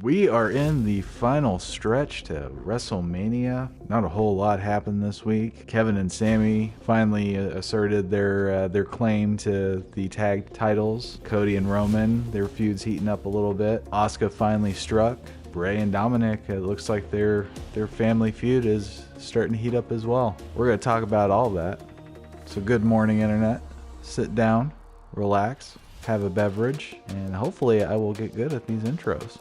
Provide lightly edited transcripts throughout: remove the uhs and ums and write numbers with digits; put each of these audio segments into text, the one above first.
We are in the final stretch to WrestleMania. Not a whole lot happened this week. Kevin and Sami finally asserted their claim to the tag titles. Cody and Roman, their feud's heating up a little bit. Asuka finally struck. Bray and Dominic, it looks like their family feud is starting to heat up as well. We're going to talk about all that. So good morning, Internet. Sit down, relax, have a beverage, and hopefully I will get good at these intros.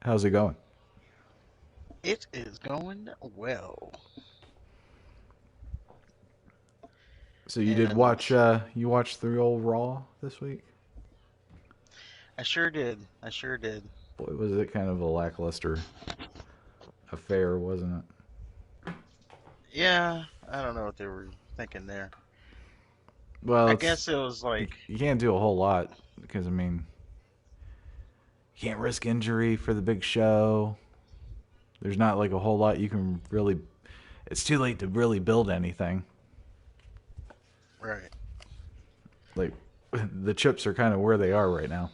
How's it going? It is going well. So you did And watch you watched the old Raw this week? I sure did. I sure did. Boy, was it kind of a lackluster affair, wasn't it? Yeah, I don't know what they were thinking there. Well, I it's guess it was like, you can't do a whole lot because I mean, you can't risk injury for the big show. There's not like a whole lot you can really. It's too late to really build anything. right. Like the chips are kind of where they are right now.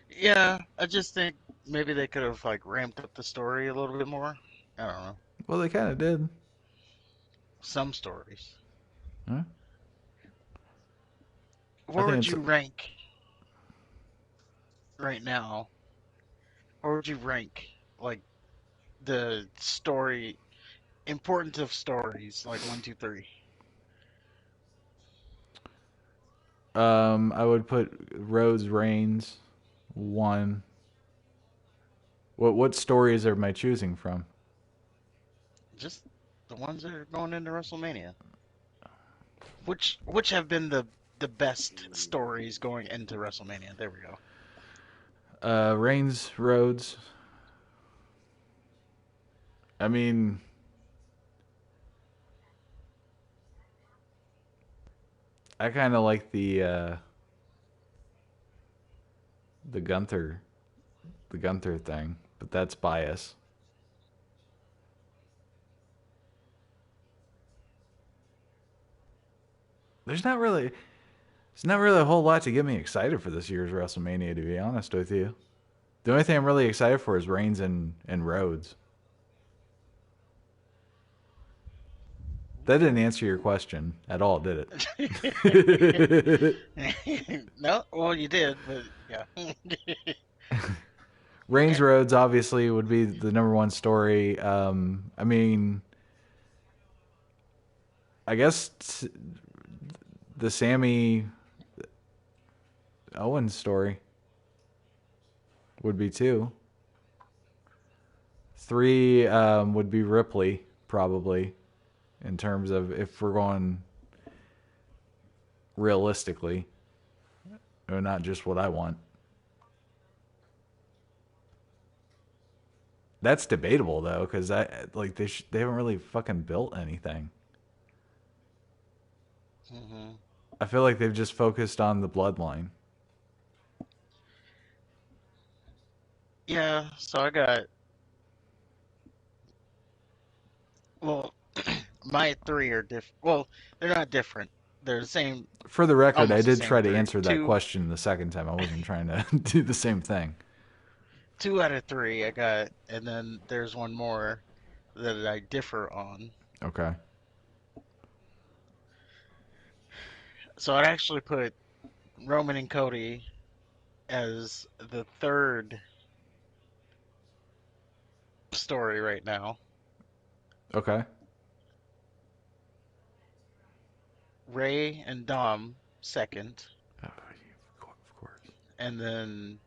Yeah, I just think maybe they could have like ramped up the story a little bit more. I don't know. Well, they kind of did. Some stories. Huh? I Where think would it's you rank right now? Where would you rank like the story importance of stories like one, two, three? I would put Rhodes Reigns one. What stories am I choosing from? Just the ones that are going into WrestleMania. Which have been the best stories going into WrestleMania? There we go. Reigns Rhodes. I mean, I kind of like the Gunther the Gunther thing, but that's bias. There's not really It's not really a whole lot to get me excited for this year's WrestleMania, to be honest with you. The only thing I'm really excited for is Reigns and Rhodes. That didn't answer your question at all, did it? No, well you did, but yeah. Reigns Rhodes obviously would be the number one story. I mean, I guess the Sammy Owens story would be two. Three would be Ripley, probably, in terms of if we're going realistically, or not just what I want. That's debatable though, because they haven't really fucking built anything. hmm I feel like they've just focused on the bloodline. Yeah, so I got well my three are different. Well, they're not different. They're the same, For the record, I almost the did same try to three. answer that question the second time. I wasn't trying to do the same thing. Two out of three I got, and then there's one more that I differ on. Okay. So I'd actually put Roman and Cody as the third story right now. Okay. Ray and Dom second, Oh, of course. and then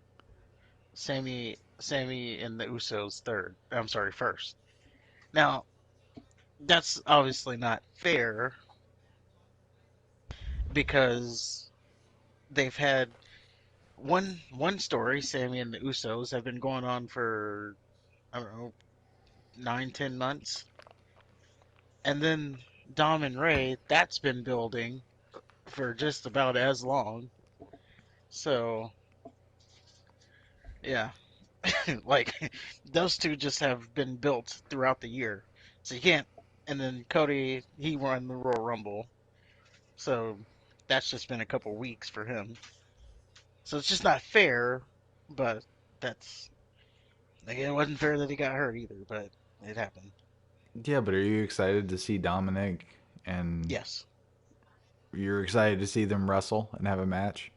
Sammy and the Usos third. I'm sorry, first. Now, that's obviously not fair because they've had one story, Sammy and the Usos have been going on for I don't know, 9, 10 months. And then Dom and Ray, that's been building for just about as long. So yeah. Like those two just have been built throughout the year, so you can't. And then Cody, he won the Royal Rumble, so that's just been a couple weeks for him. So it's just not fair, but that's like, it wasn't fair that he got hurt either, but it happened. Yeah, but are you excited to see Dominic and Yes, you're excited to see them wrestle and have a match?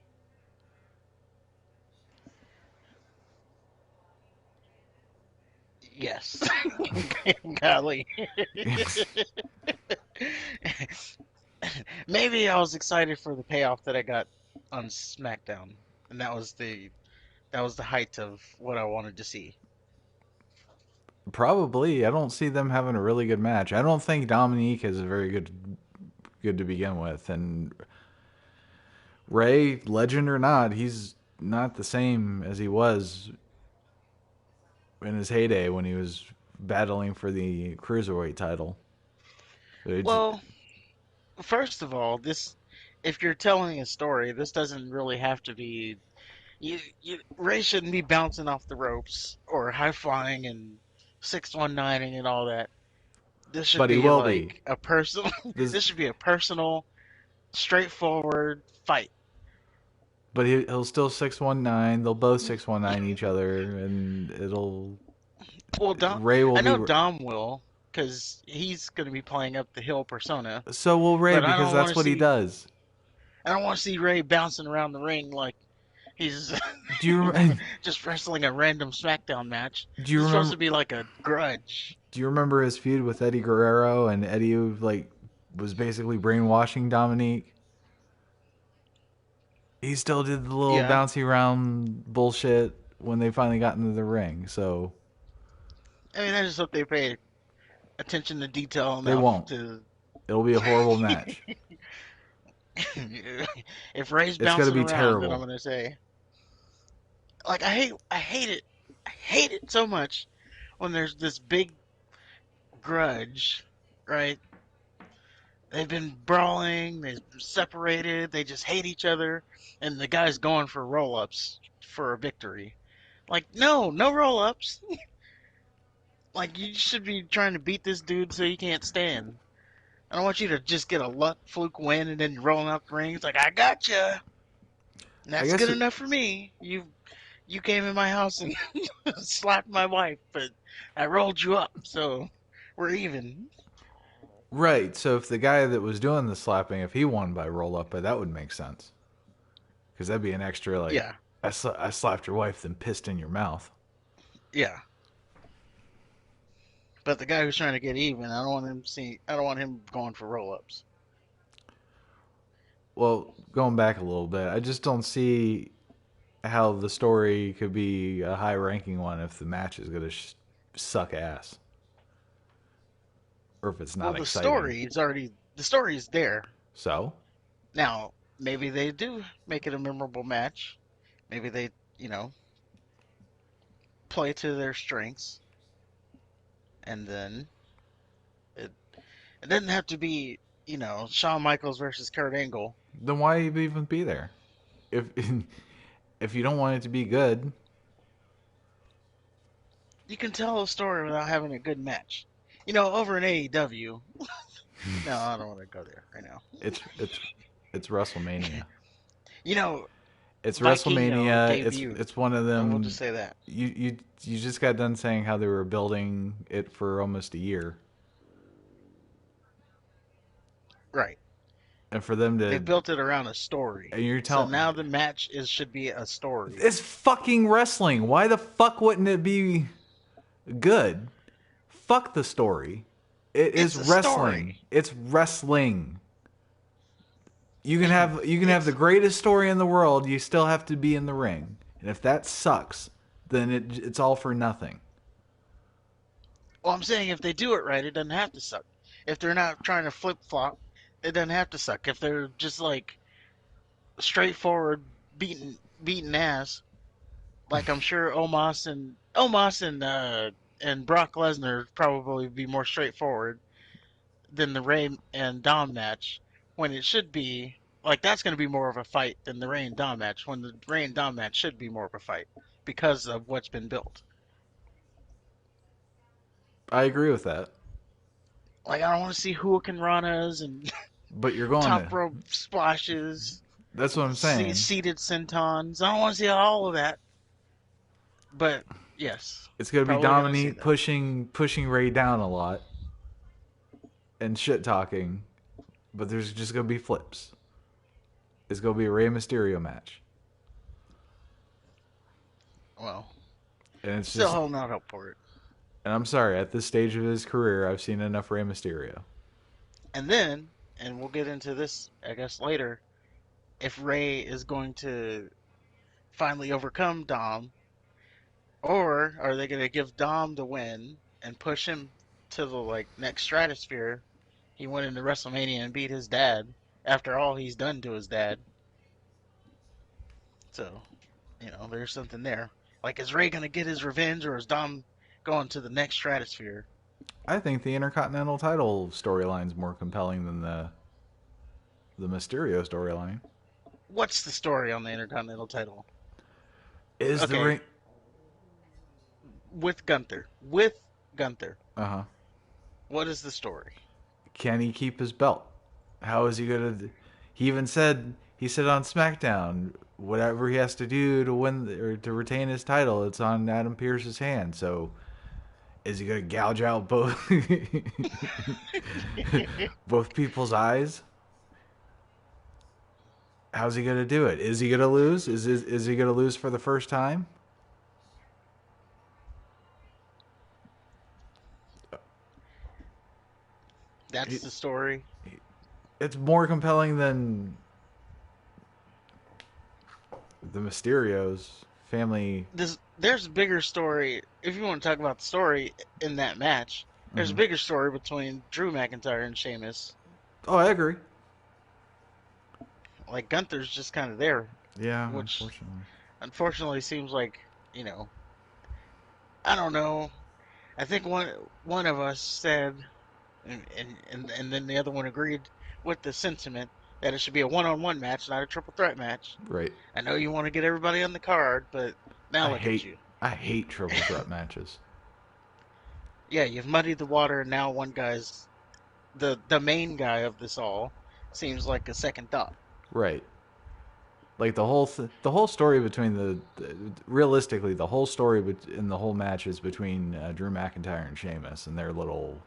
yes. Golly. Maybe I was excited for the payoff that I got on SmackDown, and that was the height of what I wanted to see. Probably. I don't see them having a really good match. I don't think Dominique is very good to begin with, and Ray, legend or not, he's not the same as he was in his heyday when he was battling for the cruiserweight title. Well, first of all, this if you're telling a story, this doesn't really have to be Ray shouldn't be bouncing off the ropes or high flying and 619ing and all that. This should But he be will be. like a personal. This, This should be a personal, straightforward fight. but he'll still 619. They'll both 619 each other, and it'll Well, Dom, Ray will I be. know Dom will because he's going to be playing up the heel persona, So will Ray but I because don't want that's to what he see. does. I don't want to see Ray bouncing around the ring like he's Do you rem- just wrestling a random SmackDown match. do you This is supposed remember? to be like a grudge. Do you remember his feud with Eddie Guerrero and Eddie like was basically brainwashing Dominique? He still did the little Yeah, bouncy around bullshit when they finally got into the ring. So I mean, I just hope they pay attention to detail they enough won't. to. It'll be a horrible match. If Ray's It's going to bouncing be around, then I'm terrible. gonna say, like, I hate it, I hate it so much when there's this big grudge, right? They've been brawling, they've separated, they just hate each other, and the guy's going for roll-ups for a victory. Like, no, no roll-ups. Like, you should be trying to beat this dude so he can't stand. I don't want you to just get a luck fluke win and then you're rolling out the ring. It's like, I got you. I That's guess good enough for me. You came in my house and slapped my wife, but I rolled you up, so we're even. right. So if the guy that was doing the slapping, if he won by roll up, that would make sense because that'd be an extra like Yeah, I slapped your wife, then pissed in your mouth. yeah. But the guy who's trying to get even, I don't want him see. I don't want him going for roll ups. Well, going back a little bit, I just don't see how the story could be a high ranking one if the match is going to suck ass or if it's Well, not the exciting. story is already the story is there So, now. Maybe they do make it a memorable match. Maybe they, you know, play to their strengths, and then it doesn't have to be, Shawn Michaels versus Kurt Angle. then why even be there? If if you don't want it to be good, You can tell a story without having a good match. Over in AEW. No, I don't want to go there right now. it's it's it's WrestleMania. You know, It's Vikingo WrestleMania. debuted, It's one of and we'll just them. say that. You just got done saying how they were building it for almost a year, Right. and for them They to built it around a story. and you're So telling now the match is should be a story. it's fucking wrestling. Why the fuck wouldn't it be good? Fuck the story. It is It's a wrestling. story. It's wrestling. You can have the It's greatest story in the world. You still have to be in the ring, and if that sucks, then it's all for nothing. well, I'm saying if they do it right, it doesn't have to suck. If they're not trying to flip flop, it doesn't have to suck. If they're just like straightforward beating ass, like I'm sure Omos and Brock Lesnar probably be more straightforward than the Ray and Dom match, when it should be like that's going to be more of a fight than the Ray and Dom match, when the Ray and Dom match should be more of a fight. because of what's been built. I agree with that. Like I don't want to see Hurricane Ranas and But you're going top to. rope splashes, That's what I'm saying. seated sentons. I don't want to see all of that. But yes, It's gonna be probably gonna see Dominique that. pushing Ray down a lot and shit talking, but there's just gonna be flips. It's gonna be a Rey Mysterio match, Well, and it's still just. holding out hope for it. And I'm sorry, at this stage of his career, I've seen enough Rey Mysterio. And then, and we'll get into this, I guess, later. If Ray is going to finally overcome Dom, or are they going to give Dom the win and push him to the like next stratosphere? He went into WrestleMania and beat his dad after all he's done to his dad. So, there's something there. Like, is Ray going to get his revenge, or is Dom going to the next stratosphere? I think the Intercontinental title storyline is more compelling than the Mysterio storyline. What's the story on the Intercontinental title? Is the Okay, ring? with Gunther. With Gunther. Uh huh. What is the story? Can he keep his belt? How is he gonna? He even said on SmackDown whatever he has to do to win or to retain his title, it's on Adam Pearce's hand. So is he gonna gouge out both both people's eyes? How's he gonna do it? Is he gonna lose? Is he gonna lose for the first time? That's the story. It's more compelling than the Mysterios family. There's a bigger story. If you want to talk about the story in that match, there's a Mm-hmm. bigger story between Drew McIntyre and Sheamus. Oh, I agree. Like Gunther's just kind of there, Yeah, which unfortunately. unfortunately seems like, you know, I don't know. I think one of us said, and then the other one agreed with the sentiment that it should be a one-on-one match, not a triple threat match. Right. I know you want to get everybody on the card, but now I look at hate you. I hate triple threat matches. Yeah, you've muddied the water, and now one guy's the main guy of this all seems like a second thought. Right. Like the whole story between realistically the whole story in the whole match is between Drew McIntyre and Sheamus and their little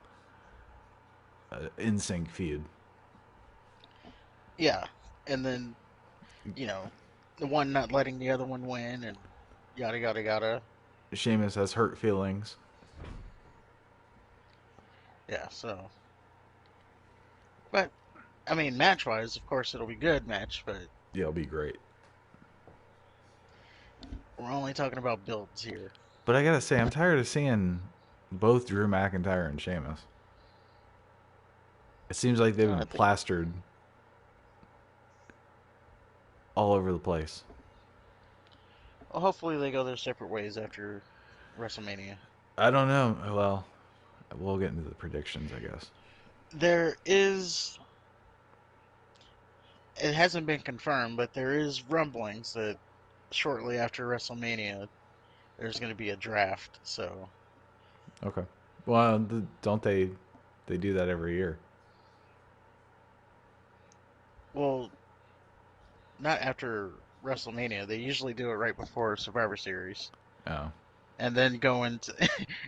in sync feud. Yeah, and then the one not letting the other one win, and yada yada yada. Sheamus has hurt feelings. Yeah, so but I mean, match wise, of course, it'll be good match, but Yeah, it'll be great. we're only talking about builds here. But I gotta say, I'm tired of seeing both Drew McIntyre and Sheamus. It seems like they've I been think, plastered all over the place. well, hopefully they go their separate ways after WrestleMania. I don't know. Well, we'll get into the predictions, I guess. There is, it hasn't been confirmed, but there is rumblings that shortly after WrestleMania, there's going to be a draft. So, Okay. Well, don't they? They do that every year. well, not after WrestleMania. They usually do it right before Survivor Series, Oh, and then go into,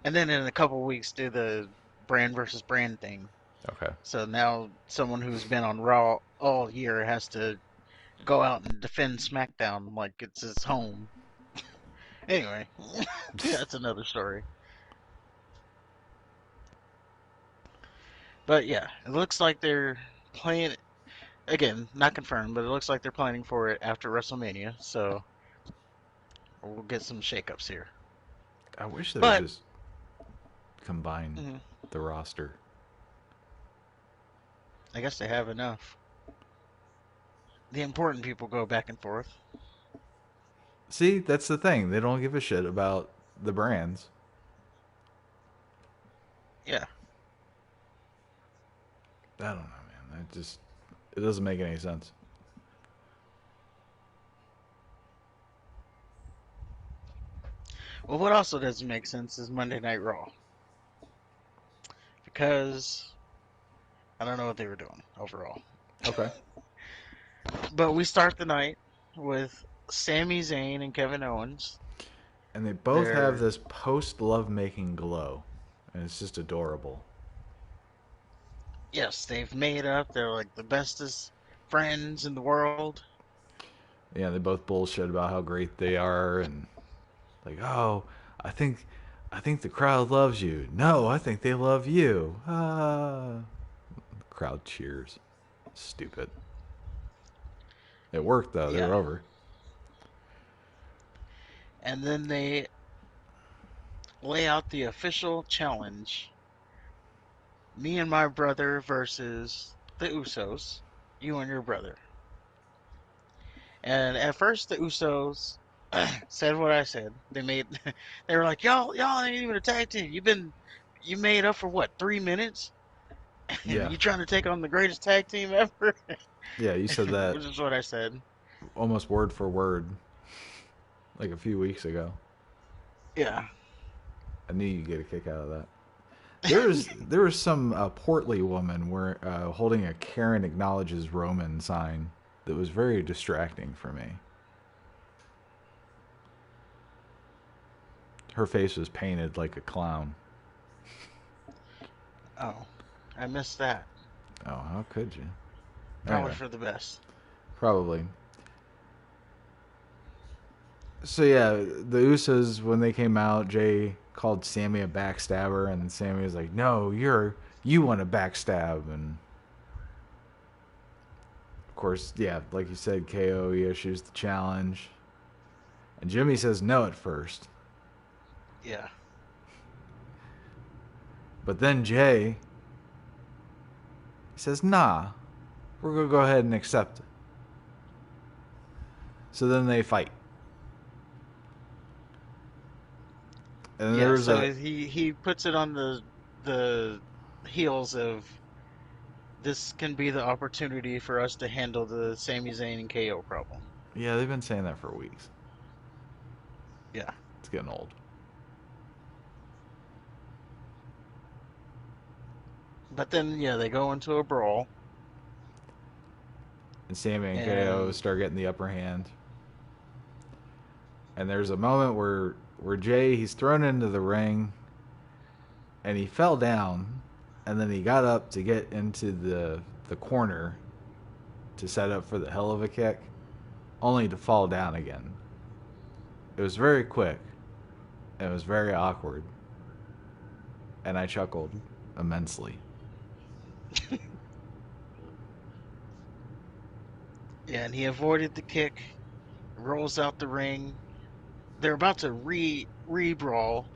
and then in a couple weeks do the brand versus brand thing. okay. So now someone who's been on Raw all year has to go out and defend SmackDown like it's his home. Anyway, that's another story. But yeah, it looks like they're playing again, not confirmed, but it looks like they're planning for it after WrestleMania. So we'll get some shakeups here. I wish they would But just combine mhm, the roster. I guess they have enough. The important people go back and forth. See, that's the thing. They don't give a shit about the brands. Yeah. I don't know, man. It doesn't make any sense. Well, what also doesn't make sense is Monday Night Raw because I don't know what they were doing overall. Okay. But we start the night with Sami Zayn and Kevin Owens. And they both have They're this post love making glow, and it's just adorable. Yes, they've made up. They're like the bestest friends in the world. Yeah, they both bullshit about how great they are, and like, oh, I think, I think the crowd loves you. No, I think they love you. Ah, crowd cheers. Stupid. It worked though. They're Yeah. over. And then they lay out the official challenge: me and my brother versus the Usos, you and your brother. And at first, the Usos said what I said. They were like, y'all ain't even a tag team. You made up for what, 3 minutes? And Yeah, you trying to take on the greatest tag team ever? yeah. You said that Which is what I said. almost word for word like a few weeks ago. Yeah. I knew you'd get a kick out of that. There was some portly woman holding a Karen acknowledges Roman sign that was very distracting for me. Her face was painted like a clown. Oh, I missed that. Oh, how could you? Probably Anyway, for the best. probably. So yeah, the Usos when they came out, Jay called Sammy a backstabber, and Sammy was like, "No, you want to backstab." And of course, yeah, like you said, KO he issues the challenge, and Jimmy says no at first, Yeah. but then Jay says, "Nah, we're gonna go ahead and accept it." So then they fight, and Yeah, there's a so he puts it on the heels of this can be the opportunity for us to handle the Sami Zayn and KO problem. yeah they've been saying that for weeks. Yeah. It's getting old. But then yeah, they go into a brawl And Sammy and KO and start getting the upper hand. And there's a moment where Jay he's thrown into the ring and he fell down and then he got up to get into the corner to set up for the hell of a kick only to fall down again. It was very quick. It was very awkward. And I chuckled immensely. yeah, and he avoided the kick, rolls out the ring. They're about to re brawl,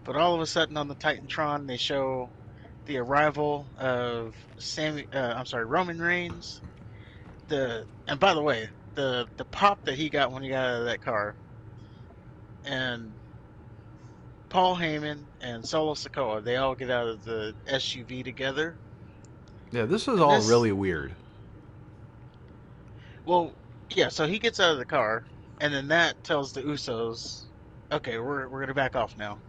but all of a sudden on the Titantron they show the arrival of Roman Reigns. And by the way, the pop that he got when he got out of that car, and Paul Heyman and Solo Sikoa, they all get out of the SUV together. Yeah, this was And all this, really weird. well, yeah, so he gets out of the car, and then that tells the Usos, okay, we're gonna back off now.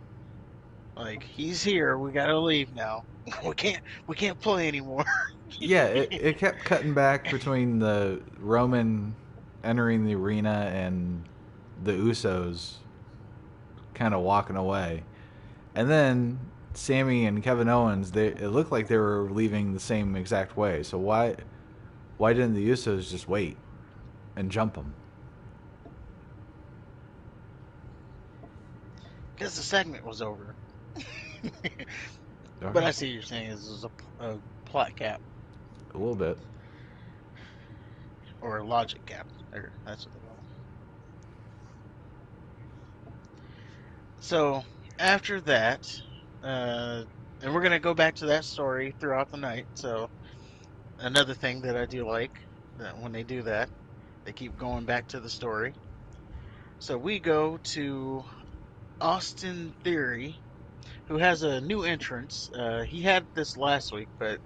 Like he's here, we gotta leave now. We can't play anymore. Yeah, it kept cutting back between the Roman entering the arena and the Usos kind of walking away. And then Sammy and Kevin Owens, it looked like they were leaving the same exact way. So why didn't the Usos just wait and jump them? Because the segment was over. But Okay, I see what you're saying is a plot gap a little bit. or a logic gap. Or that's what they call it. So after that, uh, and we're gonna go back to that story throughout the night. So another thing that I do like that when they do that, they keep going back to the story. So we go to Austin Theory, who has a new entrance. He had this last week, but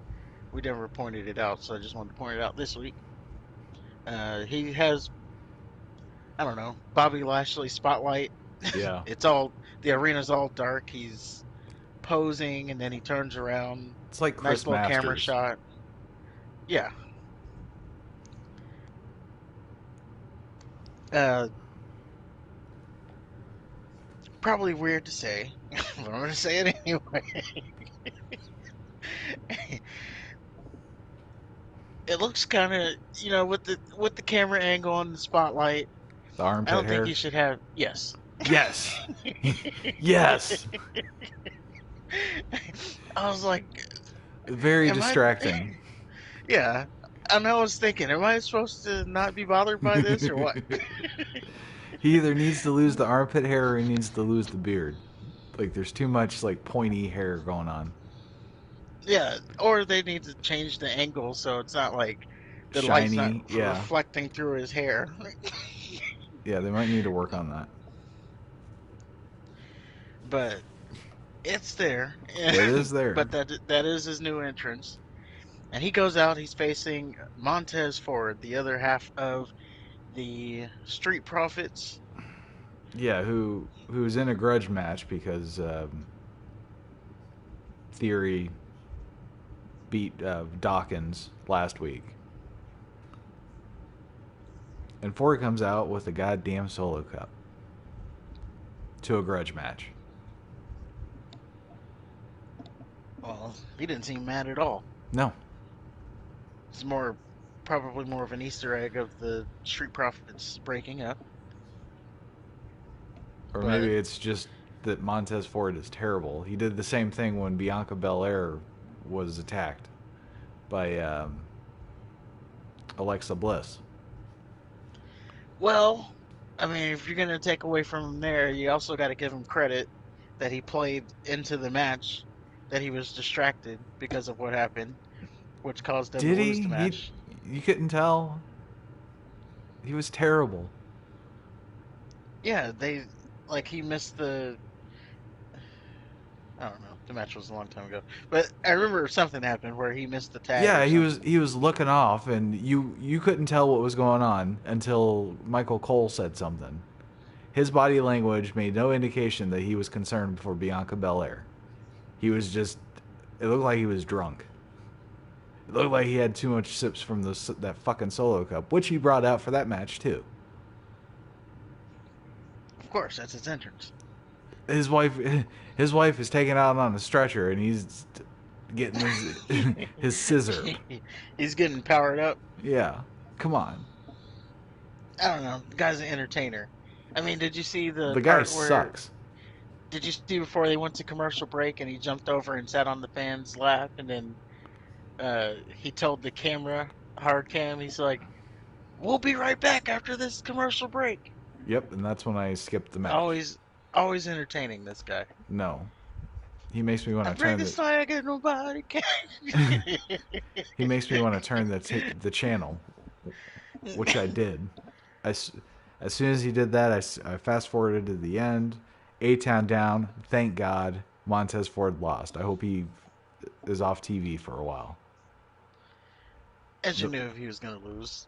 we never pointed it out, so I just wanted to point it out this week. He has, I don't know, Bobby Lashley spotlight. Yeah. It's all The arena's all dark. He's posing, and then he turns around. It's like Nice Chris little camera Masters. shot. Yeah. Uh, Probably weird to say, but I'm gonna say it anyway. It looks kind of, with the camera angle and the spotlight. The I armpit don't think hair. you should have. Yes. Yes. Yes. I was like, Very am I? distracting. Yeah. And I was thinking, am I supposed to not be bothered by this or what? He either needs to lose the armpit hair or he needs to lose the beard. Like there's too much like pointy hair going on. Yeah. Or they need to change the angle so it's not like the light's not Shiny, yeah. reflecting through his hair. Yeah, they might need to work on that. But it's there. It is there. But that is his new entrance. And he goes out, he's facing Montez Ford, the other half of the Street Profits. Yeah, who's in a grudge match because Theory beat Dawkins last week. And Ford comes out with a goddamn solo cup to a grudge match. Well, he didn't seem mad at all. No. It's probably more of an Easter egg of the Street Profits breaking up. Or But, maybe it's just that Montez Ford is terrible. He did the same thing when Bianca Belair was attacked by Alexa Bliss. well, I mean, if you're going to take away from him there, you also got to give him credit that he played into the match, that he was distracted because of what happened, which caused them Did to lose he? the match. You couldn't tell. He was terrible. Yeah, he missed the. I don't know. The match was a long time ago, but I remember something happened where he missed the tag Yeah, or something. he was looking off, and you couldn't tell what was going on until Michael Cole said something. His body language made no indication that he was concerned for Bianca Belair. He was just. It looked like he was drunk. It looked like he had too much sips from that fucking solo cup, which he brought out for that match too. Of course, that's his entrance. His wife, his wife is taken out on a stretcher, and he's getting his scissor. He's getting powered up. Yeah, come on. I don't know. The guy's an entertainer. I mean, did you see the The guy part where? sucks. Did you see before they went to commercial break and he jumped over and sat on the fan's lap and then he told the camera, hard cam, he's like, "We'll be right back after this commercial break." Yep, and that's when I skipped the match. Always entertaining. This guy. No, he makes me want I to bring turn this the. flag and nobody can. He makes me want to turn the channel, which I did. As soon as he did that, I fast forwarded to the end. A-Town down. Thank God Montez Ford lost. I hope he is off TV for a while. As you knew he was gonna lose,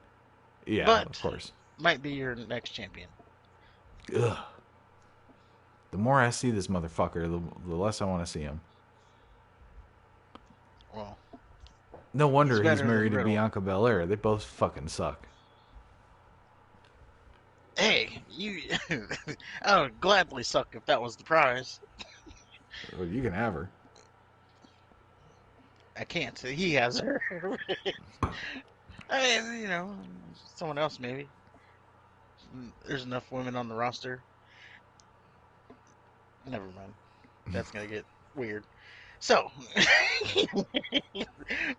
Yeah, but of course. might be your next champion. Ugh. The more I see this motherfucker, the less I want to see him. Well, No wonder he's better than married to Riddle. Bianca Belair. They both fucking suck. Hey, I would gladly suck if that was the prize. Well, you can have her. I can't. He has her. I mean, someone else maybe. There's enough women on the roster. Never mind. That's gonna get weird. So,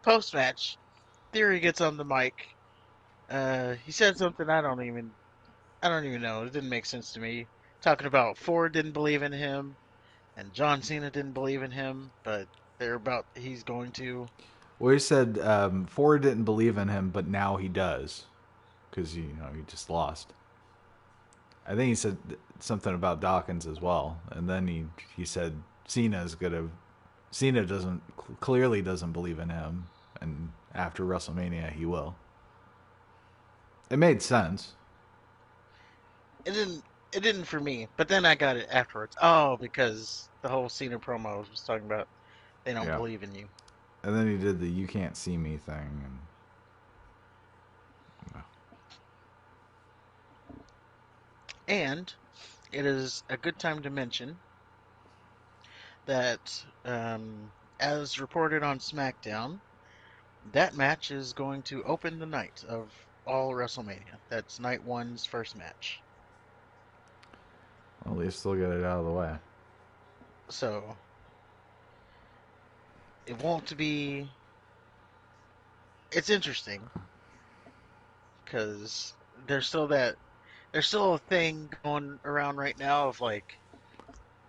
post match, Theory gets on the mic. He said something I don't even know. It didn't make sense to me. Talking about Ford didn't believe in him, and John Cena didn't believe in him, but he's going to. Well, he said Ford didn't believe in him, but now he does, because he just lost. I think he said something about Dawkins as well, and then he said Cena clearly doesn't believe in him, and after WrestleMania he will. It made sense. It didn't. it didn't for me. But then I got it afterwards. Oh, because the whole Cena promo was talking about they don't Yeah. believe in you. And then he did the "you can't see me" thing, and And it is a good time to mention that, as reported on SmackDown, that match is going to open the night of all WrestleMania. That's night one's first match. well, at least they'll get it out of the way. So it won't be. It's interesting because there's still that. There's still a thing going around right now of like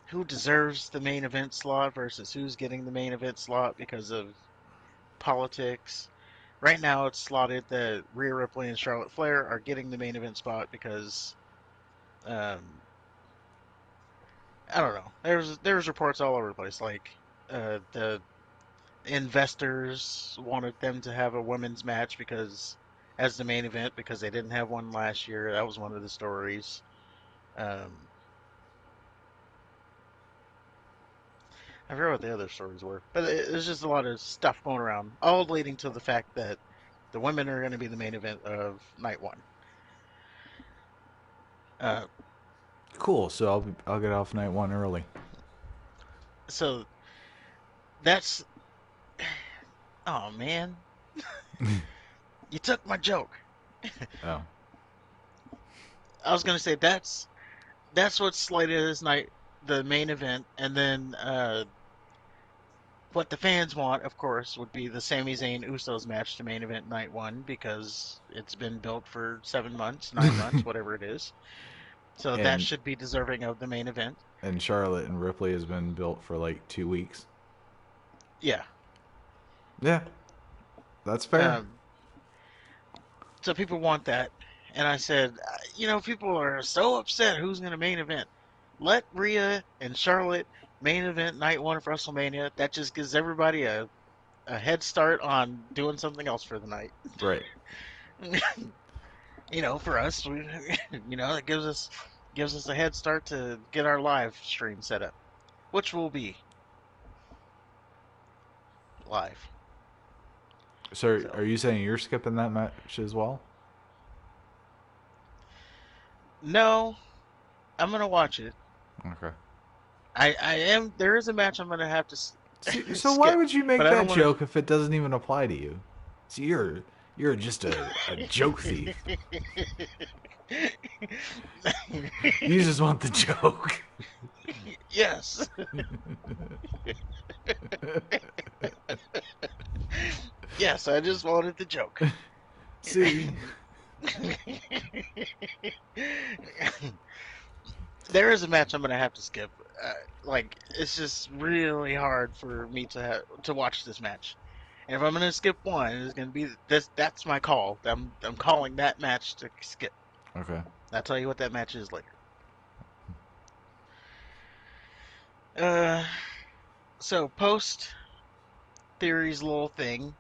who deserves the main event slot versus who's getting the main event slot because of politics. Right now, it's slotted that Rhea Ripley and Charlotte Flair are getting the main event spot because um, I don't know. There's reports all over the place. Like the investors wanted them to have a women's match because as the main event because they didn't have one last year. That was one of the stories. Um, I forget what the other stories were, but there's just a lot of stuff going around, all leading to the fact that the women are going to be the main event of night one. Uh, Cool. So I'll get off night one early. so that's oh man, you took my joke. Oh, I was gonna say that's what's slated as night the main event, and then what the fans want, of course, would be the Sami Zayn Usos match to main event night one because it's been built for 7 months, 9 months, whatever it is. So that and should be deserving of the main event. Charlotte and Ripley has been built for like 2 weeks. Yeah. Yeah, that's fair. Um, so people want that, and I said, people are so upset. Who's going to main event? Let Rhea and Charlotte main event night one of WrestleMania. That just gives everybody a head start on doing something else for the night. Right. For us, it gives us a head start to get our live stream set up, which will be live. So are So you saying you're skipping that match as well? no, I'm gonna watch it. Okay. I am. There is a match I'm gonna have to So why skip, would you but make I that don't want joke if it doesn't even apply to you? So you're just a joke thief. to. You just want the joke. Yes. Yes, I just wanted the joke. See, There is a match I'm gonna have to skip. Like it's just really hard for me to watch this match. And if I'm gonna skip one, it's gonna be this. That's my call. I'm calling that match to skip. okay. I'll tell you what that match is later. Uh, so post theory's little thing,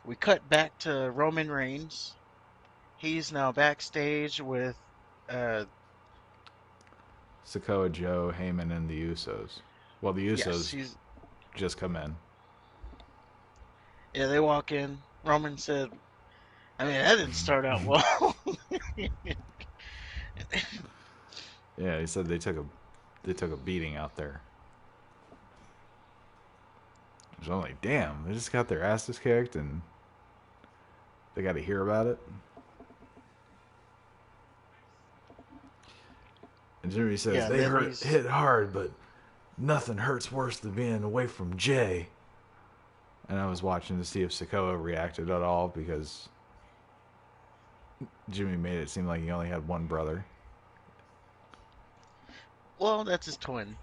we cut back to Roman Reigns. He's now backstage with uh Sokoa Joe, Heyman, and the Usos. Well, the yes, Usos he's just come in. yeah, they walk in. Roman said, I mean, that didn't start out well. Yeah, he said they took a beating out there. So I'm like, damn, they just got their asses kicked and they got to hear about it. And Jimmy says Yeah, and they then he's hit hard, but nothing hurts worse than being away from Jay. And I was watching to see if Sokoa reacted at all because Jimmy made it seem like he only had one brother. well, that's his twin.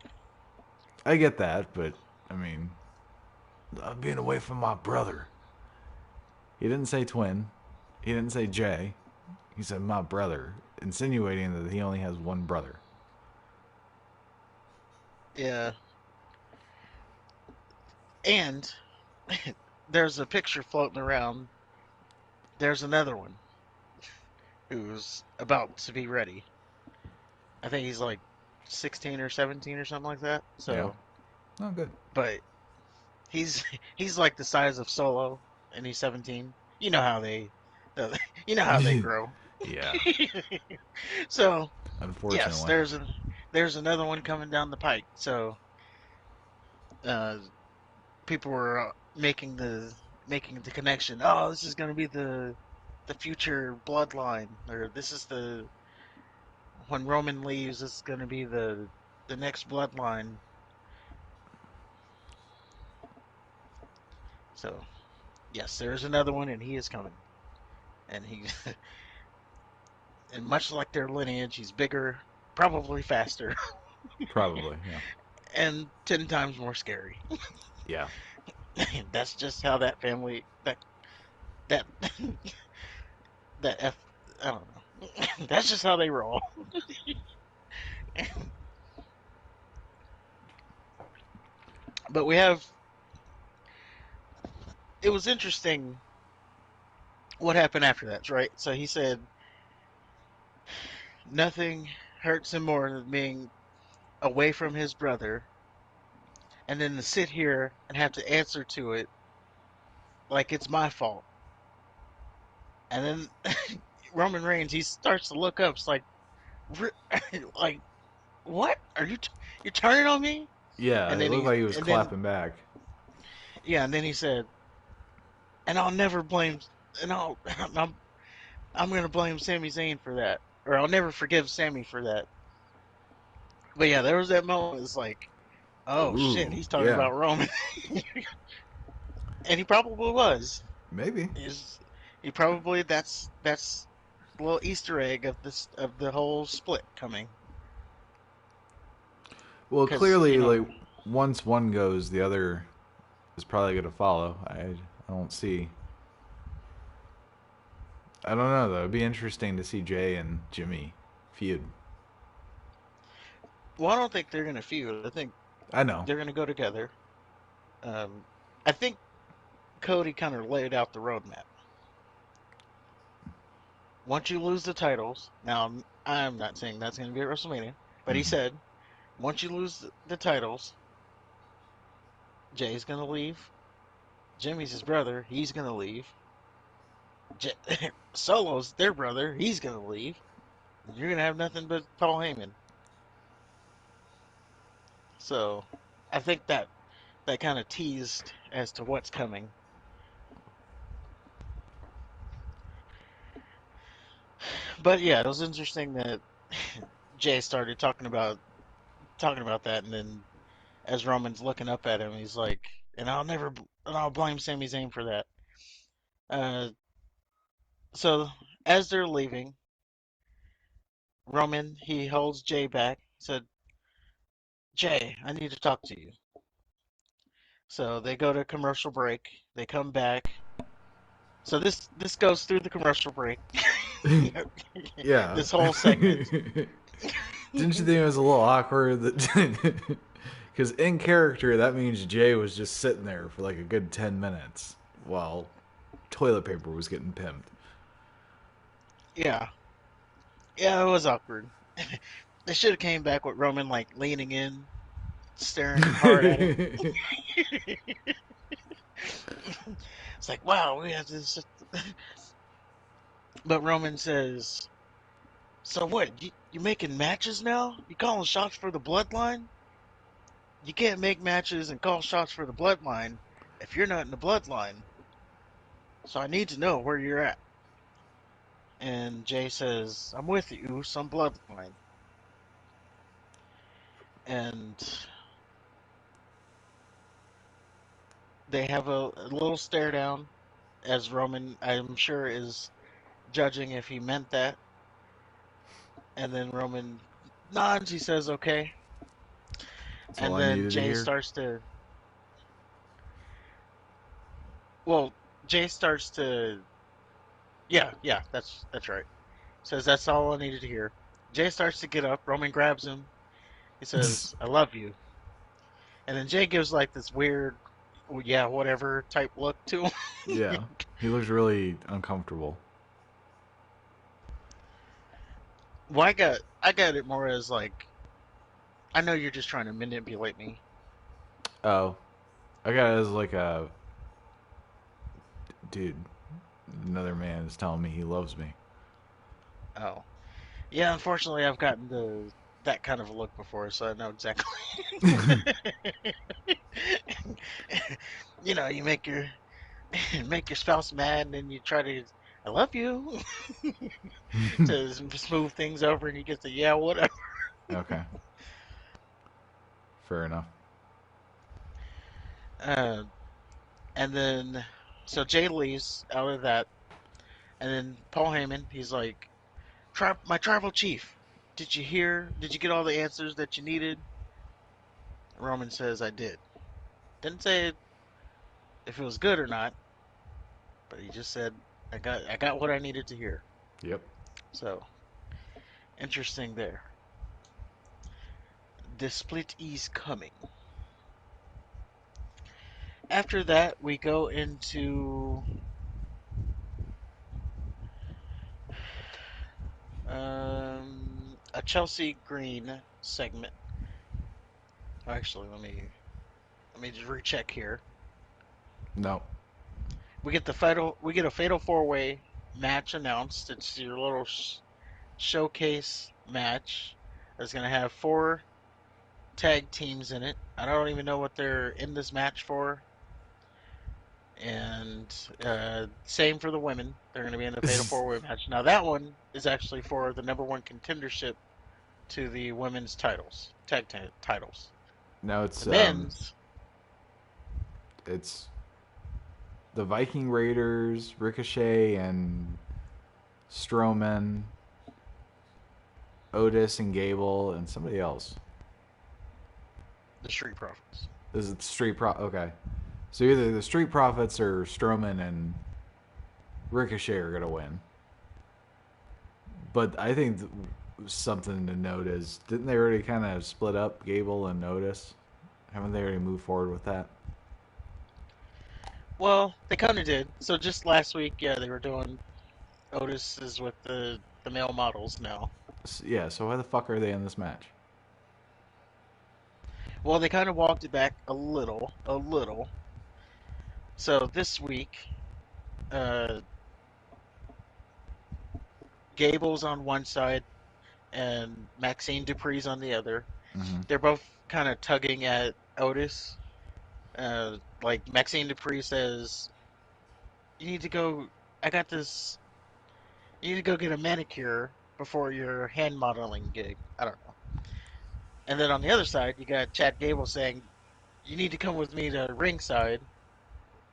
I get that, but I mean, I'm being away from my brother. He didn't say twin. He didn't say Jay. He said my brother, insinuating that he only has one brother. Yeah, and there's a picture floating around. There's another one who's about to be ready. I think he's like 16 or 17 or something like that. Yeah. So, Oh, good. but he's he's like the size of Solo, and he's 17. You know how they, you know how they grow. Yeah. So yes, Unfortunately. there's another one coming down the pike. So uh, people were making the connection. Oh, this is going to be the future bloodline, or this is the when Roman leaves, this is going to be the next bloodline. So yes, there's another one, and he is coming, and he and much like their lineage, he's bigger, probably faster, Probably. Yeah. and 10 times more scary. Yeah. That's just how that family that that F I don't know. That's just how they roll. But we have it was interesting what happened after that, right? So he said nothing hurts him more than being away from his brother and then to sit here and have to answer to it like it's my fault. And then Roman Reigns, he starts to look up. It's like, like what? You're turning on me? Yeah. And It then looked like he was and then clapping back. yeah, and then he said, and I'll never blame, and I'm gonna blame Sami Zayn for that, or I'll never forgive Sammy for that. But yeah, there was that moment. It's like, oh shit, Ooh. he's talking Yeah. about Roman, and he probably was. Maybe. Is he probably that's a little Easter egg of this of the whole split coming Well, because clearly, like once one goes, the other is probably going to follow. I don't see. I don't know though. It'd be interesting to see Jay and Jimmy feud. well, I don't think they're gonna feud. I think I know. they're gonna go together. Um, I think Cody kind of laid out the roadmap. Once you lose the titles, now I'm not saying that's gonna be at WrestleMania, but he Hmm. said once you lose the titles, Jay's gonna leave. Jimmy's his brother. He's gonna leave. J- Solo's their brother. He's gonna leave. You're gonna have nothing but Paul Heyman. So I think that kind of teased as to what's coming. But yeah, it was interesting that Jay started talking about that, and then as Roman's looking up at him, he's like, and I'll blame Sami Zayn for that. Uh, so as they're leaving, Roman he holds Jay back. He said, "Jay, I need to talk to you." So they go to commercial break. They come back. So this goes through the commercial break. Yeah. This whole segment. Didn't you think it was a little awkward that? Because in character, that means Jay was just sitting there for like a good 10 minutes while toilet paper was getting pimped. Yeah, yeah, it was awkward. They should have came back with Roman like leaning in, staring hard at him. It's like, wow, we have this. But Roman says, "So what? You making matches now? You calling shots for the bloodline? You can't make matches and call shots for the bloodline if you're not in the bloodline. So I need to know where you're at." And Jay says, "I'm with you, some bloodline." And they have a little stare down as Roman, I'm sure, is judging if he meant that. And then Roman nods, he says, okay. That's all And I then needed to Jay hear. starts to, well, Jay starts to, yeah, that's right. Says, that's all I needed to hear. Jay starts to get up. Roman grabs him. He says, I love you. And then Jay gives like this weird, "Well, yeah, whatever" type look to him. Yeah. He looks really uncomfortable. Well, I got it more as like I know you're just trying to manipulate me. Oh, I got it as like a dude. Another man is telling me he loves me. Oh, yeah. Unfortunately, I've gotten that kind of a look before, so I know exactly. You make your spouse mad, and then you try to, I love you, to smooth things over, and you get the yeah, whatever. Okay, fair enough. Uh, and then so Jay leaves out of that, and then Paul Heyman, he's like, my tribal chief, did you hear? Did you get all the answers that you needed? Roman says, I did. Didn't say if it was good or not, but he just said, I got what I needed to hear. Yep. So interesting there. The split is coming. After that, we go into a Chelsea Green segment. Actually, let me just recheck here. No. We get a fatal four way match announced. It's your little showcase match. It's gonna have four tag teams in it. I don't even know what they're in this match for. And same for the women. They're going to be in the Fatal Four Way match. Now that one is actually for the number one contendership to the women's titles, titles. No, The men's, it's the Viking Raiders, Ricochet and Strowman, Otis and Gable, and somebody else. the Street Profits. Is it Street Pro? Okay, so either the Street Profits or Strowman and Ricochet are gonna win. But I think something to note is, didn't they already kind of split up Gable and Otis? Haven't they already moved forward with that? Well, they kind of did. So just last week, yeah, they were doing Otis is with the male models now. Yeah. So why the fuck are they in this match? Well, they kind of walked it back a little. So this week, uh, Gable's on one side and Maxine Dupree's on the other. Mm-hmm. They're both kind of tugging at Otis. Like Maxine Dupree says, "You need to go. I got this. You need to go get a manicure before your hand modeling gig." I don't know. And then on the other side, you got Chad Gable saying, "You need to come with me to ringside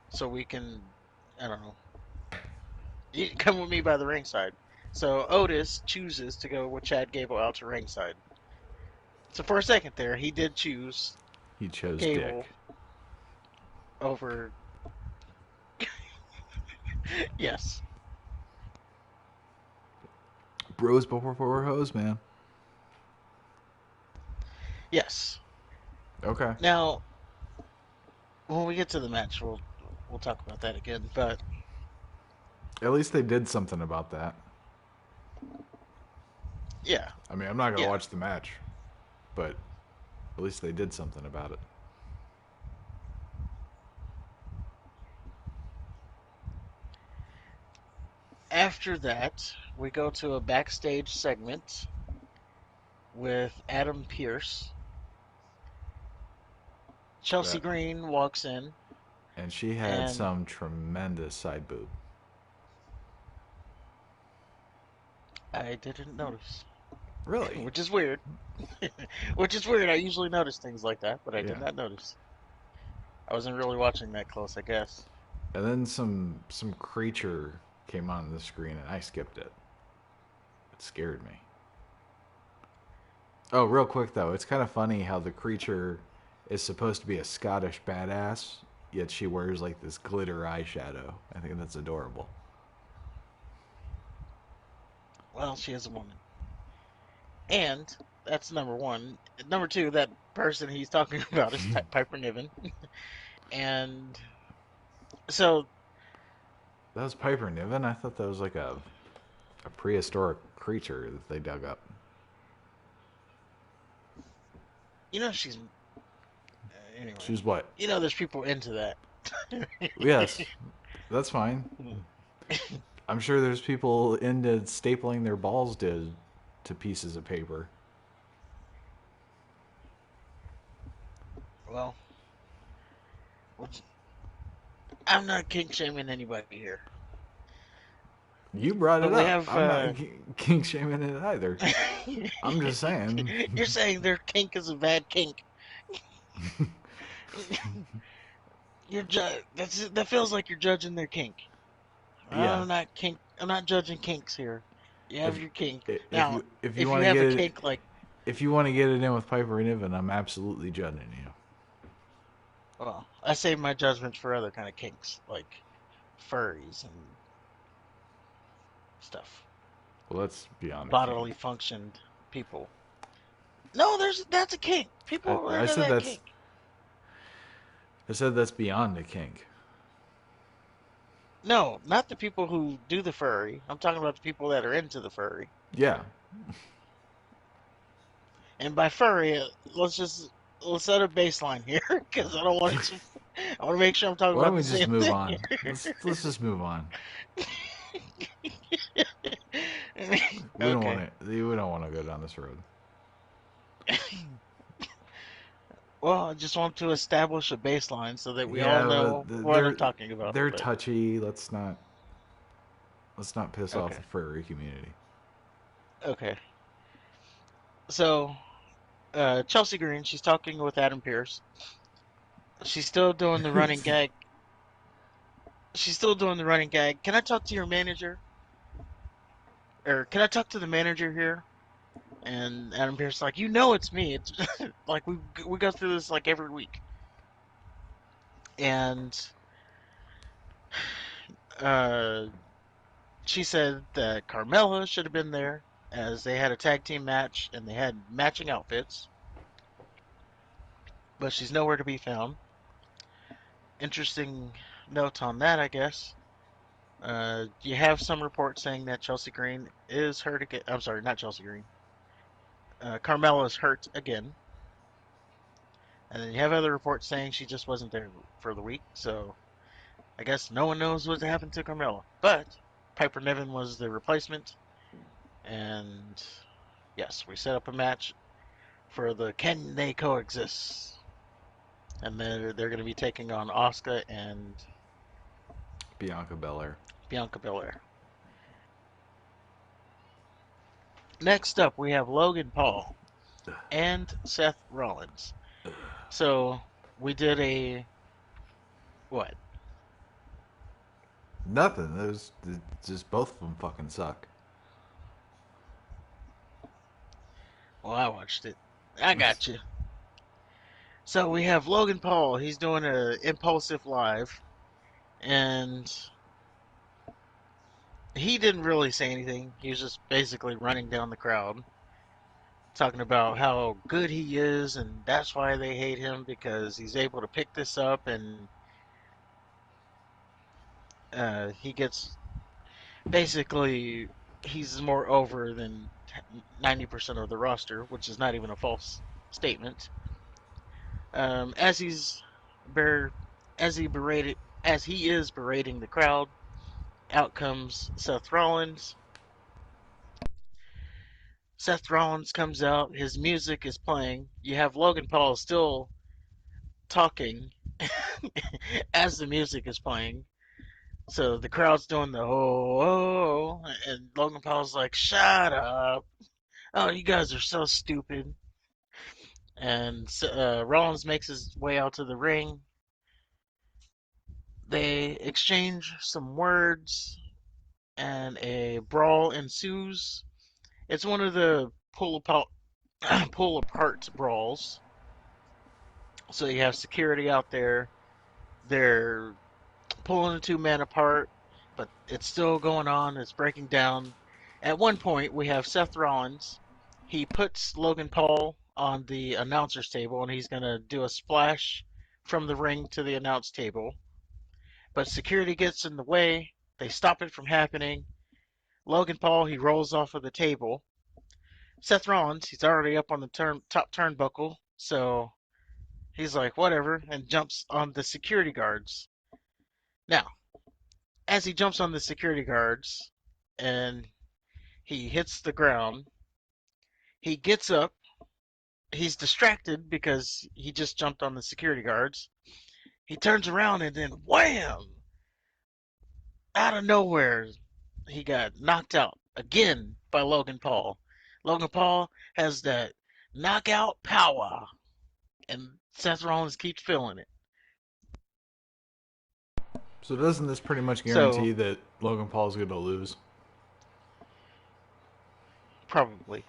so we can. I don't know. You come with me by the ringside." So Otis chooses to go with Chad Gable out to ringside. So for a second there, he did choose He chose Gable Dick. over. Yes, Bros before hoes, man. yes. Okay. Now when we get to the match, we'll talk about that again. But At least they did something about that. yeah, I mean, I'm not gonna yeah. watch the match, but at least they did something about it. After that, we go to a backstage segment with Adam Pierce. Chelsea That Green walks in, and she had and some tremendous side boob. I didn't notice, Really? which is weird. Which is weird. I usually notice things like that, but I did Yeah. not notice. I wasn't really watching that close, I guess. And then some creature came on the screen and I skipped it. It scared me. Oh, real quick though, it's kind of funny how the creature is supposed to be a Scottish badass, yet she wears like this glitter eyeshadow. I think that's adorable. Well, she is a woman, and that's number one. Number two, that person he's talking about is Piper Niven, and so That was Piper Niven. I thought that was like a prehistoric creature that they dug up. she's anyway. She's what? There's people into that. Yes, that's fine. I'm sure there's people into stapling their balls to pieces of paper. Well, I'm not kink shaming anybody here, You brought but it we up. have. I'm not king shaming it either. I'm just saying. You're saying their kink is a bad kink. That feels like you're judging their kink. Yeah. I'm not kink. I'm not judging kinks here. You have If your kink. if Now, you if you if want you to have get a it kink like, if you want to get it in with Piper and Niven, I'm absolutely judging you. well, I save my judgments for other kind of kinks, like furries and stuff. Well, that's beyond a kink. Bodily functioned people. No, that's a kink. People are I into said that that's kink. I said that's beyond a kink. No, not the people who do the furry. I'm talking about the people that are into the furry. Yeah. And by furry, let's set a baseline here because I don't want it to. I want to make sure I'm talking Why don't about we the just same move thing on? here. Let's just move on. We don't want Okay. to. We don't want to go down this road. Well, I just want to establish a baseline so that we all Yeah, know but what I'm talking about. they're But touchy. Let's not piss off the okay, furry community. okay. So, Chelsea Green, she's talking with Adam Pearce. She's still doing the running gag. She's still doing the running gag. Can I talk to your manager? Or can I talk to the manager here? And Adam Pearce is like, it's me. It's like we go through this like every week. And uh, she said that Carmella should have been there as they had a tag team match and they had matching outfits, but she's nowhere to be found. Interesting note on that, I guess. You have some reports saying that Chelsea Green is hurt again. I'm sorry, not Chelsea Green. Carmella is hurt again. And then you have other reports saying she just wasn't there for the week. So I guess no one knows what happened to Carmella. But Piper Niven was the replacement. And yes, we set up a match for the Can They Coexist? And they're going to be taking on Asuka and Bianca Belair. Bianca Belair. Next up, we have Logan Paul and Seth Rollins. So we did a what? Nothing. Those just both of them fucking suck. Well, I watched it. I got you. So we have Logan Paul. He's doing a impulsive live, and he didn't really say anything. He was just basically running down the crowd, talking about how good he is, and that's why they hate him because he's able to pick this up, and he gets basically he's more over than 90% of the roster, which is not even a false statement. Um, as he's ber- as he berated as he is berating the crowd, out comes Seth Rollins. Seth Rollins comes out. His music is playing. You have Logan Paul still talking as the music is playing. So the crowd's doing the oh, and Logan Paul's like, "Shut up! Oh, you guys are so stupid." And Rollins makes his way out to the ring. They exchange some words, and a brawl ensues. It's one of the pull apart brawls. So you have security out there. They're pulling the two men apart, but it's still going on. It's breaking down. At one point, we have Seth Rollins. He puts Logan Paul on the announcer's table, and he's going to do a splash from the ring to the announce table. But security gets in the way. They stop it from happening. Logan Paul, he rolls off of the table. Seth Rollins, he's already up on the top turnbuckle, So he's like, whatever, and jumps on the security guards. Now, as he jumps on the security guards and he hits the ground, he gets up. He's distracted because he just jumped on the security guards. He turns around and then wham! Out of nowhere, he got knocked out again by Logan Paul. Logan Paul has that knockout power, and Seth Rollins keeps feeling it. So doesn't this pretty much So, guarantee that Logan Paul's going to lose? probably.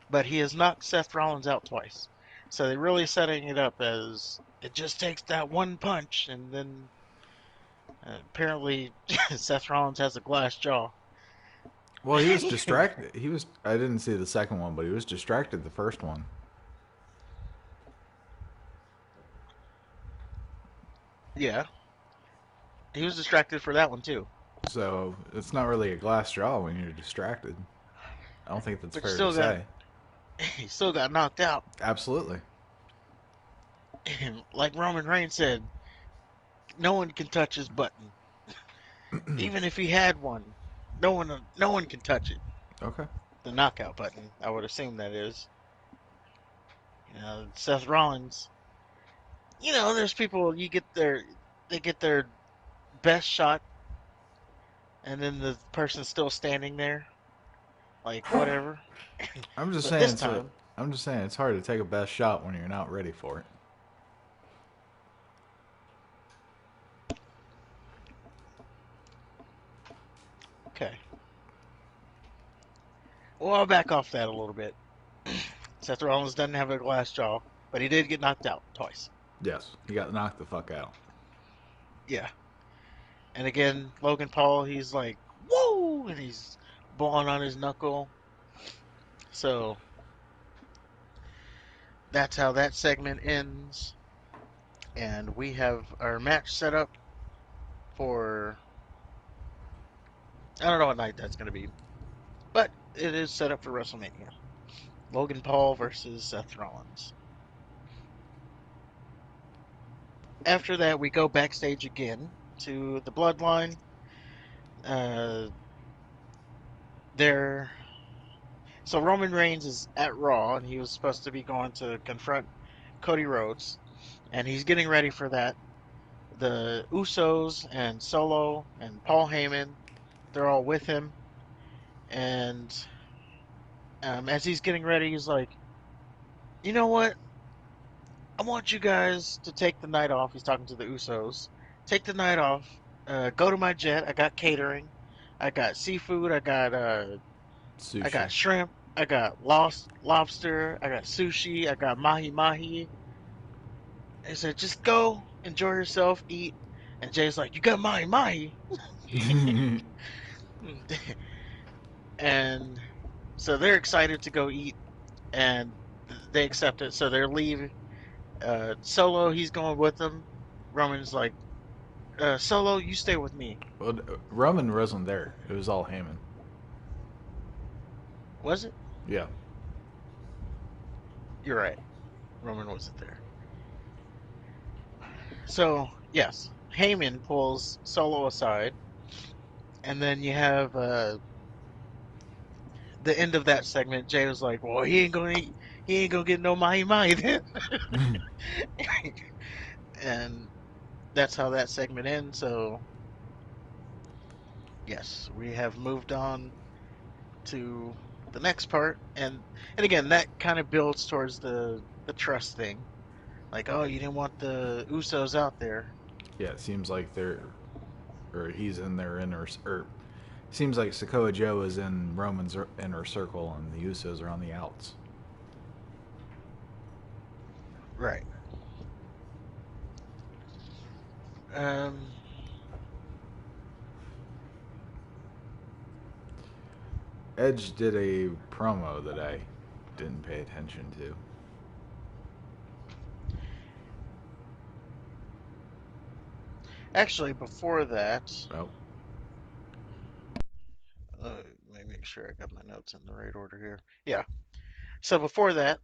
But he has knocked Seth Rollins out twice. So they're really setting it up as it just takes that one punch, and then apparently Seth Rollins has a glass jaw. Well, he was distracted. He was. I didn't see the second one, but he was distracted the first one. Yeah, he was distracted for that one too. So it's not really a glass jaw when you're distracted. I don't think that's But fair to still got say. he still got knocked out. Absolutely. Like Roman Reigns said, no one can touch his button. Even if he had one, no one can touch it. Okay. The knockout button, I would assume that is. Seth Rollins. There's people they get their best shot, and then the person's still standing there, like whatever. I'm just But saying this it's a. time, I'm just saying it's hard to take a best shot when you're not ready for it. okay. Well, I'll back off that a little bit. Seth Rollins doesn't have a glass jaw, but he did get knocked out twice. Yes, he got knocked the fuck out. Yeah. And again, Logan Paul, he's like, whoa! And he's blowing on his knuckle. So that's how that segment ends. And we have our match set up for, I don't know what night that's going to be, but it is set up for WrestleMania. Logan Paul versus Seth Rollins. After that, we go backstage again to the Bloodline. Uh, they're So Roman Reigns is at Raw, and he was supposed to be going to confront Cody Rhodes, and he's getting ready for that. The Usos and Solo and Paul Heyman, they're all with him, and as he's getting ready, he's like, you know what? I want you guys to take the night off. He's talking to the Usos. Take the night off. Go to my jet. I got catering. I got seafood. I got Sushi. shrimp. I got lost lobster. I got sushi. I got mahi mahi. He said, just go, enjoy yourself, eat. And Jay's like, you got mahi mahi. And so they're excited to go eat, and they accept it. So they're leaving. Solo, he's going with them. Roman's like, Solo, you stay with me. Well, Roman wasn't there. It was all Heyman. Was it? Yeah. You're right. Roman wasn't there. So, yes, Heyman pulls Solo aside, and then you have the end of that segment. Jay was like, "Well, he ain't gonna get no mahi mahi then," and that's how that segment ends. So, yes, we have moved on to the next part, and again, that kind of builds towards the trust thing. Like, oh, you didn't want the Usos out there. Yeah, it seems like or he's in their inner, or seems like Sakoa Joe is in Roman's inner circle, and the Usos are on the outs. Right. Um, Edge did a promo that I didn't pay attention to. Actually, before that, Oh, let me make sure I got my notes in the right order here. Yeah. So before that,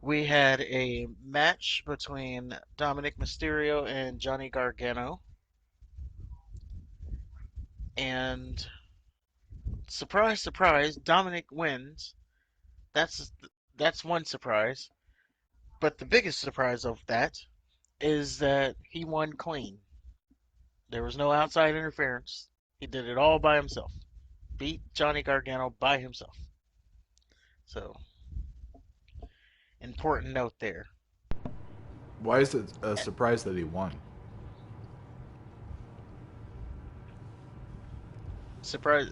We had a match between Dominic Mysterio and Johnny Gargano, and surprise, surprise, Dominic wins. That's that's one surprise. But the biggest surprise of that is that he won clean. There was no outside interference. He did it all by himself. Beat Johnny Gargano by himself. So, important note there. Why is it a surprise that he won? Surprise.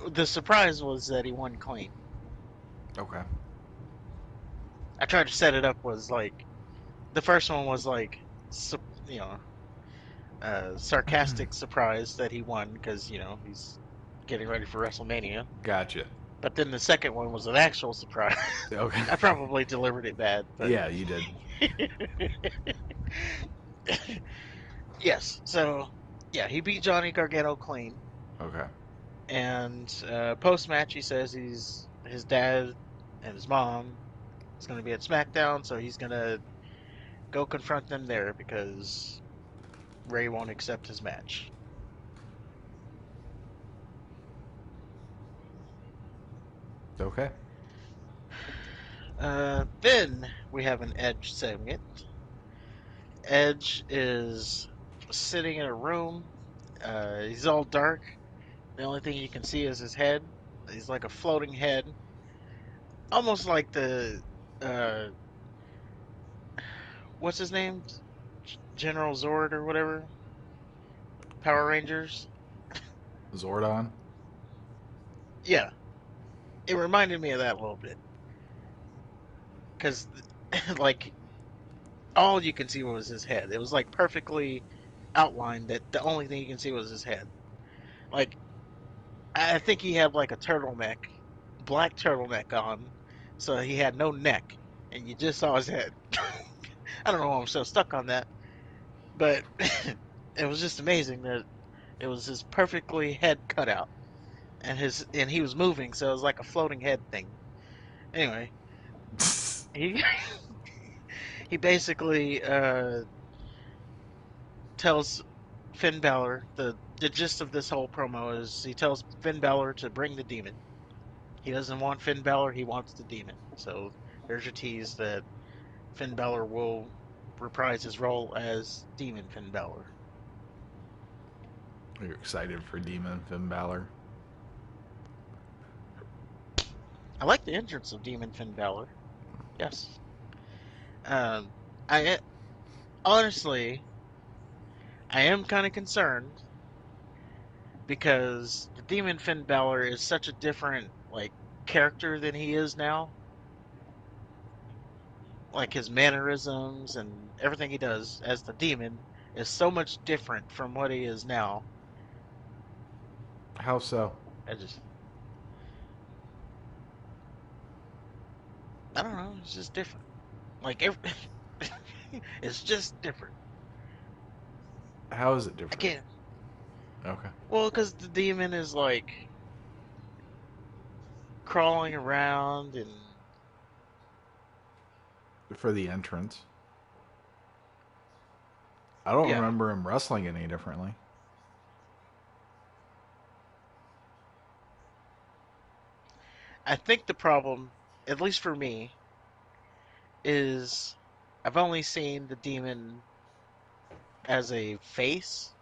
The surprise was that he won clean. Okay. I tried to set it up was like the first one was like, you know, sarcastic surprise that he won because he's getting ready for WrestleMania. Gotcha. But then the second one was an actual surprise. Okay. I probably delivered it bad, but Yeah, you did. yes. So yeah, he beat Johnny Gargano clean, Okay. and post match he says his dad and his mom is going to be at SmackDown, so he's going to go confront them there because Ray won't accept his match. Okay. Then we have an Edge segment. Edge is sitting in a room. He's all dark. The only thing you can see is his head. He's like a floating head, almost like the uh, what's his name, General Zord or whatever, Power Rangers. Zordon. Yeah, it reminded me of that a little bit because like all you can see was his head. It was like perfectly outlined that the only thing you can see was his head. Like I think he had like a turtleneck, black turtleneck on, so he had no neck, and you just saw his head. I don't know why I'm so stuck on that, but it was just amazing that it was his perfectly head cutout, and he was moving, so it was like a floating head thing. Anyway, he he basically tells Finn Balor the gist of this whole promo is he tells Finn Balor to bring the demon. He doesn't want Finn Balor, he wants the demon. So there's your tease that Finn Balor will reprise his role as Demon Finn Balor. Are you excited for Demon Finn Balor? I like the entrance of Demon Finn Balor. Yes. Um, I honestly, I am kind of concerned because the Demon Finn Balor is such a different like character than he is now. Like his mannerisms and everything he does as the demon is so much different from what he is now. How so? I just, I don't know. It's just different. Like it's just different. How is it I different? can't. Okay. Well, because the demon is like crawling around and For the entrance. I don't yeah. remember him wrestling any differently. I think the problem, at least for me, is I've only seen the demon as a face,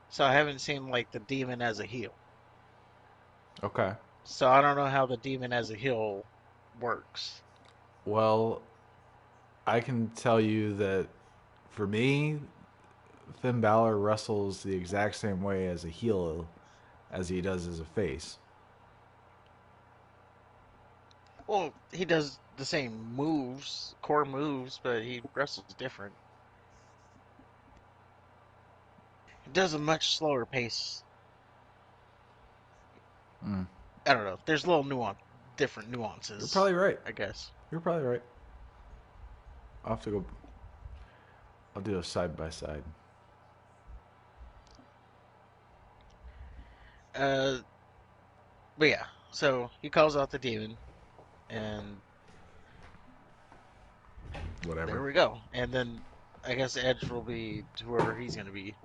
so I haven't seen like the demon as a heel. Okay. So I don't know how the demon as a heel works. Well, I can tell you that for me, Finn Balor wrestles the exact same way as a heel as he does as a face. Well, he does the same moves, core moves, but he wrestles different. He does a much slower pace. Mm. I don't know. There's little different You're nuances, probably right. I guess. You're probably right. I'll have to go. I'll do a side by side. Uh, but yeah, so he calls out the demon, and Whatever. there we go. And then I guess Edge will be whoever he's going to be.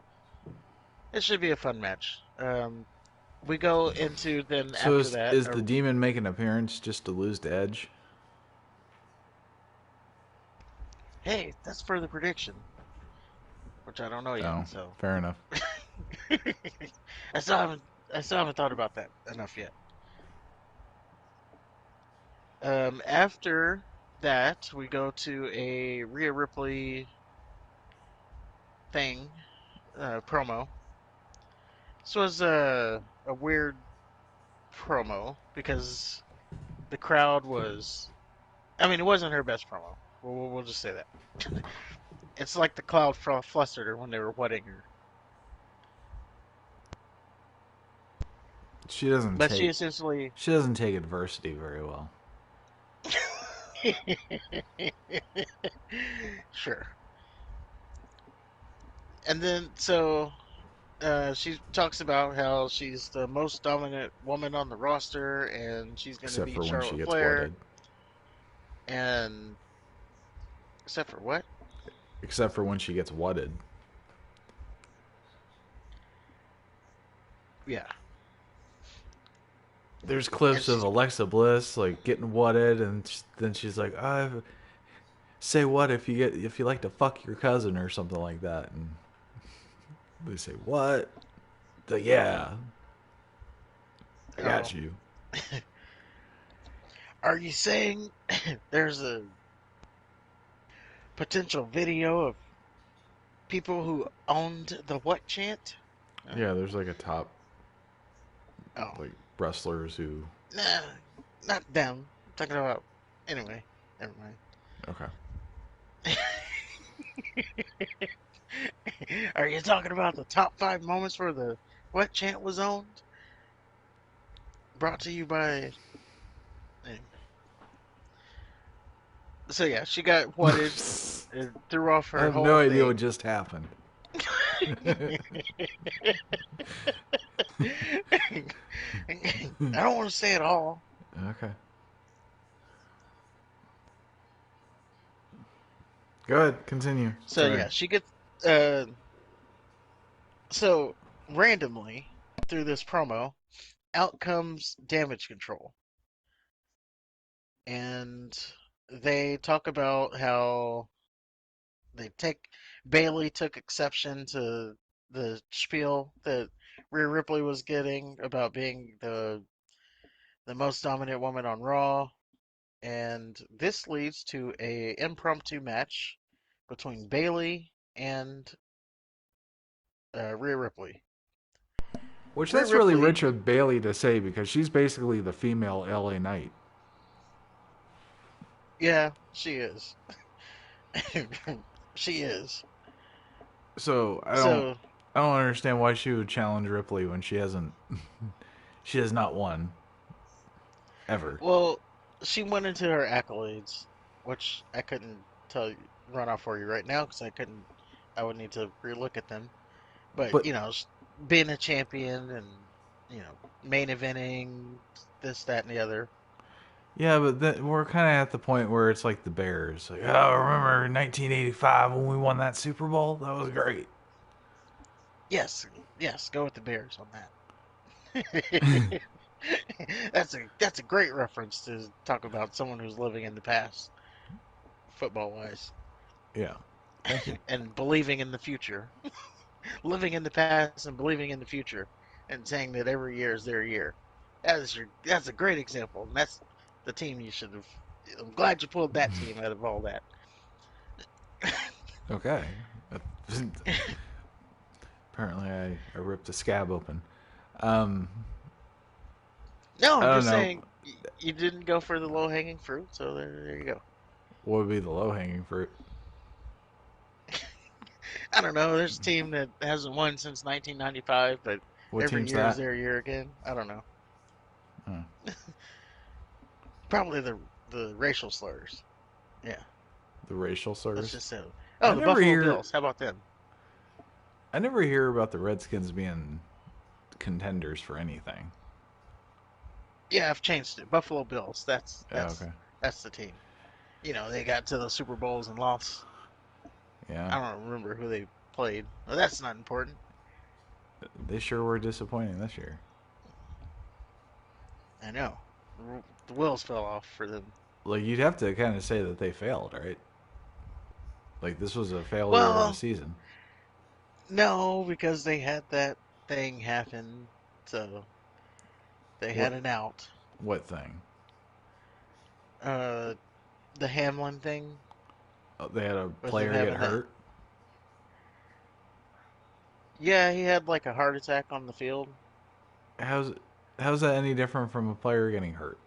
It should be a fun match. We go into then So after is that. is the demon make an appearance just to lose to Edge? Hey, that's for the prediction, which I don't know yet. Oh, So fair enough. I still haven't I still haven't thought about that enough yet. After that, we go to a Rhea Ripley thing promo. This was a weird promo because the crowd was. I mean, it wasn't her best promo. We'll just say that. It's like the crowd flustered her when they were wedding her. She doesn't But she take essentially. she doesn't take adversity very well. Sure. And then, so she talks about how she's the most dominant woman on the roster and she's going to Except beat for when she Charlotte gets Flair. whatted. And except for what? Except for when she gets whatted. Yeah. There's And clips of she's Alexa Bliss like getting whatted, and then she's like, "Say what if you like to fuck your cousin or something like that?" And they say, "What?" Yeah, I got oh, you. are you saying there's a potential video of people who owned the what chant? Oh, Yeah, there's like a top oh, like wrestlers who. nah, not them. I'm talking about anyway. Never mind. Okay. Are you talking about the top 5 moments where the what chant was owned? Brought to you by. Anyway. So yeah, she got whatted, threw off I her have whole no idea what thing. just happened. I don't want to say it all. Okay. Go ahead. Continue. So Sorry. yeah, she gets uh so randomly through this promo, out comes Damage Control, and they talk about how they take Bailey took exception to the spiel that Rhea Ripley was getting about being the most dominant woman on Raw, and this leads to a impromptu match between Bailey and Rhea Ripley. Which Rhea that's really Ripley, rich of Bailey to say because she's basically the female LA Knight. yeah, she is. She is. So So, I don't understand why she would challenge Ripley when she hasn't she has not won ever. well, she went into her accolades, which I couldn't tell you, run off for you right now because I couldn't. I would need to relook at them. But But being a champion and main eventing this, that, and the other. yeah, but we're kind of at the point where it's like the Bears. Like, oh, remember 1985 when we won that Super Bowl? That was great. Yes, yes, go with the Bears on that. That's a great reference to talk about someone who's living in the past, football wise, Yeah. Thank you. and believing in the future, living in the past and believing in the future, and saying that every year is their year. That's a great example, and that's the team you should have. I'm glad you pulled that team out of all that. Okay. Apparently, I ripped a scab open. Um, No, I I'm don't just know. saying you didn't go for the low hanging fruit, so there you go. What would be the low hanging fruit? I don't know. There's a team that hasn't won since 1995, but What every team's year is that? their year again. I don't know. Huh. Probably the racial slurs. Yeah, The racial let's slurs. just say. I Oh, the never Buffalo hear. Bills. How about them? I never hear about the Redskins being contenders for anything. Yeah, I've changed it. Buffalo Bills. That's Yeah, that's okay. that's the team. They got to the Super Bowls and lost. Yeah, I don't remember who they played. Well, that's not important. they sure were disappointing this year. I know. The wheels fell off for them. Like you'd have to kind of say that they failed, right? Like this was a failure of a Well, season. no, because they had that thing happen, so they What had an out. what thing? Uh, the Hamlin thing They had a with him player get having that. hurt. Yeah, he had like a heart attack on the field How's how's that any different from a player getting hurt?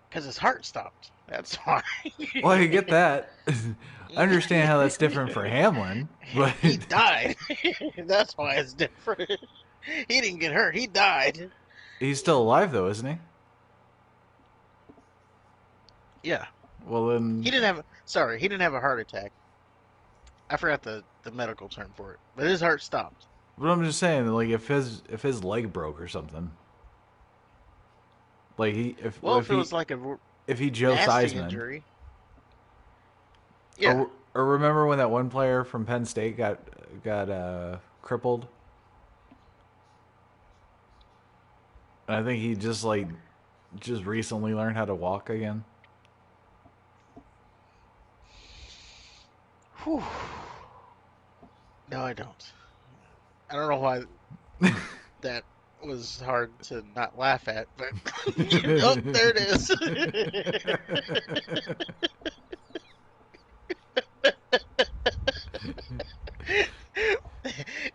because his heart stopped. That's why. Well, I get that. I understand how that's different for Hamlin, but He died. That's why it's different. He didn't get hurt. He died. he's still alive though, isn't he? Yeah. Well He then, didn't have. Sorry, he didn't have a heart attack. I forgot the medical term for it, but his heart stopped. but I'm just saying, like if his leg broke or something, like he if Well, if if it he was like a if he Joe nasty Theismann, injury, yeah. or remember when that one player from Penn State got crippled, and I think he just recently learned how to walk again. Whew. No, I don't. I don't know why that was hard to not laugh at, but oh, there it is.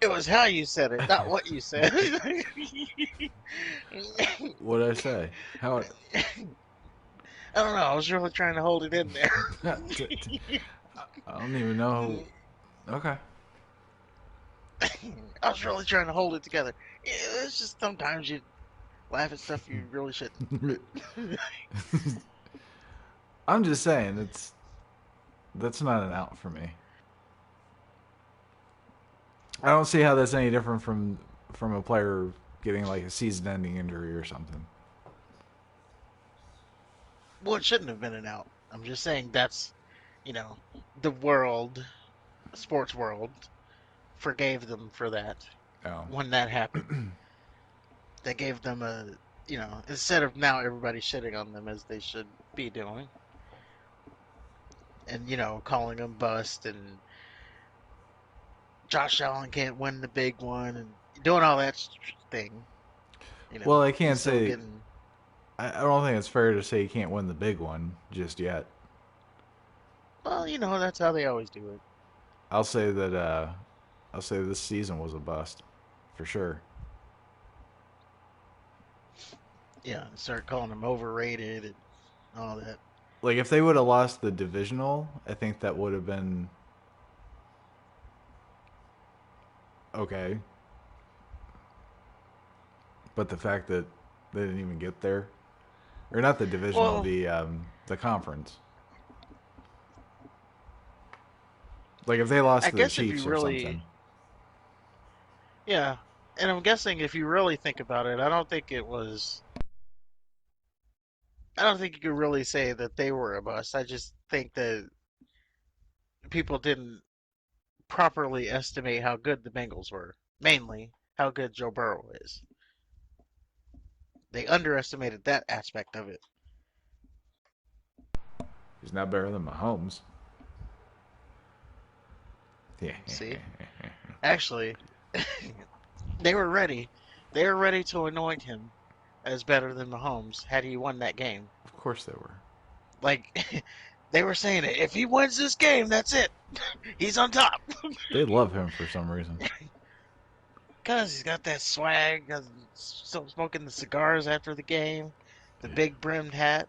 It was how you said it, not what you said. What did I say? How? I don't know. I was really trying to hold it in there. I don't even know. Okay. I was really trying to hold it together. It's just sometimes you laugh at stuff you really shouldn't. I'm just saying that's not an out for me. I don't see how that's any different from a player getting like a season-ending injury or something. Well, it shouldn't have been an out. I'm just saying that's, you know, the world, sports world, forgave them for that Oh, when that happened. They gave them instead of now everybody shitting on them as they should be doing, and calling them bust and Josh Allen can't win the big one and doing all that thing. well, I He's can't still say. getting. I don't think it's fair to say he can't win the big one just yet. Well, that's how they always do it. I'll say that. I'll say this season was a bust, for sure. Yeah, start calling them overrated and all that. Like if they would have lost the divisional, I think that would have been okay. But the fact that they didn't even get there, or not the divisional, Well, the conference. Like if they lost I to the guess if you Chiefs or really, something. yeah, and I'm guessing if you really think about it, I don't think you could really say that they were a bust. I just think that people didn't properly estimate how good the Bengals were. Mainly, how good Joe Burrow is. They underestimated that aspect of it. He's not better than Mahomes. Yeah. See? Actually, they were ready. They were ready to anoint him as better than Mahomes had he won that game. Of course they were. Like, they were saying it. If he wins this game, that's it. He's on top. They love him for some reason. Because he's got that swag, still smoking the cigars after the game, the big brimmed hat.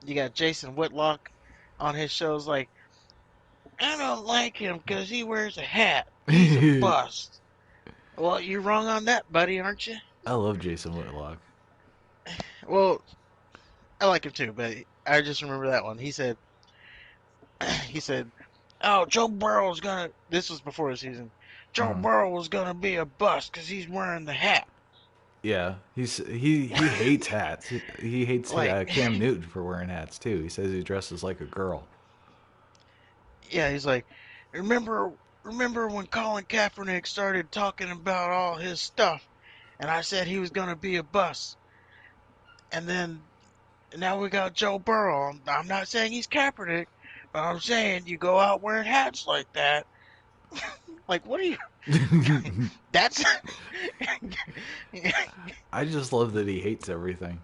You got Jason Whitlock on his shows like, I don't like him because he wears a hat. He's a I bust. Well, you're wrong on that, buddy, aren't you? love Jason Whitlock. Well, I like him too, but I just remember that one. He said, he said, "Oh, Joe Burrow's gonna." This was before the season. Joe Uh-huh. Burrow was gonna be a bust because he's wearing the hat. Yeah, he hates hats. He hates Like, Cam Newton for wearing hats too. He says he dresses like a girl. yeah, he's like, remember, remember when Colin Kaepernick started talking about all his stuff, and I said he was gonna be a bust, and then now we got Joe Burrow. I'm not saying he's Kaepernick, but I'm saying you go out wearing hats like that. Like, what are you? That's I just love that he hates everything.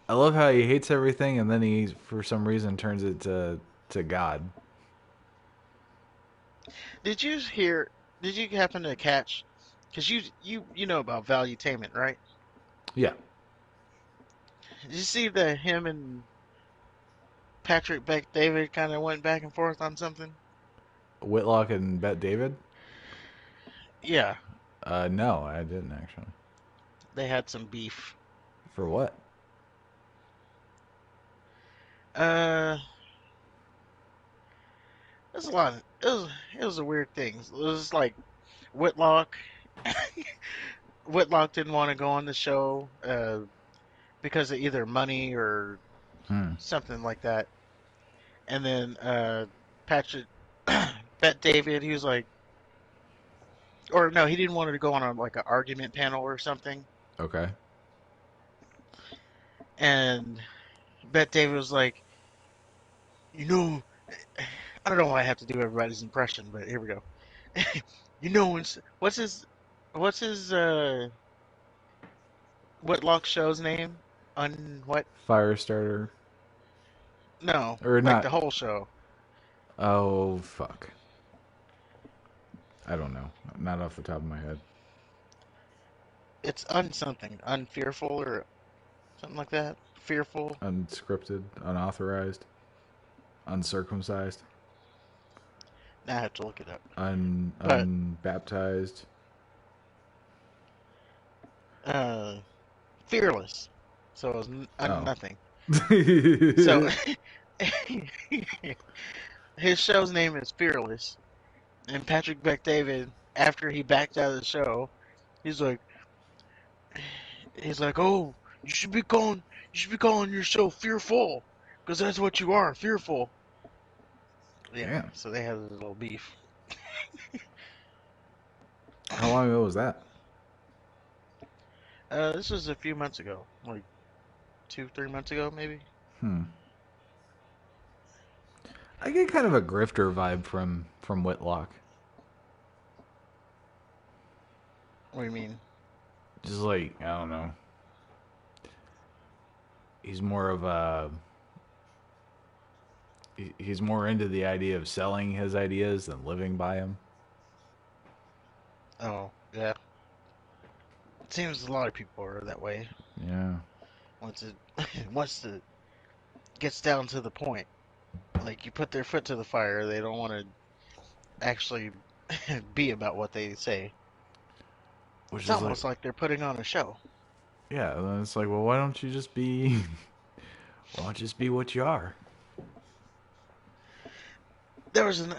I love how he hates everything, and then he, for some reason, turns it to God. Did you hear? Did you happen to catch? Because you know about valuetainment, right? Yeah, Did you see that him and Patrick Beck David kind of went back and forth on something? Whitlock and Bet David. Yeah, No, I didn't actually. they had some beef. For what? Uh, there's a lot of it was a weird thing. It was like Whitlock. Whitlock didn't want to go on the show because of either money or Hmm. something like that. And then Patrick Bet David, he was like, or no, he didn't want to go on like an argument panel or something. Okay. And Bet David was like, you know, I don't know why I have to do everybody's impression, but here we go. You know, what's his Whitlock show's name? On what? Firestarter No, or like the not? whole show. Oh fuck. I don't know. Not off the top of my head. It's un something, unfearful or something like that. Fearful. Unscripted, unauthorized, uncircumcised, Now I have to look it up. But unbaptized. uh, fearless. So it was Oh. nothing. So his show's name is Fearless, and Patrick Bet David, after he backed out of the show, he's like, oh, you should be calling your show Fearful, because that's what you are, fearful. Yeah. Damn. So they had a little beef. How long ago was that? This was a few months ago, like 2, 3 months ago, maybe. Hmm. I get kind of a grifter vibe from Whitlock. What do you mean? Just like I don't know. He's more of a he's more into the idea of selling his ideas than living by them. Oh, yeah. It seems a lot of people are that way. Yeah. Once it once it gets down to the point, like you put their foot to the fire, they don't want to actually be about what they say. Which It's is like, almost like they're putting on a show. yeah, and then it's like, well, why don't you just be, why don't you just be what you are? There was an.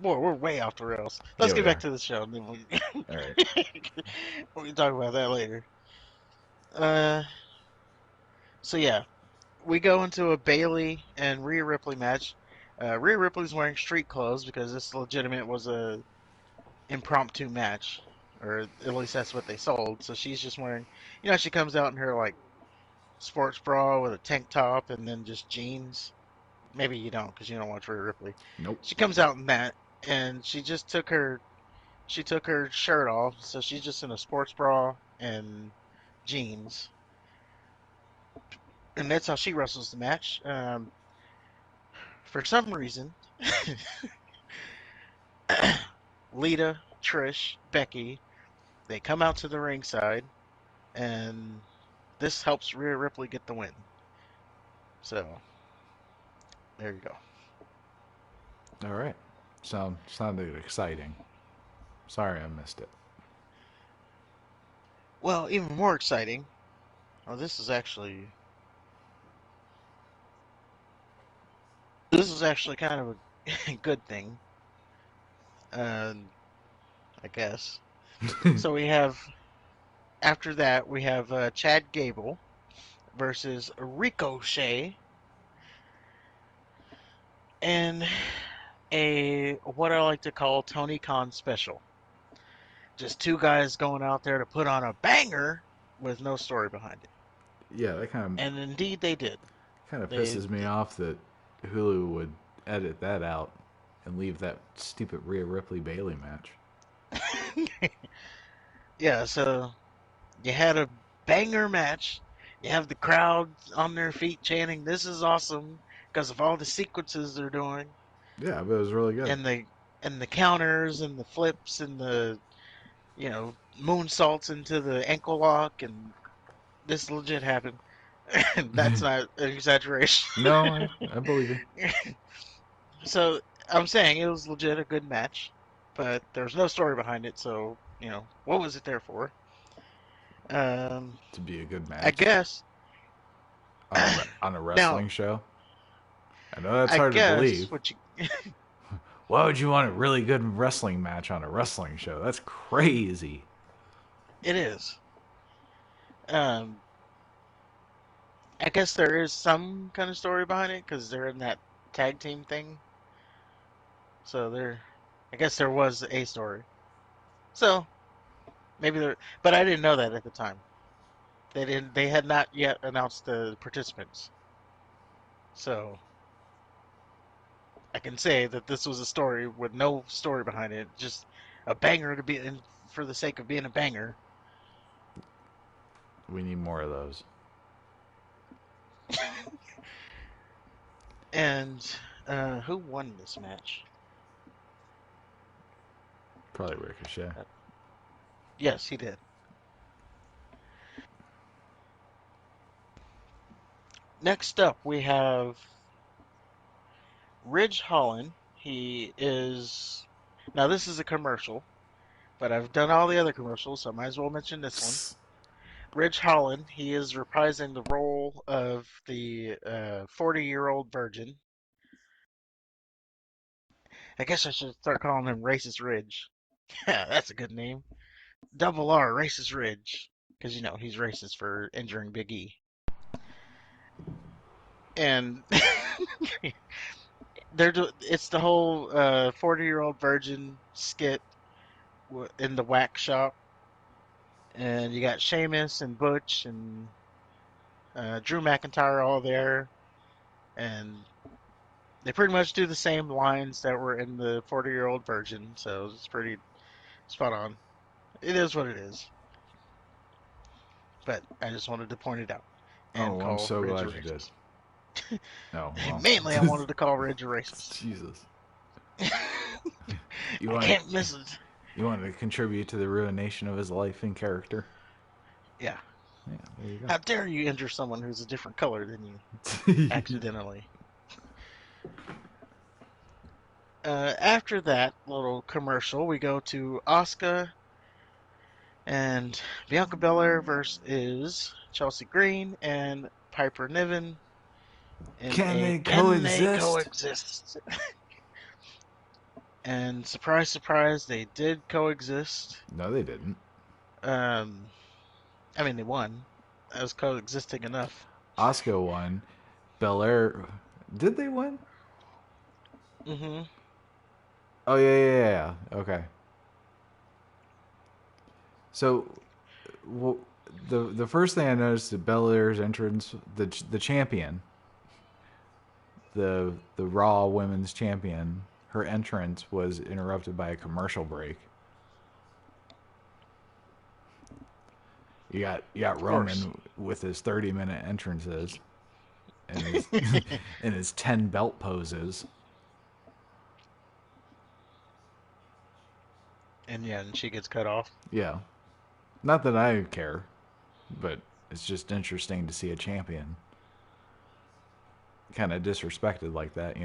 Boy, we're way off the rails. Let's Yeah, get we back are. to the show, and then All right. we can talk about that later. Uh, so yeah, we go into a Bailey and Rhea Ripley match. Rhea Ripley's wearing street clothes because this legitimate was a impromptu match, or at least that's what they sold. So she's just wearing, she comes out in her like sports bra with a tank top and then just jeans. Maybe you don't because you don't watch Rhea Ripley. Nope. She comes out in that, and she took her shirt off, so she's just in a sports bra and jeans, and that's how she wrestles the match. For some reason, Lita, Trish, Becky, they come out to the ringside, and this helps Rhea Ripley get the win. So there you go. All right. Sounded exciting. Sorry, I missed it. Well, even more exciting. Oh, this is actually kind of a good thing, uh, I guess. So we have. After that, we have Chad Gable versus Ricochet, and a what I like to call Tony Khan special. Just two guys going out there to put on a banger with no story behind it. Yeah, that And indeed they did. kind of They pisses me off that Hulu would edit that out and leave that stupid Rhea Ripley Bailey match. yeah, so you had a banger match. You have the crowd on their feet chanting, "This is awesome," because of all the sequences they're doing, Yeah, but it was really good. and the counters and the flips and the moonsaults into the ankle lock, and this legit happened. And that's not an exaggeration. No, I believe you. So I'm saying it was legit a good match, but there's no story behind it. So what was it there for? Um, To be a good I match guess on a now wrestling show. I know that's I hard to guess believe. what you Why would you want a really good wrestling match on a wrestling show? That's crazy. it is. Um, I guess there is some kind of story behind it because they're in that tag team thing. So I guess there was a story. So maybe there, but I didn't know that at the time. They didn't. They had not yet announced the participants. So I can say that this was a story with no story behind it, just a banger to be in for the sake of being a banger. We need more of those. And who won this match? Probably Ricochet. Uh, yes, he did. Next up, we have Ridge Holland. He is now this is a commercial, but I've done all the other commercials, so I might as well mention this one. Ridge Holland. He is reprising the role of the 40-year-old virgin. I guess I should start calling him Racist Ridge. Yeah, that's a good name. Double R, Racist Ridge. Because, he's racist for injuring Big E. And it's the whole 40-year-old virgin skit in the wax shop. And you got Sheamus and Butch and Drew McIntyre all there. And they pretty much do the same lines that were in the 40-year-old virgin. So it's pretty spot on. It is what it is. But I just wanted to point it out and Oh, I'm call so Ridge a glad you did. racist. Oh, well. Mainly, I wanted to call Ridge a racist. Jesus. You I want can't miss it. you wanted to contribute to the ruination of his life and character. Yeah. Yeah, there you How dare you injure someone who's a different color than you go. accidentally? After that little commercial, we go to Asuka and Bianca Belair versus Chelsea Green and Piper Niven in Can a they Can They coexist? Coexist? And surprise, surprise, they did coexist. No, they didn't. Um, I mean, they won. That was coexisting enough. Oscar won. Belair. Did they win? Hmm. Oh, yeah. Okay. So, well, the first thing I noticed at Belair's entrance, the champion, the Raw Women's Champion, her entrance was interrupted by a commercial break. You got Of course. Roman with his 30-minute entrances and his and his 10 belt poses. And yeah, and she gets cut off. Yeah, not that I care, but it's just interesting to see a champion kind of disrespected like that.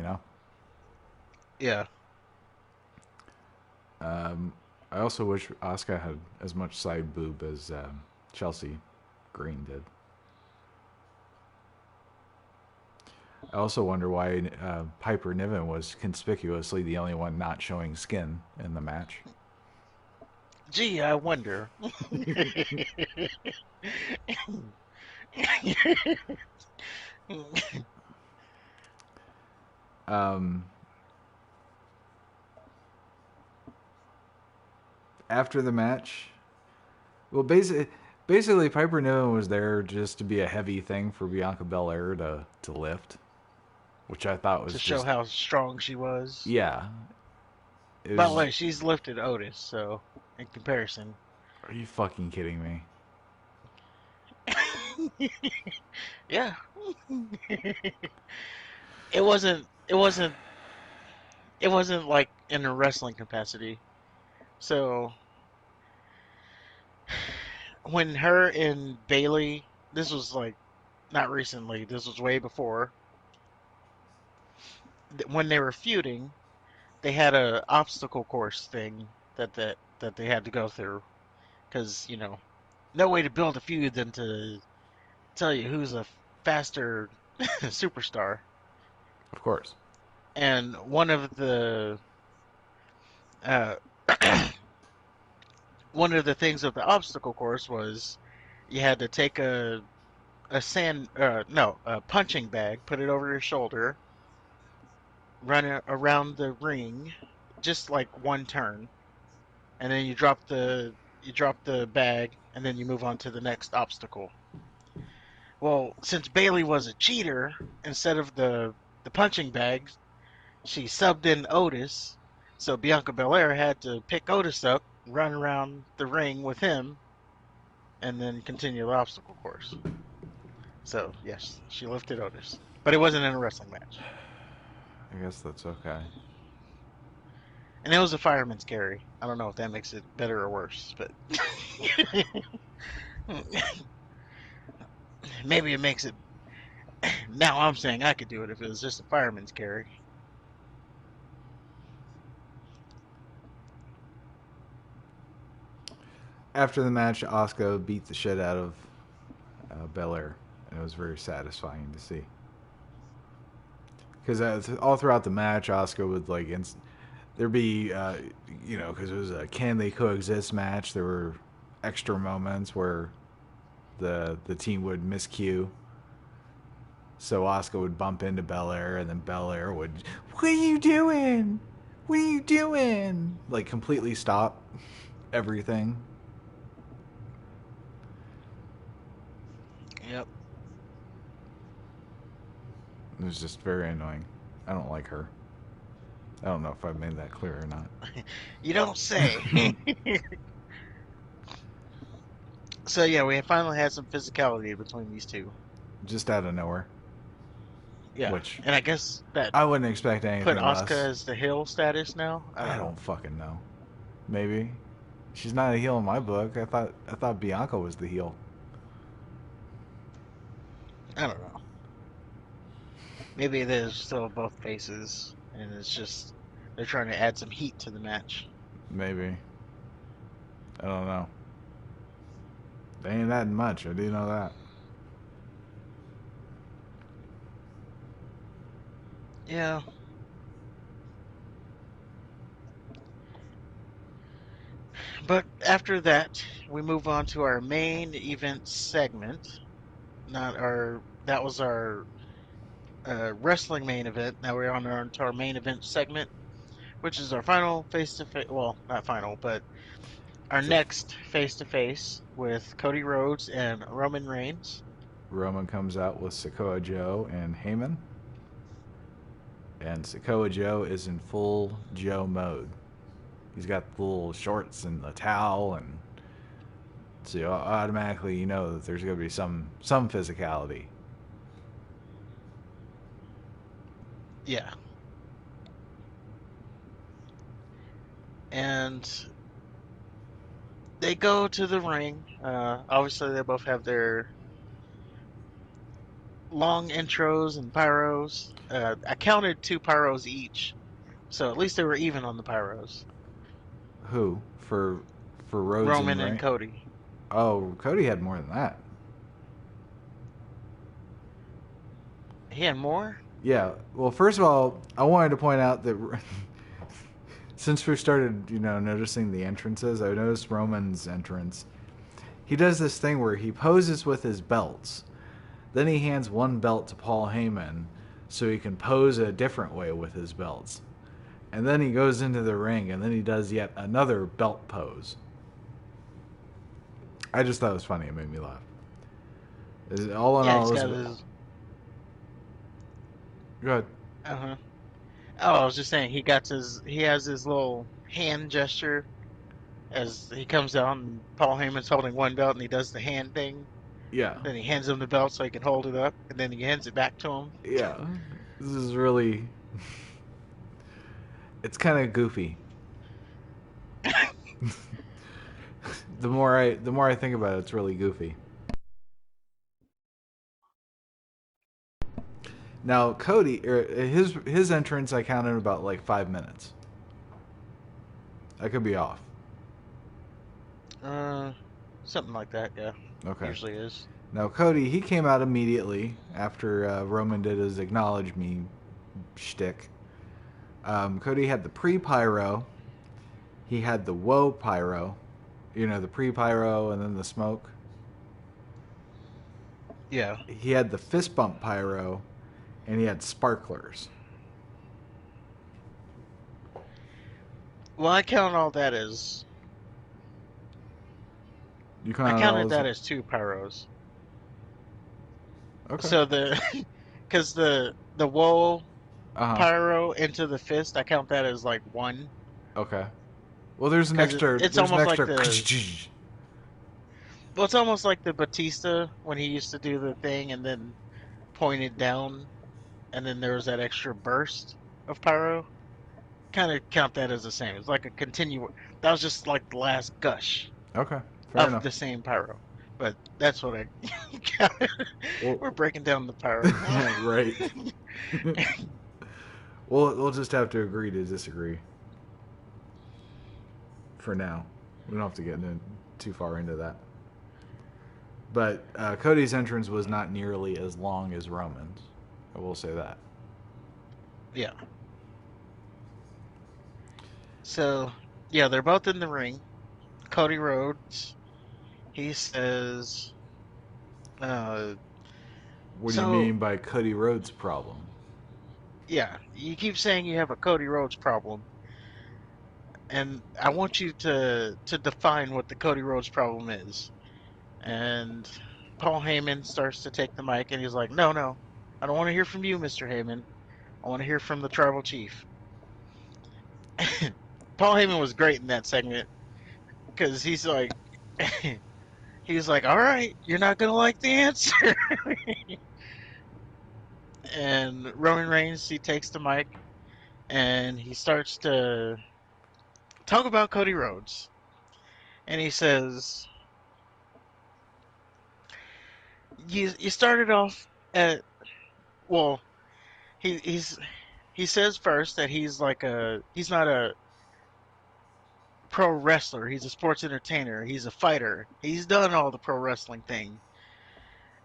Yeah. I also wish Asuka had as much side boob as Chelsea Green did. I also wonder why Piper Niven was conspicuously the only one not showing skin in the match. Gee, I wonder. Um, After the match, well, basically Piper Niven was there just to be a heavy thing for Bianca Belair to lift, which I thought To was show just how strong she was. yeah. It By the was. way, she's lifted Otis, so in comparison. Are you fucking kidding me? Yeah. It wasn't like in a wrestling capacity. So when her and Bailey, this was like not recently, this was way before, when they were feuding, they had a obstacle course thing that they had to go through because no way to build a feud than to tell you who's a faster superstar. Of course. And uh, one of the things of the obstacle course was you had to take a sand no a punching bag, put it over your shoulder, run it around the ring, just like one turn, and then you drop the bag, and then you move on to the next obstacle. Well, since Bailey was a cheater, instead of the punching bag, she subbed in Otis. So Bianca Belair had to pick Otis up, run around the ring with him, and then continue the obstacle course. So yes, she lifted Otis, but it wasn't in a wrestling match, I guess that's okay. and it was a fireman's carry. I don't know if that makes it better or worse, but maybe it makes it. Now I'm saying I could do it if it was just a fireman's carry. After the match, Asuka beat the shit out of Belair, and it was very satisfying to see. Because all throughout the match, Asuka would there'd be because it was a can they coexist match. There were extra moments where the team would miscue. So Asuka would bump into Belair, and then Belair would, "What are you doing? What are you doing?" Like completely stop everything. Yep. It was just very annoying. I don't like her. I don't know if I've made that clear or not. You don't say. So yeah, we finally had some physicality between these two. Just out of nowhere, Yeah, which and I guess that I wouldn't expect put anything Asuka less. as the heel status now. I I don't know. don't fucking know. Maybe she's not a heel in my book. I thought Bianca was the heel. I don't know. Maybe there's still both faces, and it's just they're trying to add some heat to the match. Maybe I don't know. They ain't that much. I do know that. Yeah, but after that, we move on to our main event segment. Not our. That was our wrestling main event. Now we're on to our main event segment, which is our final face to face. Well, not final, but our So next face to face with Cody Rhodes and Roman Reigns. Roman comes out with Sakoa Joe and Heyman, and Sakoa Joe is in full Joe mode. He's got the little shorts and the towel, and so you automatically you know that there's going to be some physicality. Yeah, and they go to the ring. Obviously, they both have their long intros and pyros. I counted two pyros each, so at least they were even on the pyros. Who for Rhodes and Roman and Reigns? Cody. Oh, Cody had more than that. He had more? Yeah. Well, first of all, I wanted to point out that Since we started, noticing the entrances, I noticed Roman's entrance. He does this thing where he poses with his belts. Then he hands one belt to Paul Heyman so he can pose a different way with his belts. And then he goes into the ring and then he does yet another belt pose. I just thought it was funny. It made me laugh. All in Yeah, all, he's it was got his. good. Uh huh. Oh, I was just saying he has his little hand gesture as he comes down. And Paul Heyman's holding one belt and he does the hand thing. Yeah. Then he hands him the belt so he can hold it up, and then he hands it back to him. Yeah. This is really. It's kind of goofy. The more I think about it, it's really goofy. Now Cody, his entrance, I counted about like 5 minutes. I could be off. Uh, Something like that. Yeah, Okay. usually is. Now Cody, he came out immediately after Roman did his acknowledge me shtick. Cody had the pre-pyro. He had the whoa pyro. The pre-pyro and then the smoke. Yeah. He had the fist bump pyro, and he had sparklers. Well, You I counted all counted as that as two pyros. okay. So because the whoa Uh huh. pyro into the fist, I count that as like one. Okay. Well, there's an Because extra. it's There's an almost like extra. the well, it's almost like the Batista when he used to do the thing and then pointed down, and then there was that extra burst of pyro. Kind of count that as the same. It's like a continue. That was just like the last gush Okay. Fair of enough. the same pyro. But that's what I counted. Well, We're breaking down the pyro. right. We'll just have to agree to disagree for now. We don't have to get too far into that. But Cody's entrance was not nearly as long as Roman's. I will say that. Yeah. So yeah, they're both in the ring. Cody Rhodes. He says, uh, What do you so mean by Cody Rhodes' problem? yeah, you keep saying you have a Cody Rhodes problem, and I want you to define what the Cody Rhodes problem is. And Paul Heyman starts to take the mic, and he's like, "No, no, I don't want to hear from you, Mr. Heyman. I want to hear from the tribal chief." Paul Heyman was great in that segment because he's like, "All right, you're not gonna like the answer." And Roman Reigns, he takes the mic and he starts to talk about Cody Rhodes. And he says, "You started off at well, he says first that he's not a pro wrestler. He's a sports entertainer. He's a fighter. He's done all the pro wrestling thing."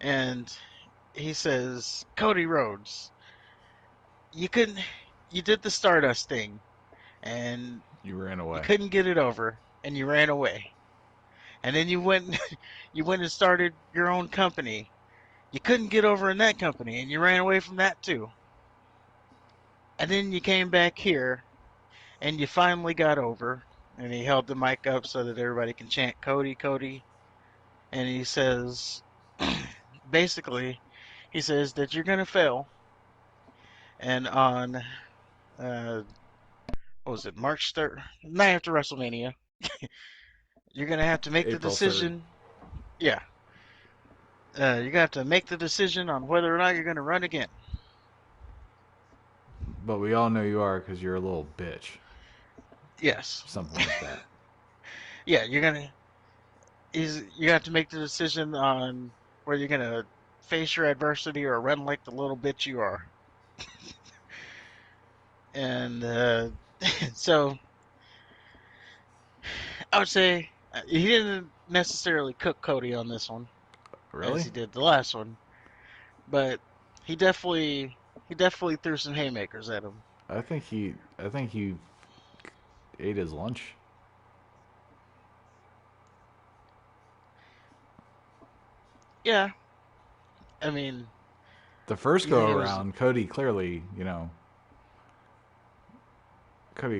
And he says, "Cody Rhodes, you couldn't you did the Stardust thing and You ran you away. couldn't get it over and you ran away. And then you went and started your own company. You couldn't get over in that company and you ran away from that too. And then you came back here and you finally got over." And he held the mic up so that everybody can chant Cody, Cody. And he says, basically, he says that you're going to fail. And on, what was it, March 3rd, night after WrestleMania, you're going to have to make the April 3rd. decision. Yeah. You're going to have to make the decision on whether or not you're going to run again. But we all know you are because you're a little bitch. Yes. Something like that. Yeah, you have to make the decision on whether you're gonna face your adversity or run like the little bitch you are. And so I would say he didn't necessarily cook Cody on this one as Really? he did the last one, but he definitely he definitely threw some haymakers at him. I think he ate his lunch. Yeah, I mean, The first go it was. around, Cody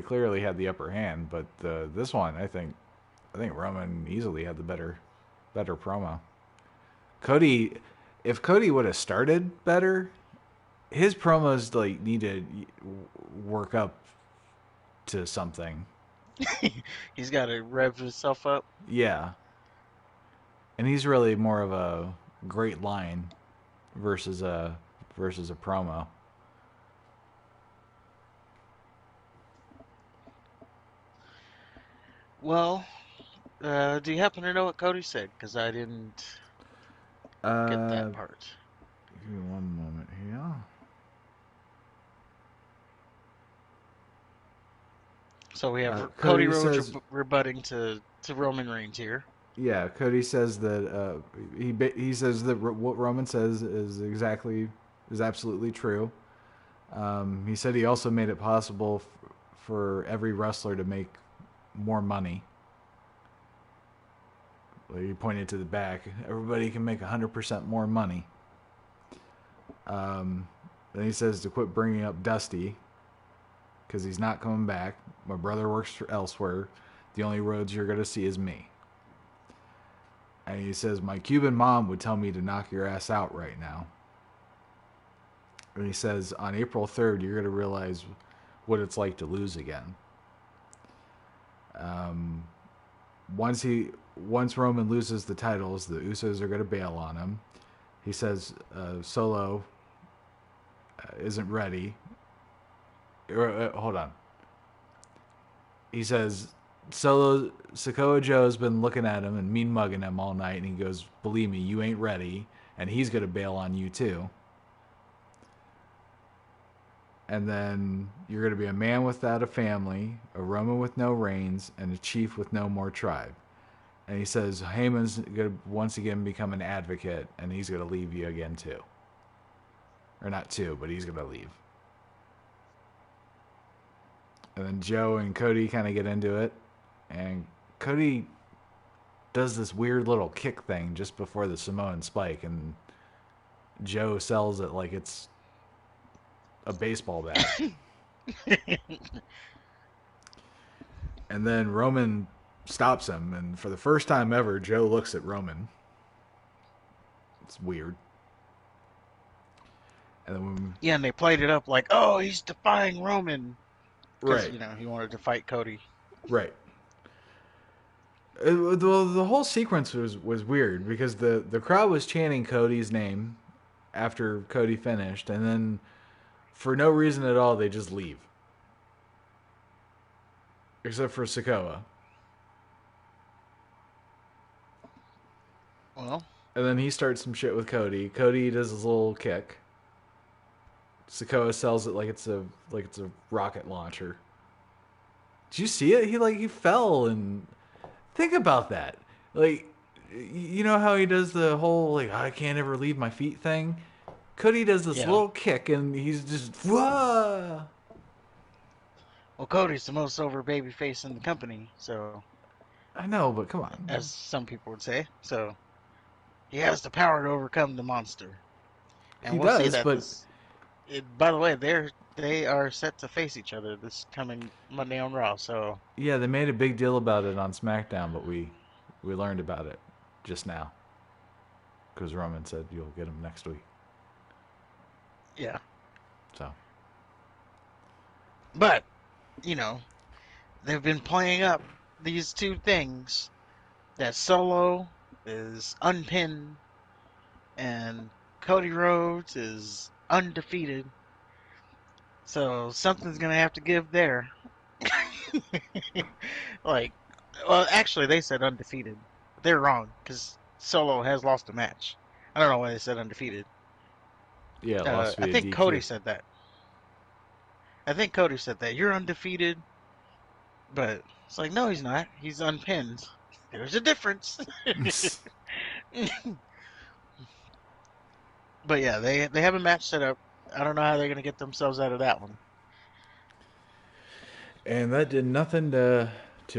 clearly had the upper hand, but this one, I think Roman easily had the better promo. Cody, if Cody would have started better, his promos like need to work up to something. He's got to rev himself up. Yeah, and he's really more of a great line versus a promo. Well, do you happen to know what Cody said? Because I didn't get Uh, that part. give me one moment here. So we have Cody Cody Rhodes says, rebutting to Roman Reigns here. yeah, Cody says that he says that what Roman says is absolutely true. He said he also made it possible for every wrestler to make more money. Like he pointed to the back. Everybody can make 100% more money. Then he says to quit bringing up Dusty because he's not coming back. My brother works elsewhere. The only roads you're going to see is me. And he says, my Cuban mom would tell me to knock your ass out right now. And he says, on April 3rd, you're going to realize what it's like to lose again. Um, once Roman loses the titles, the Usos are going to bail on him. He says Solo isn't ready. Hold on. He says Sikoa Joe's been looking at him and mean mugging him all night, and he goes, "Believe me, you ain't ready," and he's going to bail on you too. And then you're going to be a man without a family, a Roman with no reigns, and a chief with no more tribe. And he says Heyman's going to once again become an advocate, and he's going to leave you again too. Or not too, but he's going to leave. And then Joe and Cody kind of get into it, and Cody does this weird little kick thing just before the Samoan spike, and Joe sells it like it's a baseball bat. And then Roman stops him, and for the first time ever, Joe looks at Roman. It's weird. And then Yeah, and they played it up like, oh, he's defying Roman because right, he wanted to fight Cody. right. The whole sequence was weird because the crowd was chanting Cody's name after Cody finished, and then for no reason at all, they just leave. Except for Sikoa. Well, And then he starts some shit with Cody. Cody does his little kick. Sikoa sells it like it's a rocket launcher. Did you see it? He fell and think about that. Like you know how he does the whole like I can't ever leave my feet thing? Cody does this yeah. little kick and he's just whoa. Well, Cody's the most over baby face in the company, so I know, but come on. as some people would say, so he has the power to overcome the monster. And He we'll see does, that but this. By the way, they are set to face each other this coming Monday on Raw. So yeah, they made a big deal about it on SmackDown, but we learned about it just now because Roman said you'll get him next week. yeah, So but they've been playing up these two things that Solo is unpinned and Cody Rhodes is undefeated. So something's gonna have to give there. Like, well, actually, they said undefeated. They're wrong because Solo has lost a match. I don't know why they said undefeated. yeah, lost I via think DQ. Cody said that. I think Cody said that. You're undefeated, but it's like, no, he's not. He's unpinned. There's a difference. But yeah, they have a match set up. I don't know how they're gonna get themselves out of that one. And that did nothing to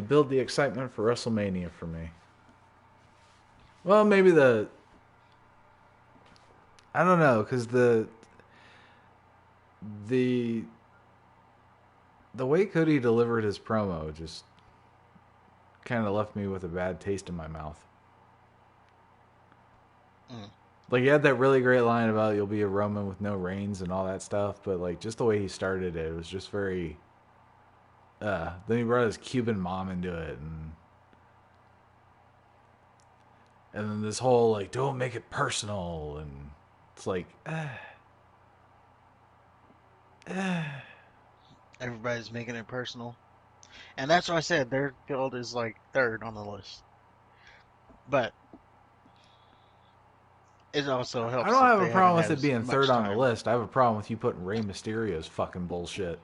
build the excitement for WrestleMania for me. Well, maybe I don't know, because the the way Cody delivered his promo just kind of left me with a bad taste in my mouth. Mm. Like, he had that really great line about you'll be a Roman with no reigns and all that stuff, but like just the way he started it was just very. Then he brought his Cuban mom into it, and then this whole like don't make it personal, and it's like, Everybody's making it personal. And that's why I said their guild is like third on the list. But it also I helps don't that have a they haven't problem with had it as being third much on the time. list. I have a problem with you putting Rey Mysterio's fucking bullshit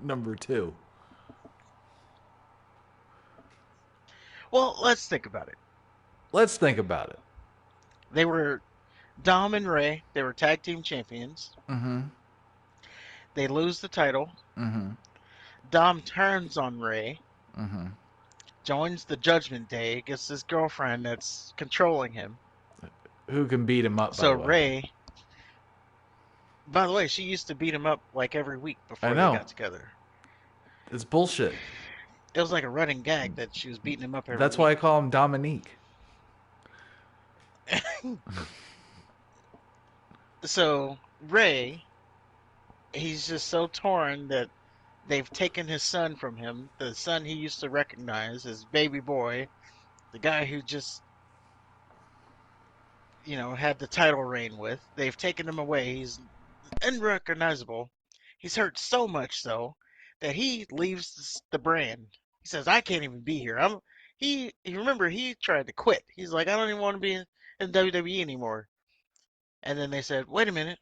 number two. Well, let's think about it. Let's think about it. They were Dom and Ray, they were tag team champions. Mm-hmm. They lose the title. Mm-hmm. Dom turns on Ray, Mm-hmm. joins the Judgment Day, gets his girlfriend that's controlling him. Who can beat him up, by So the way? Ray, by the way, she used to beat him up like every week I before they know. got together. It's bullshit. It was like a running gag that she was beating him up every That's why I week. call him Dominique. So Ray, he's just so torn that they've taken his son from him, the son he used to recognize, his baby boy, the guy who just, had the title reign with. They've taken him away. He's unrecognizable. He's hurt so much so that he leaves the brand. He says, "I can't even be here." He remember he tried to quit. He's like, "I don't even want to be in WWE anymore." And then they said, "Wait a minute.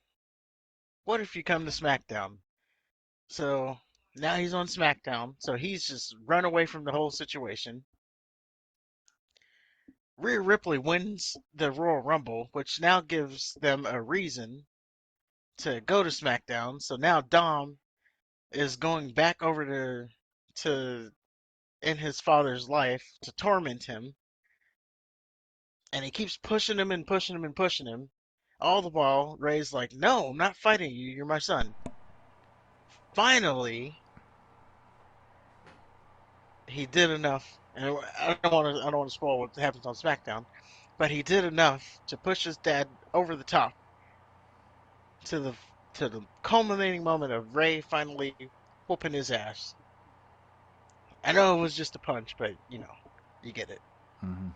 What if you come to SmackDown?" So now he's on SmackDown. So he's just run away from the whole situation. Rhea Ripley wins the Royal Rumble, which now gives them a reason to go to SmackDown. So now Dom is going back over to in his father's life to torment him, and he keeps pushing him and pushing him and pushing him. All the while, Ray's like, "No, I'm not fighting you. You're my son." Finally, he did enough, and I don't want to spoil what happens on SmackDown, but he did enough to push his dad over the top to the culminating moment of Ray finally whooping his ass. I know it was just a punch, but you get it. Mm-hmm.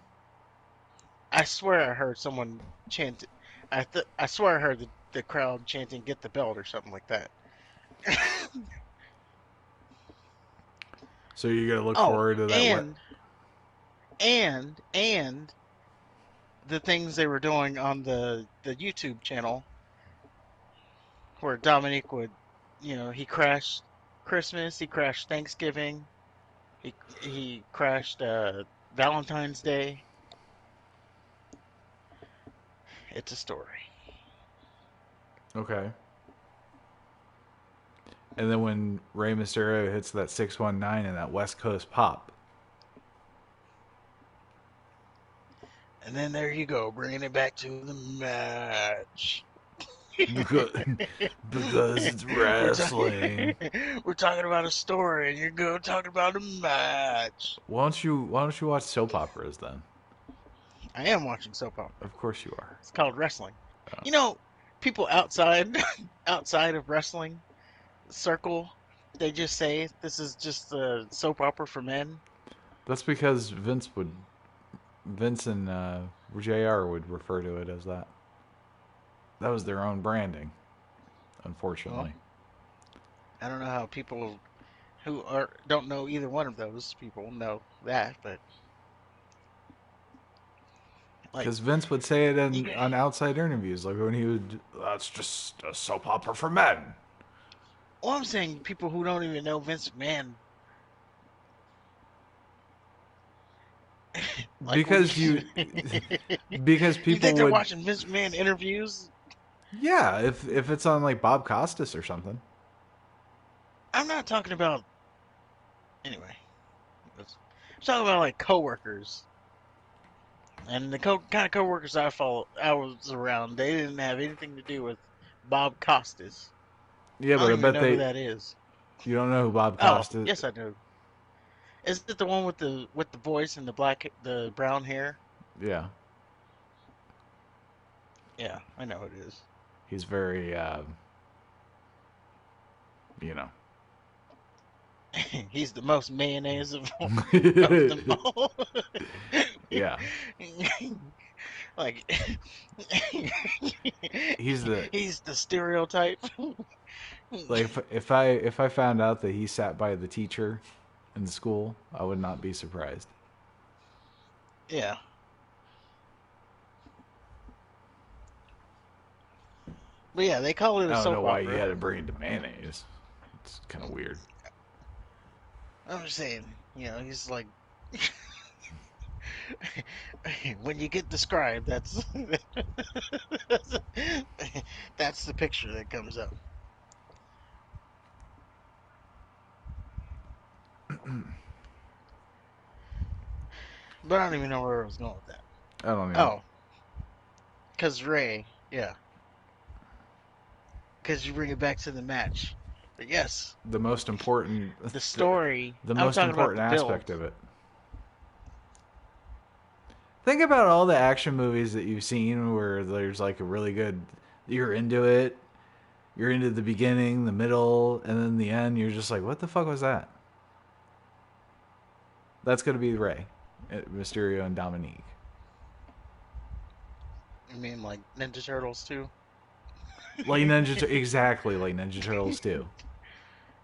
I swear I heard someone chant. I swear I heard the crowd chanting "Get the belt" or something like that. So you're gonna look Oh, forward to that? What? and the things they were doing on the YouTube channel where Dominic would, he crashed Christmas, he crashed Thanksgiving, he crashed Valentine's Day. It's a story. Okay. And then when Rey Mysterio hits that 619 and that West Coast pop, And then there you go, bringing it back to the match. because because it's we're talking, wrestling. we're talking about a story, and you're go talking about a match. Why don't you watch soap operas then? I am watching soap opera. Of course you are. It's called wrestling. You know, people outside outside of wrestling circle, they just say this is just a soap opera for men. That's because Vince and Jr. would refer to it as that. That was their own branding, Well, unfortunately. I don't know how people who are don't know either one of those people know that, but like Because Vince would say it you in get, on outside interviews, like when he would, "That's just a soap opera for men." well, I'm saying people who don't even know Vince McMahon, like what do Because you you, because you people think they're would, watching Vince McMahon interviews? yeah, if it's on like Bob Costas or something. I'm not talking about anyway. I'm talking about like coworkers. And the kind of coworkers I was around, they didn't have anything to do with Bob Costas. Yeah, I but don't I even bet know who they. that is. You don't know who Bob Oh, Costa. yes, I know. Is it the one with the voice and the brown hair? Yeah, Yeah, I know it is. he's very. You know. He's the most mayonnaise of them Yeah. all. Like He's the he's the stereotype. like if I found out that he sat by the teacher in school, I would not be surprised. Yeah, but yeah, they call it I a don't know soap why you opera. had to bring it to mayonnaise. It's kind of weird. I'm just saying, he's like when you get described, that's that's the picture that comes up. But I don't even know where I was going with that. I don't even. Oh, because Ray, yeah, because you bring it back to the match. But yes, The most important, the the, story. the I'm most talking about important the build. aspect of it. Think about all the action movies that you've seen where there's like a really good. You're into it. You're into the beginning, the middle, and then the end. You're just like, what the fuck was that? That's gonna be Ray, Mysterio, and Dominique. I mean, like Ninja Turtles too. Like exactly like Ninja Turtles 2.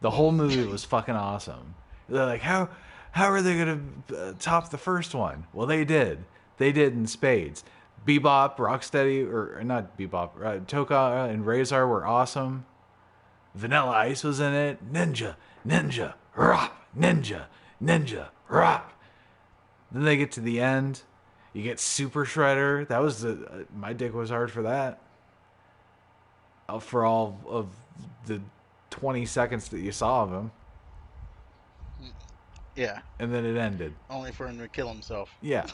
The whole movie was fucking awesome. They're like, how are they gonna top the first one? Well, they did. They did in spades. Bebop, Rocksteady, or not Bebop, Toka and Razor were awesome. Vanilla Ice was in it. Ninja, ninja, rap, ninja, ninja, rap. Then they get to the end. You get Super Shredder. That was my dick was hard for that. For all of the 20 seconds that you saw of him, Yeah, and then it ended. only for him to kill himself. Yeah,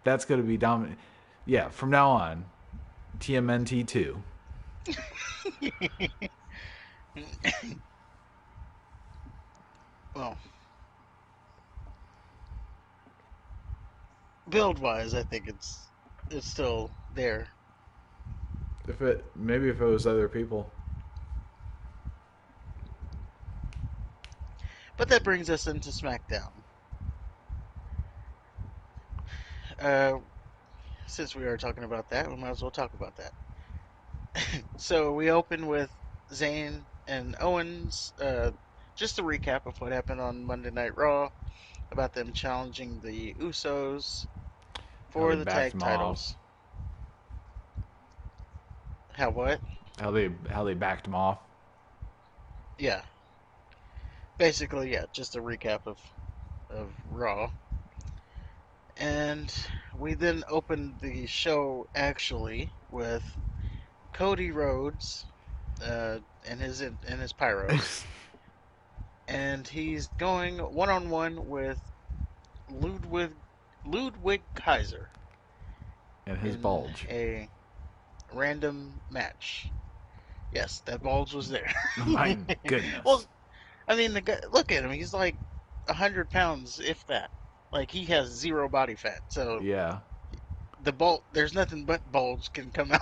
that's going to be dominant. Yeah, from now on, TMNT 2. Well, build wise, I think it's still there. If it was other people. But that brings us into SmackDown. Uh, since we are talking about that, we might as well talk about that. So we open with Zayn and Owens. Just a recap of what happened on Monday Night Raw about them challenging the Usos How for they the backed tag him off. titles. How what? How they backed him off. Yeah, basically, yeah, just a recap of Raw. And we then opened the show actually with Cody Rhodes and his pyros, and he's going one on one with Ludwig Ludwig Kaiser And his in bulge. a random match. Yes, that bulge was there. My goodness. Well, I mean, the guy, look at him. He's like 100 pounds, if that. Like he has zero body fat, so Yeah. there's nothing but bulge can come out.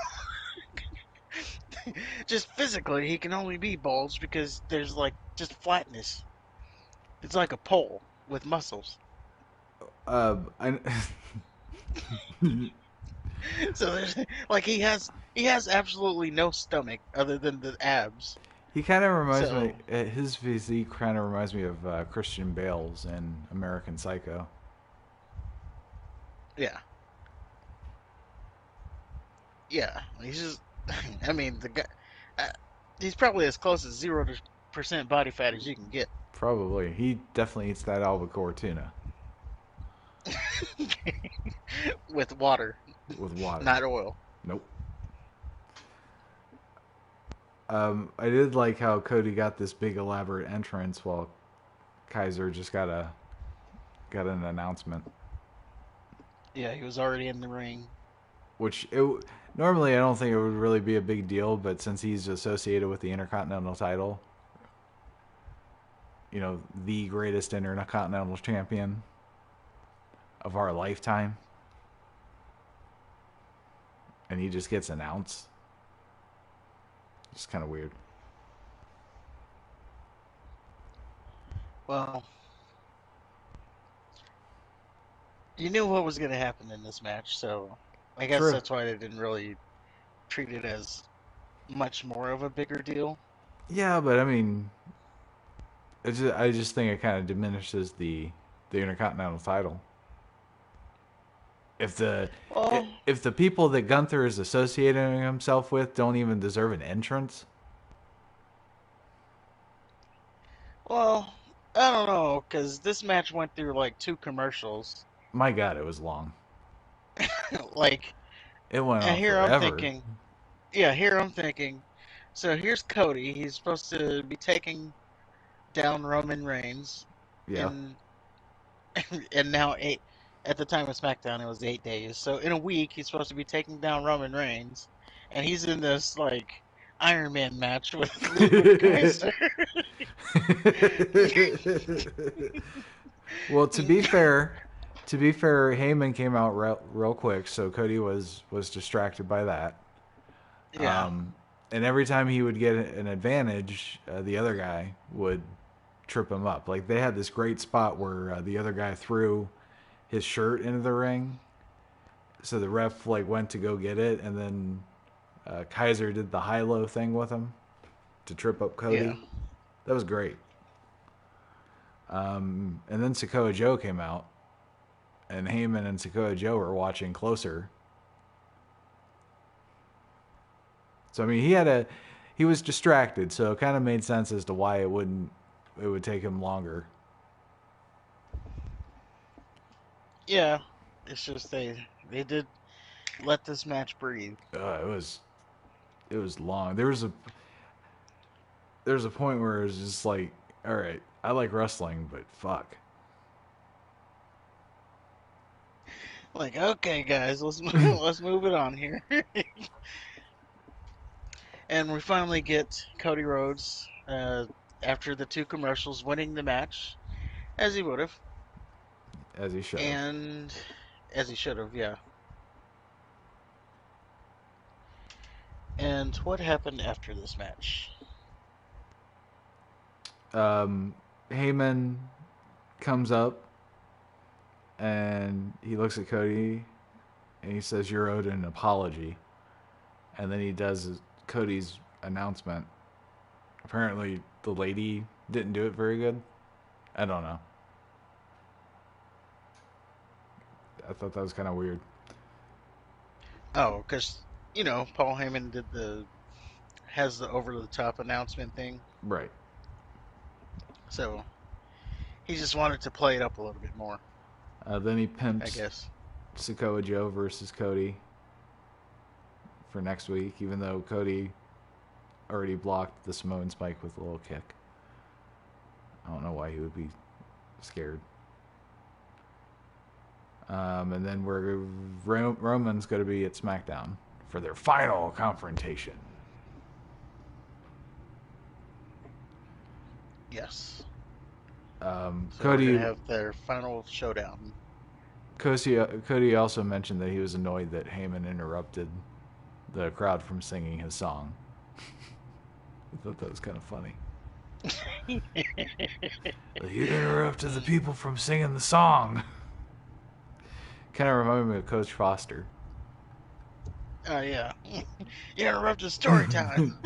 Just physically, he can only be bulge because there's like just flatness. It's like a pole with muscles. I, So there's like he has absolutely no stomach other than the abs. he kind of reminds me. So His physique kind of reminds me of Christian Bale's in American Psycho. yeah, yeah. He's just. I mean, the guy. Uh, he's probably as close as 0% body fat as you can get. Probably. He definitely eats that albacore tuna With water, with water. not oil. Nope. I did like how Cody got this big elaborate entrance while Kaiser just got an announcement. Yeah, he was already in the ring. Which normally I don't think it would really be a big deal, but since he's associated with the Intercontinental title, the greatest Intercontinental champion of our lifetime, and he just gets announced. It's kind of weird. Well, you knew what was going to happen in this match, so I guess True. that's why they didn't really treat it as much more of a bigger deal. Yeah, but I mean, I just think it kind of diminishes the Intercontinental title. If the Well, if the people that Gunther is associating himself with don't even deserve an entrance, well, I don't know, because this match went through like two commercials. my God, it was long. Like, It went and on here I'm forever. thinking, yeah, here I'm thinking. So here's Cody. He's supposed to be taking down Roman Reigns Yeah. in, and now at the time of SmackDown, it was 8 days. So in a week, he's supposed to be taking down Roman Reigns, and he's in this like Iron Man match with with Kaiser. Well, to be fair, Heyman came out real quick, so Cody was distracted by that. Yeah, And every time he would get an advantage, the other guy would trip him up. Like they had this great spot where the other guy threw his shirt into the ring, so the ref like went to go get it, and then Kaiser did the high low thing with him to trip up yeah. Cody. That was great. And then Sakoa Joe came out, and Heyman and Sakoa Joe were watching closer. So I mean, he was distracted, so it kind of made sense as to why it would take him longer. Yeah, it's just they did let this match breathe. Uh, it was it was long. There was a point where it was just like, all right, I like wrestling, but fuck. Like, okay, guys, let's let's move it on here. And we finally get Cody Rhodes after the two commercials winning the match as he would have, As he should have. and as he should have, yeah. And what happened after this match? Um, Heyman comes up and he looks at Cody and he says, "You're owed an apology." And then he does Cody's announcement. Apparently, the lady didn't do it very good. I don't know. I thought that was kind of weird. Oh, because Paul Heyman did the has the over the top announcement thing, Right. so he just wanted to play it up a little bit more, Then he I pimps guess. Sakoa Joe versus Cody for next week, even though Cody already blocked the Samoan Spike with a little kick. I don't know why he would be scared. And then Roman's going to be at SmackDown for their final confrontation. Yes. So we're gonna Cody, have their final showdown. Cody also mentioned that he was annoyed that Heyman interrupted the crowd from singing his song. I thought that was kind of funny. You interrupted the people from singing the song. Kind of reminded me of Coach Foster. Oh yeah, you interrupted story time.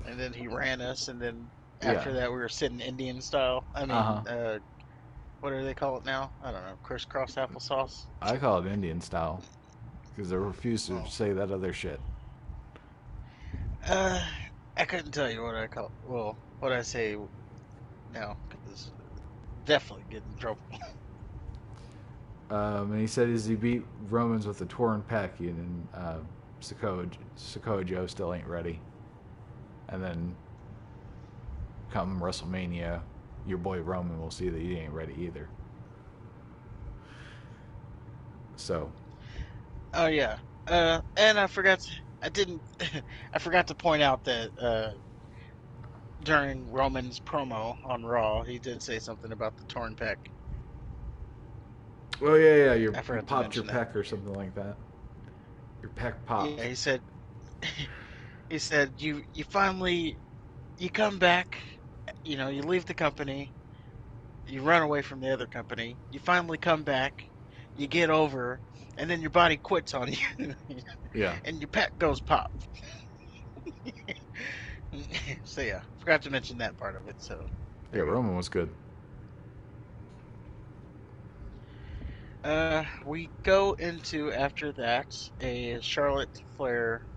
And then he ran us, and then Yeah. after that we were sitting Indian style. I Uh mean, huh. what do they call it now? I don't know. Crisscross applesauce. I call it Indian style because I refuse to Well, say that other shit. uh, I couldn't tell you what I call. Well, what I say now, because definitely get in trouble. And he said as he beat Romans with a torn pec, and Sokoa Joe still ain't ready. and then come WrestleMania, your boy Roman will see that he ain't ready either. So, Oh yeah. And I didn't, I forgot to point out that during Roman's promo on Raw, he did say something about the torn pec. oh yeah, I you forgot to popped your mention that. pec or something like that. Your pec Yeah, popped. he said you finally you come back, you leave the company, you run away from the other company, you finally come back, you get over, and then your body quits on you, Yeah, and your pec goes pop. So yeah, forgot to mention that part of it. So yeah. there you Roman was good. go. We go into after that a Charlotte Flair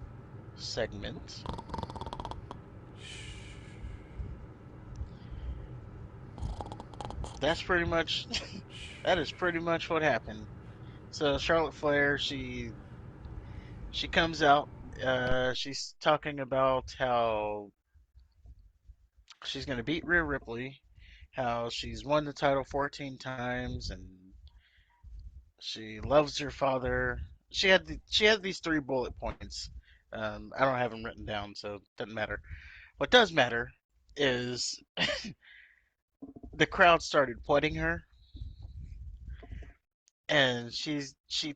segment. That's pretty much that is pretty much what happened. So Charlotte Flair, she comes out. She's talking about how she's going to beat Rhea Ripley, how she's won the title 14 times, and she loves her father. She had these three bullet points. I don't have them written down, so it doesn't matter. What does matter is the crowd started putting her, and she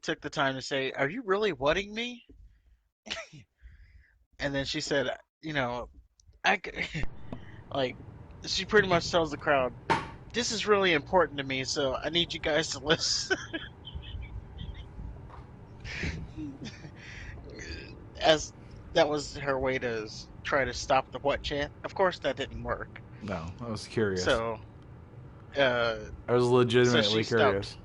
took the time to say, "Are you really whatting me?" And then she said, "You know, I like." She pretty much tells the crowd, "This is really important to me, so I need you guys to listen." As that was her way to try to stop the what chant. Of course, that didn't work. No, I was curious. So, uh, I was so she legitimately stopped. curious.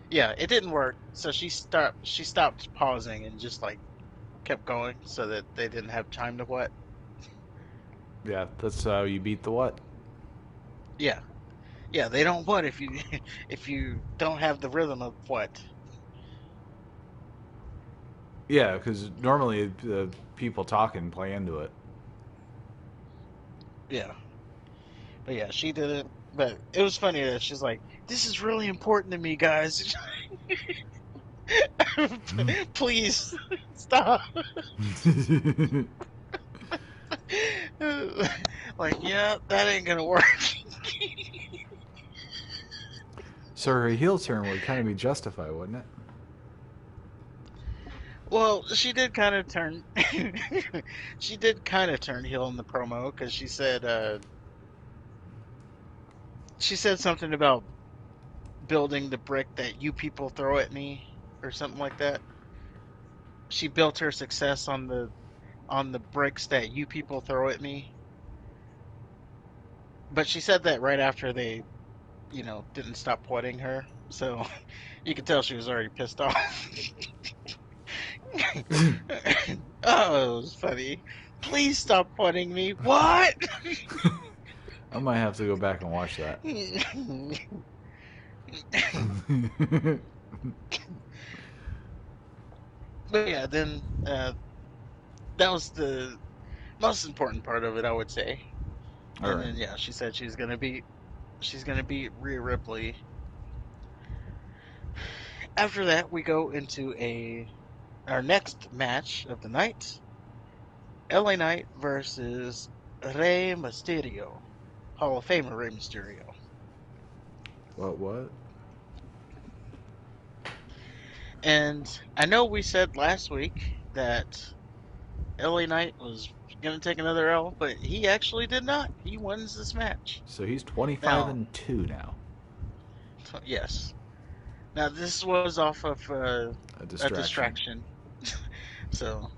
Yeah, it didn't work. So she stopped. She stopped pausing and just like kept going, so that they didn't have time to what. Yeah, that's how you beat the what. Yeah, yeah. They don't what if you if you don't have the rhythm of what. Yeah, because normally the people talking play into it. Yeah, but yeah, she did it. But it was funny that she's like, "This is really important to me, guys. Please stop." Like, yeah, that ain't gonna work. So her heel turn would kind of be justified, wouldn't it? Well, she did kind of turn. She did kind of turn heel in the promo because she said something about building the brick that you people throw at me or something like that. She built her success on the bricks that you people throw at me. But she said that right after they, didn't stop pointing her. So you could tell she was already pissed off. Oh, it was funny. Please stop pointing me. What? I might have to go back and watch that. But yeah, then that was the most important part of it, I would say. All And right. then yeah, she said she's gonna beat Rhea Ripley. After that, we go into a our next match of the night: LA Knight versus Rey Mysterio, Hall of Famer Rey Mysterio. What? What? And I know we said last week that LA Knight was gonna take another L, but he actually did not. He wins this match. So he's 25 Now, and 2 now. yes. Now this was off of A a distraction. distraction, so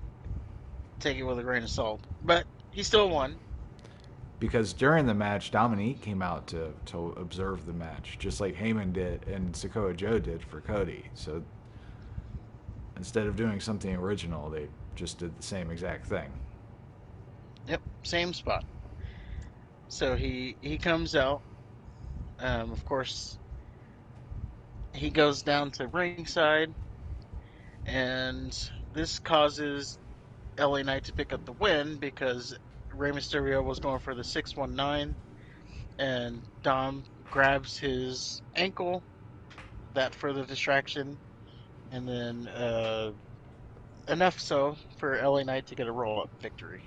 take it with a grain of salt. But he still won. Because during the match, Dominique came out to observe the match, just like Heyman did and Sokoa Joe did for Cody. So instead of doing something original, they just did the same exact thing. Yep, same spot. So he comes out. Of course, he goes down to ringside, and this causes LA Knight to pick up the win because Rey Mysterio was going for the 619, and Dom grabs his ankle, that for the distraction, and then enough so for LA Knight to get a roll up victory.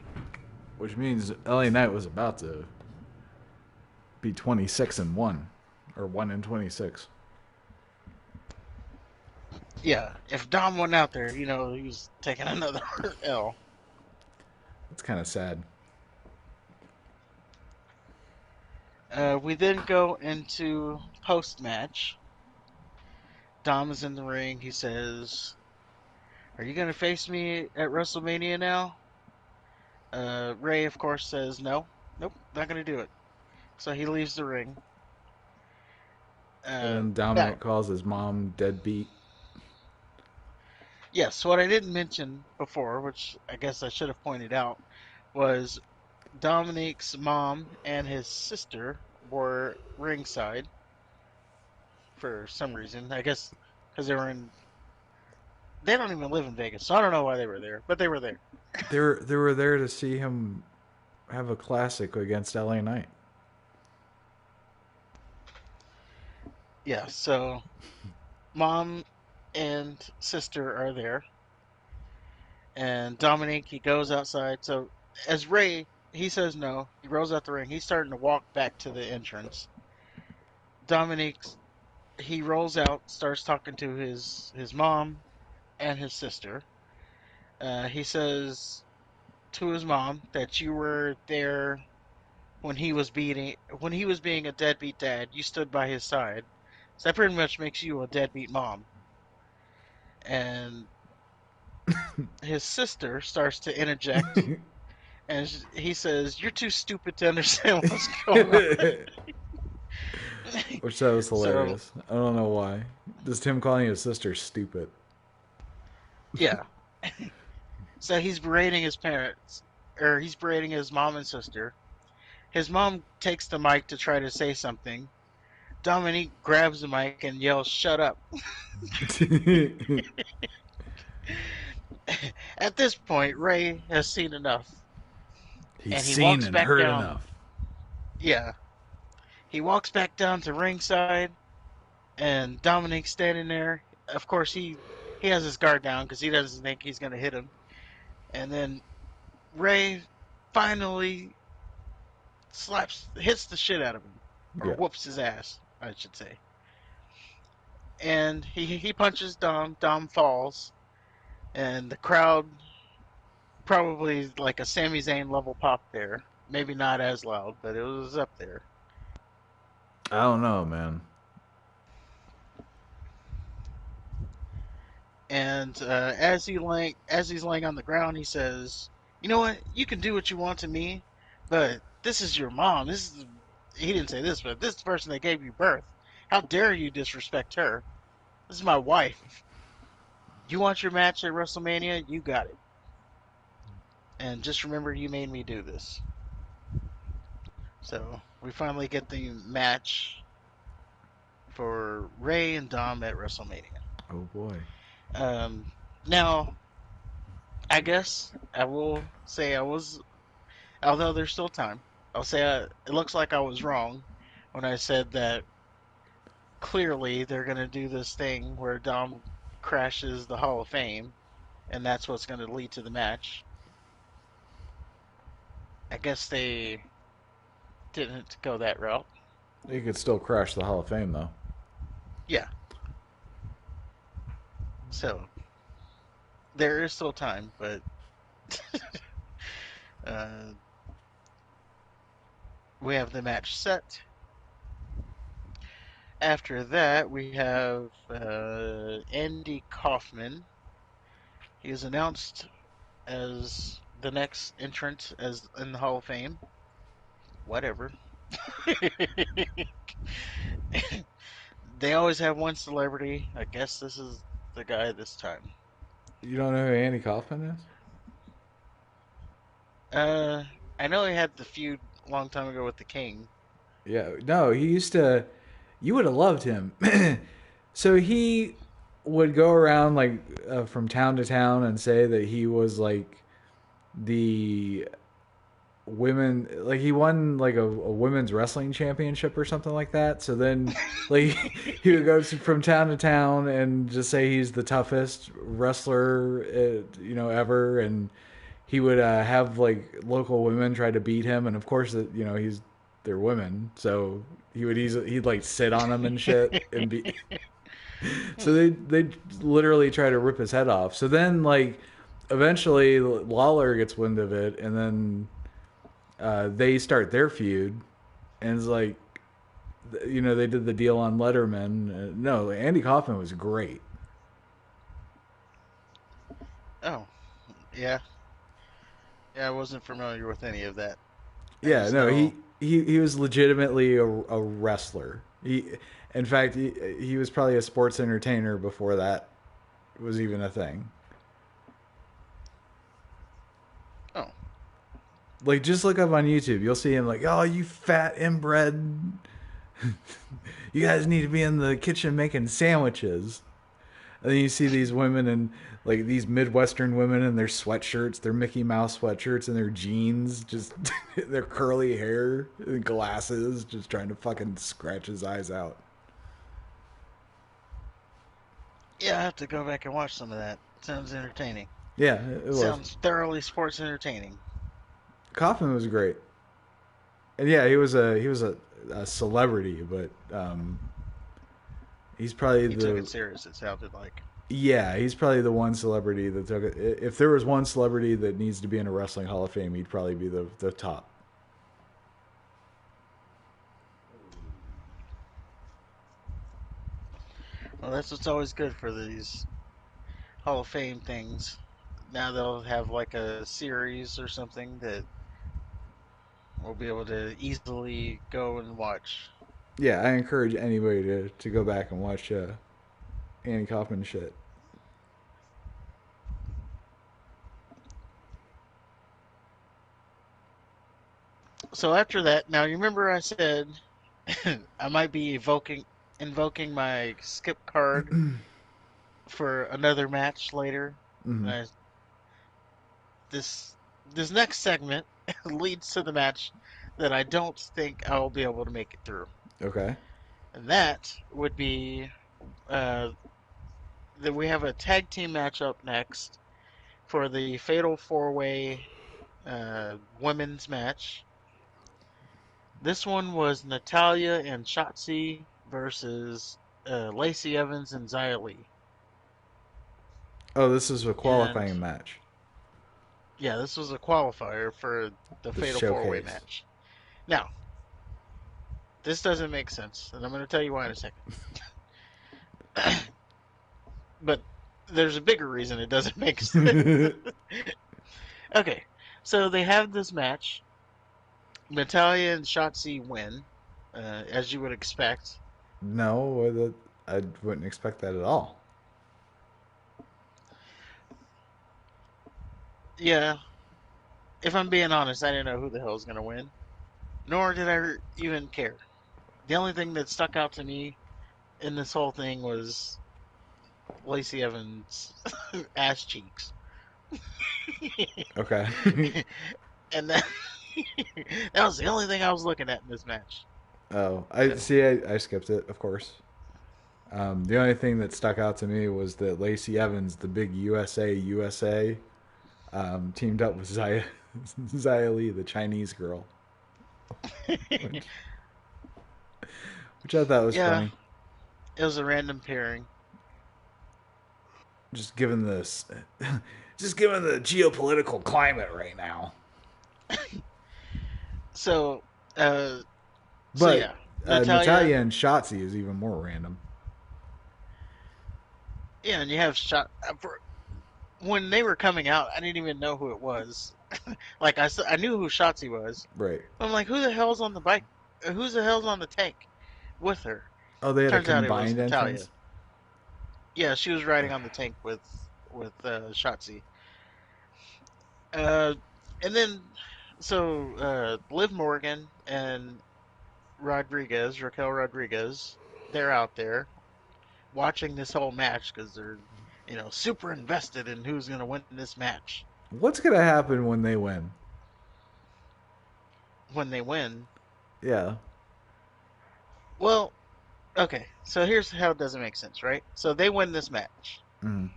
Which means LA Knight was about to be 26-1, or 1-26. Yeah, if Dom went out there, he was taking another L. It's kind of sad. We then go into post match. Dom is in the ring. He says, "Are you gonna face me at WrestleMania now?" Ray, of course, says, "No, nope, not gonna do it." So he leaves the ring. And then Back. Dominic calls his mom deadbeat. Yes, what I didn't mention before, which I guess I should have pointed out, was Dominic's mom and his sister were ringside for some reason. I guess because they were in. They don't even live in Vegas, so I don't know why they were there, but they were there. They were there to see him have a classic against LA Knight. Yeah, so mom and sister are there, and Dominic he goes outside. So as Ray, he says no. He rolls out the ring. He's starting to walk back to the entrance. Dominic he rolls out, starts talking to his mom and his sister. He says to his mom that you were there when he was being a deadbeat dad. You stood by his side, so that pretty much makes you a deadbeat mom. And his sister starts to interject, and he says, "You're too stupid to understand what's going on." Which that was So hilarious. I don't know why. Just him calling his sister stupid. yeah, so he's berating his parents, or he's berating his mom and sister. His mom takes the mic to try to say something. Dominique grabs the mic and yells, "Shut up." At this point, Ray has seen enough, He's and he seen walks and back heard down. enough. Yeah, he walks back down to ringside, and Dominique's standing there. Of course, he has his guard down because he doesn't think he's gonna hit him. And then Ray finally hits the shit out of him, or Yeah. whoops his ass, I should say. And he punches Dom. Dom falls, and the crowd probably like a Sami Zayn level pop there. Maybe not as loud, but it was up there. I don't know, man. And as he's laying on the ground, he says, "You know what? You can do what you want to me, but this is your mom. This is He didn't say this, but this is the person that gave you birth. How dare you disrespect her? This is my wife. You want your match at WrestleMania? You got it. And just remember, you made me do this." So we finally get the match for Ray and Dom at WrestleMania. Oh boy. Um, Now, I guess I will say although there's still time, I'll say it looks like I was wrong when I said that clearly they're going to do this thing where Dom crashes the Hall of Fame, and that's what's going to lead to the match. I guess they didn't go that route. He could still crash the Hall of Fame, though. Yeah, so there is still time, but uh, we have the match set. After that, we have Andy Kaufman. He is announced as the next entrant as in the Hall of Fame. Whatever. They always have one celebrity. I guess this is the guy this time. You don't know who Andy Kaufman is? Uh, I know he had the feud a long time ago with the King. Yeah. No, he used to. You would have loved him. So he would go around like from town to town and say that he was like the women, like he won like a women's wrestling championship or something like that. So then like he would go from town to town and just say he's the toughest wrestler ever, and he would have like local women try to beat him, and of course they're women, so he'd like sit on them and shit and be so they literally try to rip his head off. So then like eventually Lawler gets wind of it, and then they start their feud, and it's like they did the deal on Letterman. No, Andy Kaufman was great. Oh, yeah. Yeah, I wasn't familiar with any of that. I Yeah, just no, know. he was legitimately a wrestler. In fact, he was probably a sports entertainer before that was even a thing. Oh, Like, just look up on YouTube. You'll see him like, oh, you fat inbred. You guys need to be in the kitchen making sandwiches. And then you see these women and like these Midwestern women in their sweatshirts, their Mickey Mouse sweatshirts and their jeans, just their curly hair and glasses, just trying to fucking scratch his eyes out. yeah, I have to go back and watch some of that. Sounds entertaining. Yeah, it was. Sounds thoroughly sports entertaining. Kaufman was great, and yeah, he was a celebrity, but he's probably He took the it serious, it sounded like. yeah, he's probably the one celebrity that took it. If there was one celebrity that needs to be in a wrestling Hall of Fame, he'd probably be the top. Well, that's what's always good for these Hall of Fame things. Now they'll have like a series or something that we'll be able to easily go and watch. Yeah, I encourage anybody to go back and watch Andy Kaufman shit. So after that, now you remember I said I might be invoking my skip card for another match later. Mm-hmm. Uh, this this next segment leads to the match that I don't think I'll be able to make it through, Okay. and that would be uh, that we have a tag team match up next for the Fatal Four Way women's match. This one was Natalia and Shotzi versus Lacey Evans and Xia Li. Oh, this is a And qualifying match. yeah, this was a qualifier for the The Fatal Four Way showcase. match. Now, this doesn't make sense, and I'm going to tell you why in a second. But there's a bigger reason it doesn't make sense. Okay, so they have this match. Natalia and Shotzi win, as you would expect. No, I wouldn't expect that at all. Yeah, if I'm being honest, I didn't know who the hell was going to win, nor did I even care. The only thing that stuck out to me in this whole thing was Lacey Evans' ass cheeks. Okay. And that, that was the only thing I was looking at in this match. Oh, I So, see. I skipped it, of course. The only thing that stuck out to me was that Lacey Evans, the big USA, teamed up with Xia Li, the Chinese girl, which, which I thought was yeah, funny. it was a random pairing. Just given this, just given the geopolitical climate right now. So, uh, so But yeah, Natalia, Natalia and Shotzi is even more random. yeah, and you have shot for when they were coming out. I didn't even know who it was. Like I knew who Shotzi was. Right. But I'm like, who the hell's on the bike? Who's the hell's on the tank with her? Oh, they had a Turns out it was combined Natalia. entrance? Yeah, she was riding on the tank with Shotzi. Uh, and then Liv Morgan and Raquel Rodriguez, they're out there watching this whole match because they're super invested in who's gonna win this match. What's going to happen when they win? when they win. Yeah. Well, okay. So here's how it doesn't make sense, right? So they win this match. Mm.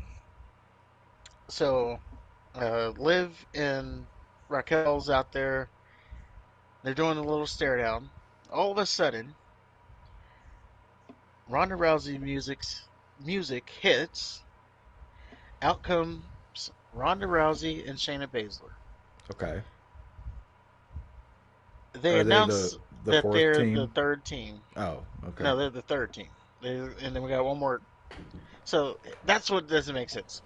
So Liv and Raquel's out there. They're doing a little stare down. All of a sudden, Ronda Rousey music hits. Out comes Ronda Rousey and Shayna Baszler. Okay. They Are they announce the that fourth they're the team? third team. Oh, okay. No, they're the third team. And then we got one more. So that's what doesn't make sense.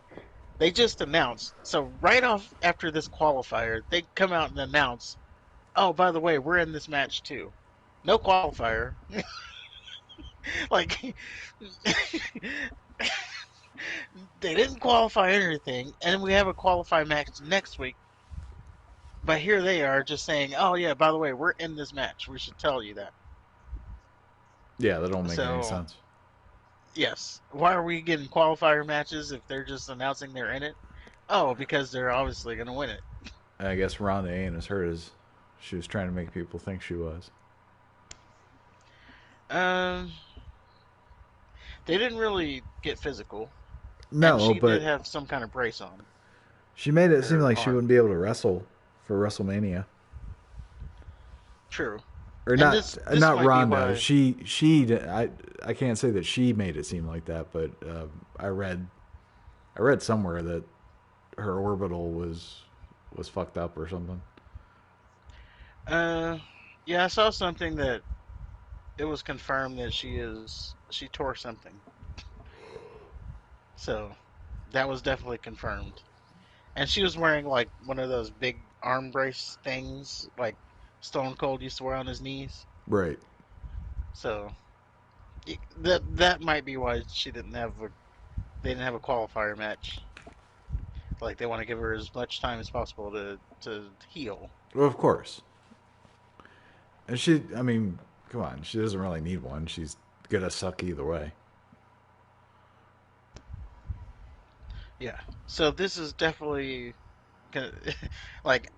They just announced. So right off after this qualifier, they come out and announce, "Oh, by the way, we're in this match too." No qualifier. Like they didn't qualify anything, and we have a qualifying match next week. But here they are just saying, "Oh yeah, by the way, we're in this match. We should tell you that." Yeah, that don't make any So sense. yes, why are we getting qualifier matches if they're just announcing they're in it? Oh, because they're obviously going to win it. I guess Ronda ain't as hurt as she was trying to make people think she was. Um, they didn't really get physical, and No, she did but have some kind of brace on she made it seem her like she arm. wouldn't be able to wrestle for WrestleMania. True, Or and not this not might be Ronda. why. I can't say that she made it seem like that, but I read somewhere that her orbital was fucked up or something. Uh, yeah, I saw something that it was confirmed that she tore something, so that was definitely confirmed. And she was wearing like one of those big arm brace things, like Stone Cold used to wear on his knees. Right. So that might be why she didn't have a they didn't have a qualifier match. Like they want to give her as much time as possible to heal. Well, of course. And I mean, come on, she doesn't really need one. She's gonna suck either way. Yeah. So this is definitely gonna like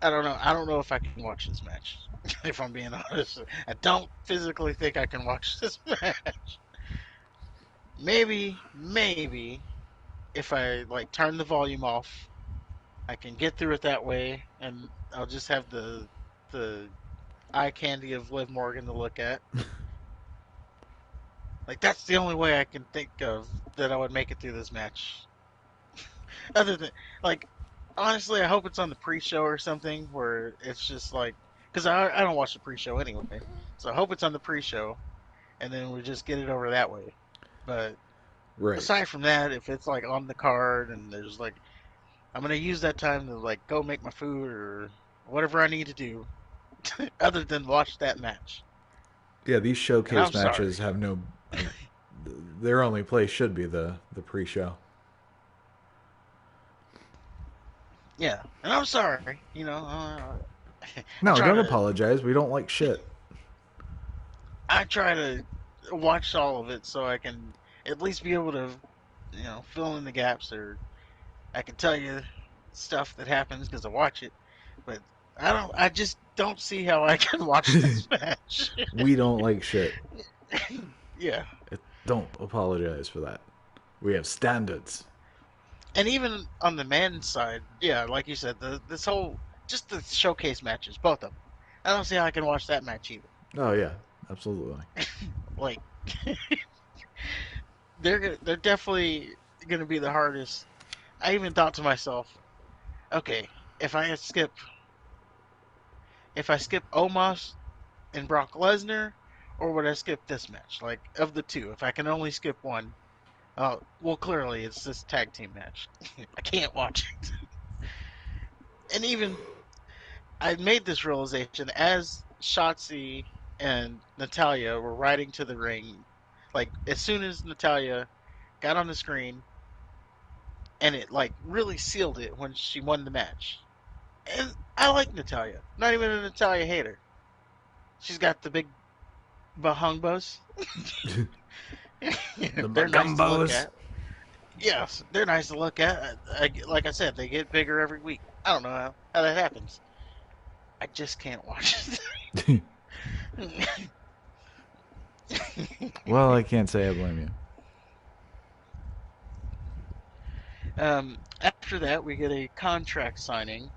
I don't know. I don't know if I can watch this match. If I'm being honest, I don't physically think I can watch this match. Maybe if I like turn the volume off, I can get through it that way, and I'll just have the eye candy of Liv Morgan to look at. Like that's the only way I can think of that I would make it through this match. Other than like honestly, I hope it's on the pre-show or something where it's just like because I don't watch the pre-show anyway, so I hope it's on the pre-show and then we just get it over that way. But Right. aside from that, if it's like on the card and there's like I'm gonna use that time to like go make my food or whatever I need to do, other than watch that match. Yeah, these And I'm showcase matches sorry. have no. Their only place should be the pre-show. Yeah, and I'm sorry. I No, try don't to apologize. We don't like shit. I try to watch all of it so I can at least be able to fill in the gaps or I can tell you stuff that happens because I watch it. But I just don't see how I can watch this match. We don't like shit. Yeah, Don't apologize for that. We have standards. and even on the men's side, yeah, like you said, this whole just the showcase matches, both of them. I don't see how I can watch that match either. Oh yeah, absolutely. Like they're definitely gonna be the hardest. I even thought to myself, okay, if I skip if I skip Omos and Brock Lesnar, or would I skip this match? Like of the two, if I can only skip one, well, clearly it's this tag team match. I can't watch it. And even I made this realization as Shotzi and Natalia were riding to the ring. Like as soon as Natalia got on the screen, and it like really sealed it when she won the match. And I like Natalia. Not even a Natalia hater. She's got the big bahungbos. The They're nice to look Gumbos. at. Yes, they're nice to look at. Like I said, they get bigger every week. I don't know how that happens. I just can't watch Well, it. I can't say I blame you. After that, we get a contract signing.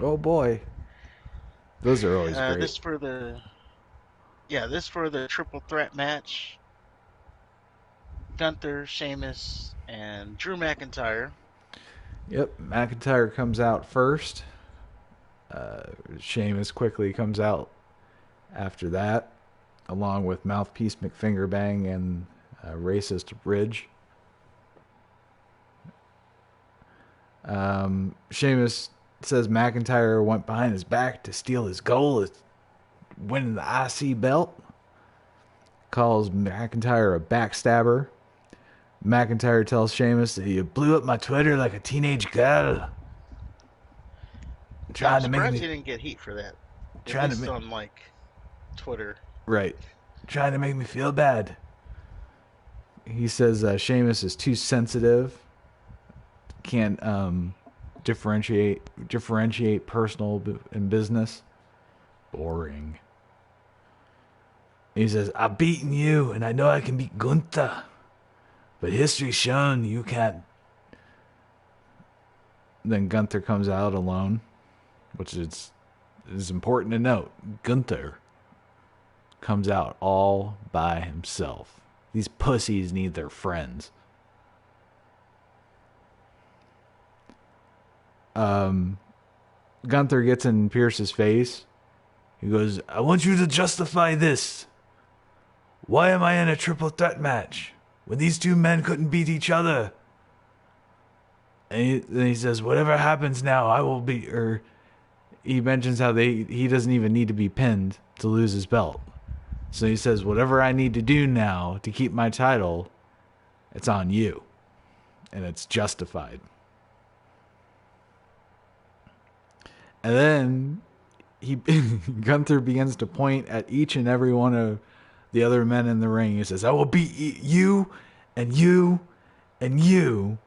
Oh boy, those are always great. This for the this for the triple threat match. Gunther, Sheamus, and Drew McIntyre. Yep, McIntyre comes out first. Sheamus quickly comes out after that, along with Mouthpiece McFingerbang and Racist Ridge. Sheamus says McIntyre went behind his back to steal his goal of winning the IC belt. Calls McIntyre a backstabber. McIntyre tells Sheamus that you blew up my Twitter like a teenage girl. Yeah, I'm Trying to make surprised me he didn't get heat for that. At trying to least make on like Twitter. right. Trying to make me feel bad. He says Sheamus is too sensitive. Can't differentiate personal and business. Boring. He says, I've beaten you, and I know I can beat Gunther. But history's shown you can't. Then Gunther comes out alone, which is important to note. Gunther comes out all by himself. These pussies need their friends. Gunther gets in Pierce's face. He goes, I want you to justify this. Why am I in a triple threat match when these two men couldn't beat each other? And then he says, whatever happens now, I will be. Or he mentions how he doesn't even need to be pinned to lose his belt. So he says, whatever I need to do now to keep my title, it's on you. And it's justified. And then Gunther begins to point at each and every one of the other men in the ring. He says, I will beat you and you and you.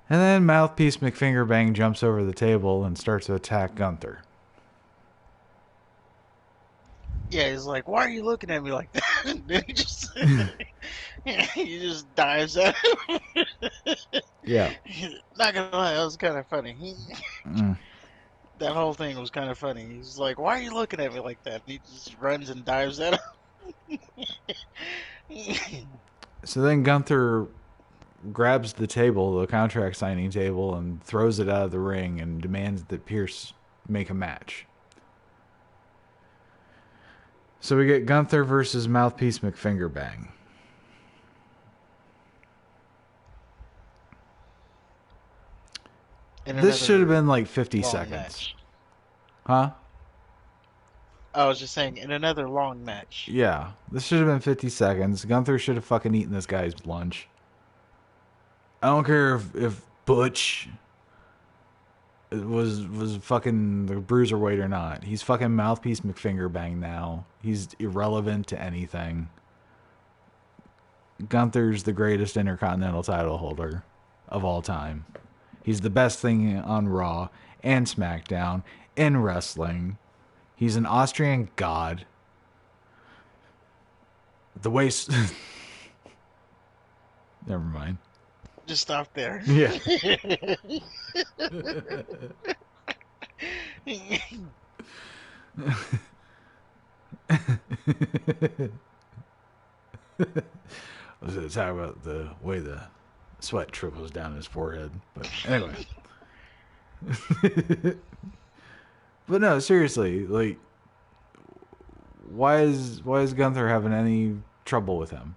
And then Mouthpiece McFingerbang jumps over the table and starts to attack Gunther. Yeah, he's like, "Why are you looking at me like that?" And then he just dives at him. Yeah. Not gonna lie, that was kind of funny. Mm. That whole thing was kind of funny. He's like, "Why are you looking at me like that?" And he just runs and dives at him. So then Gunther grabs the table, the contract signing table, and throws it out of the ring and demands that Pierce make a match. So we get Gunther versus Mouthpiece McFingerbang. And This should have another been like 50 long seconds. match. Huh? I was just saying, in another long match. Yeah. This should have been 50 seconds. Gunther should have fucking eaten this guy's lunch. I don't care if Butch was fucking the bruiserweight or not. He's fucking Mouthpiece McFingerbang now. He's irrelevant to anything. Gunther's the greatest Intercontinental title holder of all time. He's the best thing on Raw and SmackDown in wrestling. He's an Austrian god. The way... Never mind. Just stop there. Yeah. I was going to talk about the way the sweat trickles down his forehead. But anyway. But no, seriously, like, why is Gunther having any trouble with him?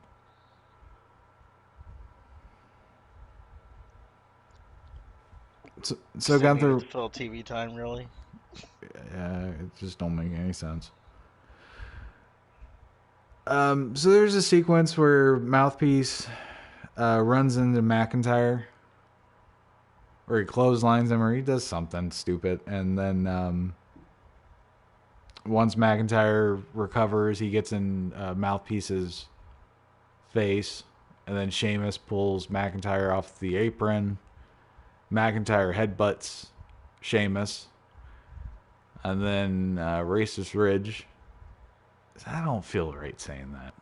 So Gunther, Fill TV time, really. it just don't make any sense. So there's a sequence where Mouthpiece runs into McIntyre, or he clotheslines him, or he does something stupid, and then once McIntyre recovers, he gets in Mouthpiece's face, and then Sheamus pulls McIntyre off the apron. McIntyre headbutts Sheamus. And then Racist Ridge. I don't feel right saying that.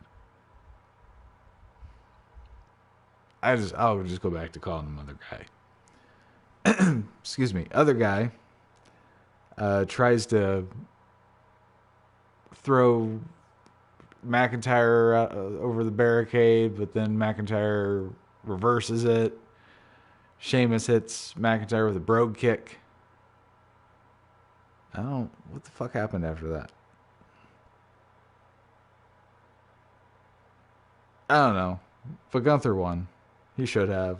I'll just go back to calling him other guy. Excuse me. Other guy tries to throw McIntyre over the barricade, but then McIntyre reverses it. Sheamus hits McIntyre with a brogue kick. I don't. What the fuck happened after that? I don't know. But Gunther won. He should have.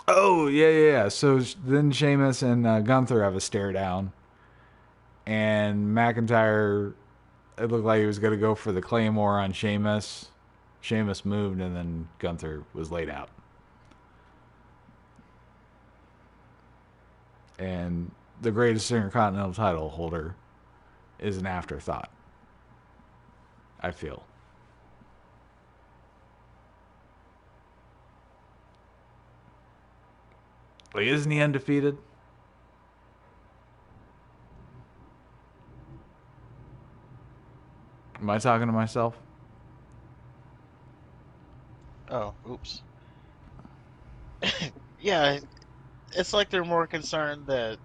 Oh, yeah. So then Sheamus and Gunther have a stare down. And McIntyre, it looked like he was going to go for the Claymore on Sheamus. Sheamus moved, and then Gunther was laid out. And the greatest Intercontinental title holder is an afterthought, I feel. Like, isn't he undefeated? Am I talking to myself? Oh, oops. Yeah, it's like they're more concerned that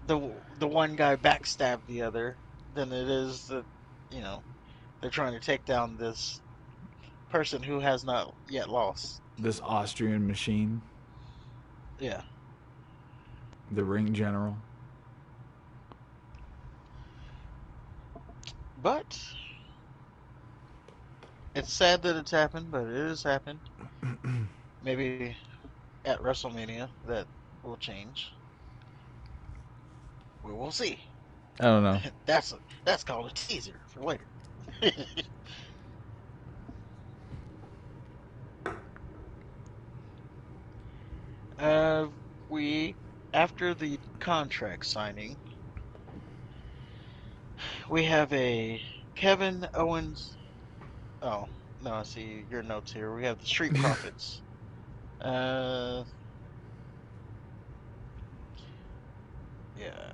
the one guy backstabbed the other than it is that, you know, they're trying to take down this person who has not yet lost. This Austrian machine, Yeah. the ring general. But it's sad that it's happened, but it has happened. Maybe at WrestleMania that will change. We will see. I don't know. That's called a teaser for later. uh, we after the contract signing, we have a Kevin Owens. Oh no, I see your notes here. We have the Street Profits. Uh, yeah.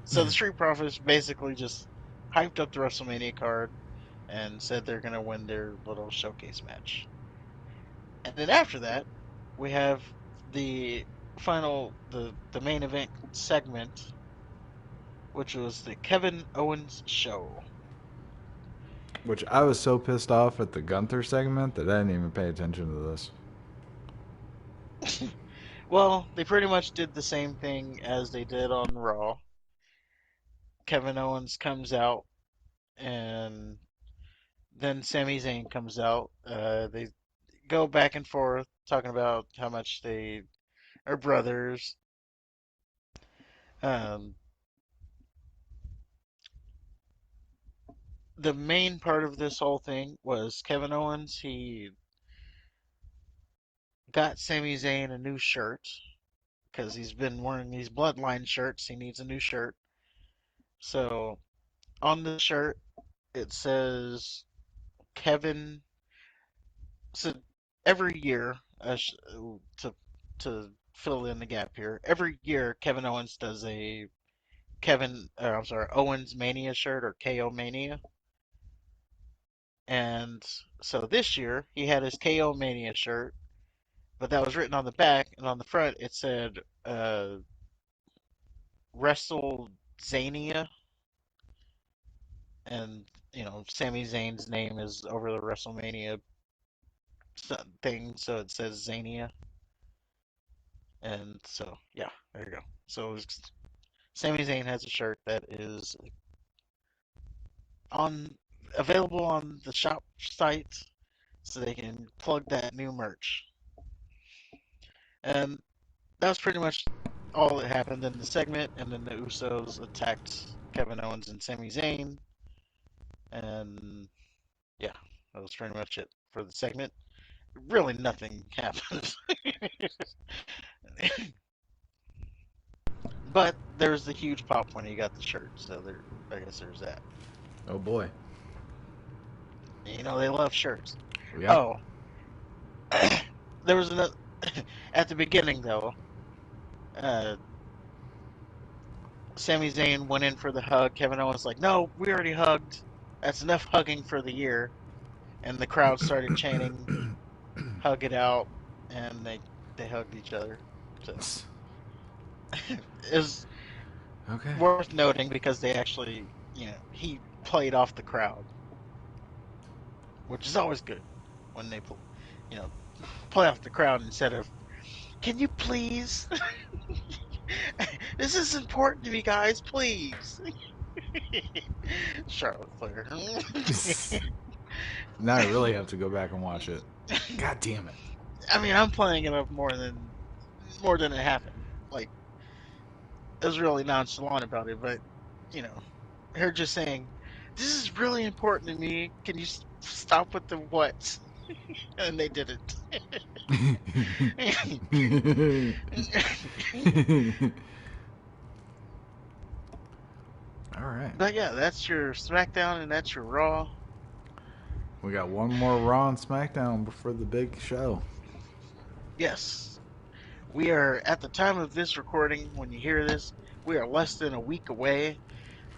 So the Street Profits basically just hyped up the WrestleMania card and said they're gonna win their little showcase match. And then after that, we have the the main event segment, which was the Kevin Owens show. Which I was so pissed off at the Gunther segment that I didn't even pay attention to this. Well, they pretty much did the same thing as they did on Raw. Kevin Owens comes out, and then Sami Zayn comes out. They go back and forth talking about how much they are brothers. Um, the main part of this whole thing was Kevin Owens. He got Sami Zayn a new shirt because he's been wearing these Bloodline shirts. He needs a new shirt. So on the shirt, it says Kevin. So every year, to to fill in the gap here, every year Kevin Owens does a I'm sorry, Owens Mania shirt or KO Mania. And so this year he had his KO Mania shirt, but that was written on the back, and on the front it said WrestleZania, and Sami Zayn's name is over the WrestleMania thing, so it says Zania, and so yeah, there you go. So Sami Zayn has a shirt that is on available on the shop site, so they can plug that new merch. And that was pretty much all that happened in the segment. And then the Usos attacked Kevin Owens and Sami Zayn, and yeah, that was pretty much it for the segment. Really, nothing happened. But there was the huge pop when he got the shirt, so I guess there's that. Oh boy. They love shirts. Yep. Oh, there was another at the beginning though. Uh, Sami Zayn went in for the hug. Kevin Owens like, no, we already hugged. That's enough hugging for the year. And the crowd started chanting, "Hug it out," and they hugged each other. So it was Okay. worth noting because they actually, he played off the crowd, which is always good when they, you know, play off the crowd instead of, "Can you please? This is important to me, guys. Please." Charlotte Flair. Now I really have to go back and watch it. God damn it. I mean, I'm playing it up more than it happened. Like, I was really nonchalant about it, but you know, her just saying, "This is really important to me. Can you stop with the what?" And they didn't. All right. But yeah, that's your SmackDown and that's your Raw. We got one more Raw and SmackDown before the big show. Yes, we are at the time of this recording. When you hear this, we are less than a week away.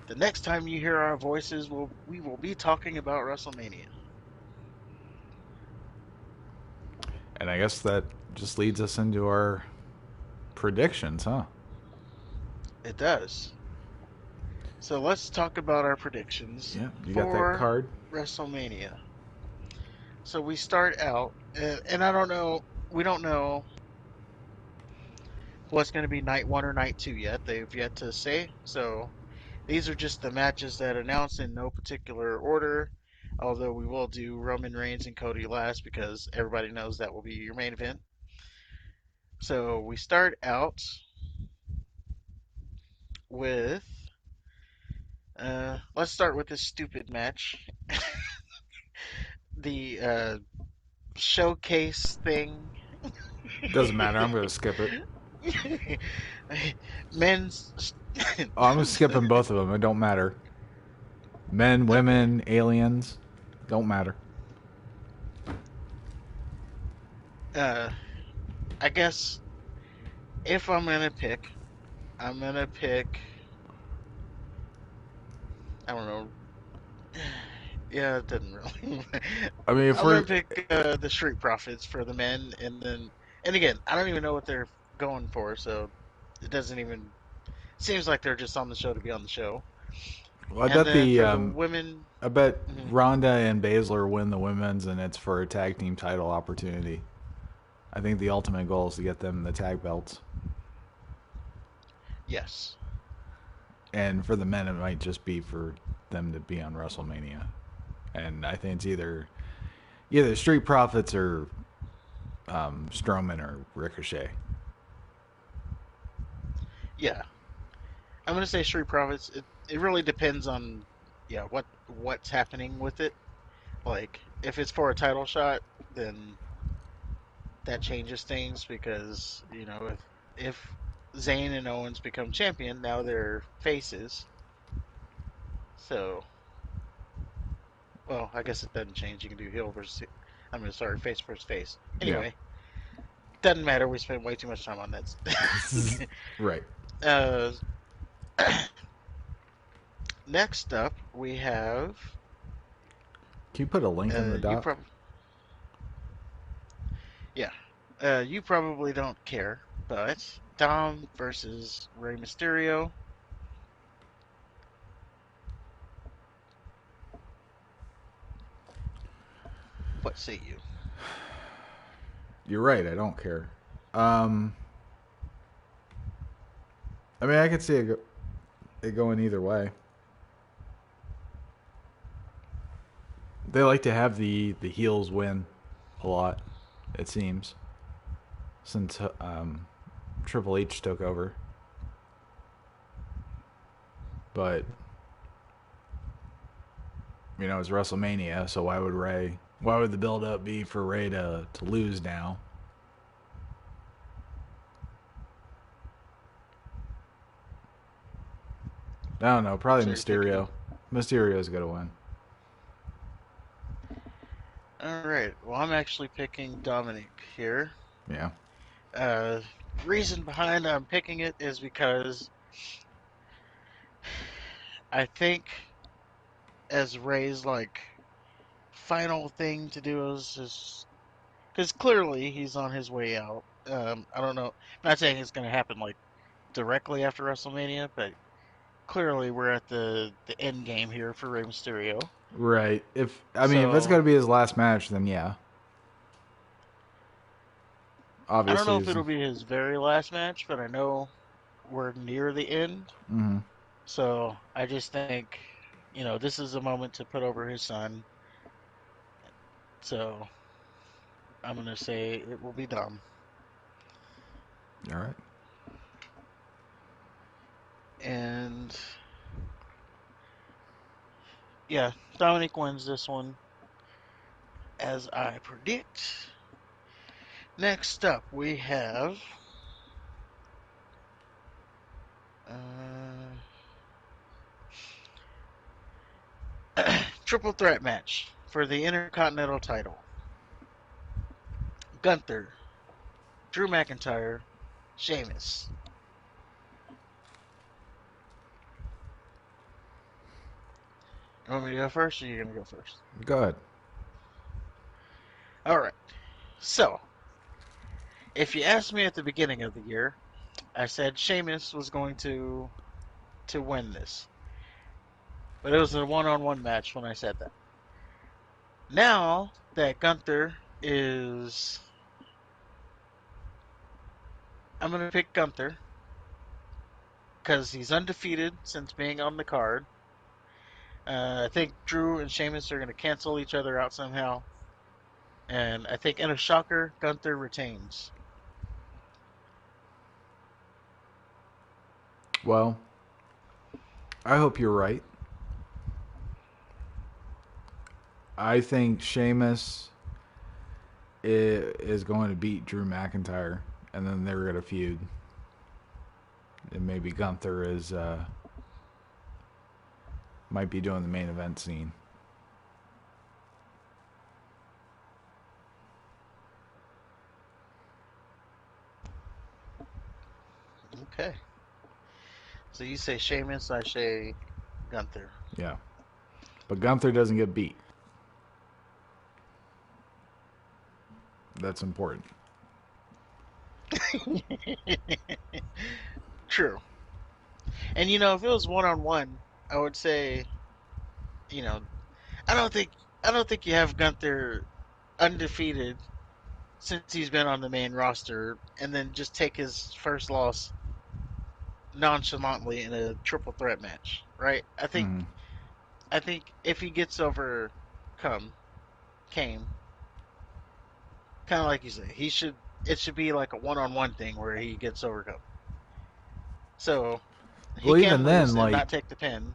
The next time you hear our voices, we will be talking about WrestleMania. And I guess that just leads us into our predictions, huh? It does. So let's talk about our predictions Yeah, you got that for card? WrestleMania. So we start out, and I don't know, we don't know what's going to be night one or night two yet. They've yet to say. So these are just the matches that announced in no particular order. Although we will do Roman Reigns and Cody last because everybody knows that will be your main event. So we start out with, let's start with this stupid match. The showcase thing. Doesn't matter. I'm going to skip it. Men's. Oh, I'm skipping both of them. It don't matter. Men, Okay. women, aliens, don't matter. Uh, I guess if I'm gonna pick. I don't know. Yeah, it doesn't really. I mean, if I'm gonna we're pick the Street Profits for the men, and again, I don't even know what they're going for, so it doesn't even. Seems like they're just on the show to be on the show. well, I And bet then the for the women, I bet mhm, Ronda and Baszler win the women's, and it's for a tag team title opportunity. I think the ultimate goal is to get them the tag belts, yes, and for the men, it might just be for them to be on WrestleMania. And I think it's either Street Profits or Strowman or Ricochet. yeah, I'm gonna say Street Profits. It really depends on, yeah, what's happening with it. Like if it's for a title shot, then that changes things because if Zayn and Owens become champion, now they're faces. So, well, I guess it doesn't change. You can do heel versus. I mean, sorry, face versus face. Yeah, Anyway, doesn't matter. We spent way too much time on that. right. uh, Next up, we have Can you put a link in the you doc? probably yeah, you probably don't care, but Dom versus Rey Mysterio. What say you? You're right. I don't care. Um, I mean, I could see it going either way. They like to have the heels win a lot. It seems since Triple H took over, but it's WrestleMania, so why would Ray? Why would the build up be for Ray to lose now? I don't know. Probably So you're picking. Mysterio. Mysterio's gonna win. All right. Well, I'm actually picking Dominic here. Yeah. Uh, reason behind I'm picking it is because I think as Ray's like final thing to do is just because clearly he's on his way out. I don't know. I'm not saying it's going to happen like directly after WrestleMania, but clearly we're at the end game here for Rey Mysterio. Right. If it's So gonna be his last match, then yeah, I don't obviously. know if it'll be his very last match, but I know we're near the end. Mm-hmm. So I just think, this is a moment to put over his son. So I'm gonna say it will be Dom. All right. And yeah, Dominic wins this one as I predict. Next up, we have uh, triple threat match for the Intercontinental title. Gunther, Drew McIntyre, Sheamus. You want me to go first, or you gonna go first? Go ahead. All right. So, if you asked me at the beginning of the year, I said Sheamus was going to win this, but it was a one-on-one match when I said that. Now that Gunther is, I'm gonna pick Gunther because he's undefeated since being on the card. I think Drew and Sheamus are gonna cancel each other out somehow, and I think in a shocker, Gunther retains. Well, I hope you're right. I think Sheamus is going to beat Drew McIntyre, and then they're going to feud. And maybe Gunther is might be doing the main event scene. Okay, so you say Sheamus, I say Gunther. Yeah, but Gunther doesn't get beat. That's important. True. And if it was one on one, I would say, you know, I don't think I don't think you have Gunther undefeated since he's been on the main roster and then just take his first loss nonchalantly in a triple threat match, right? Mm-hmm. I think if he gets overcome, came, kind of like you say, it should be like a one on one thing where he gets overcome. So he Well, even can then, lose and like, not take the pin.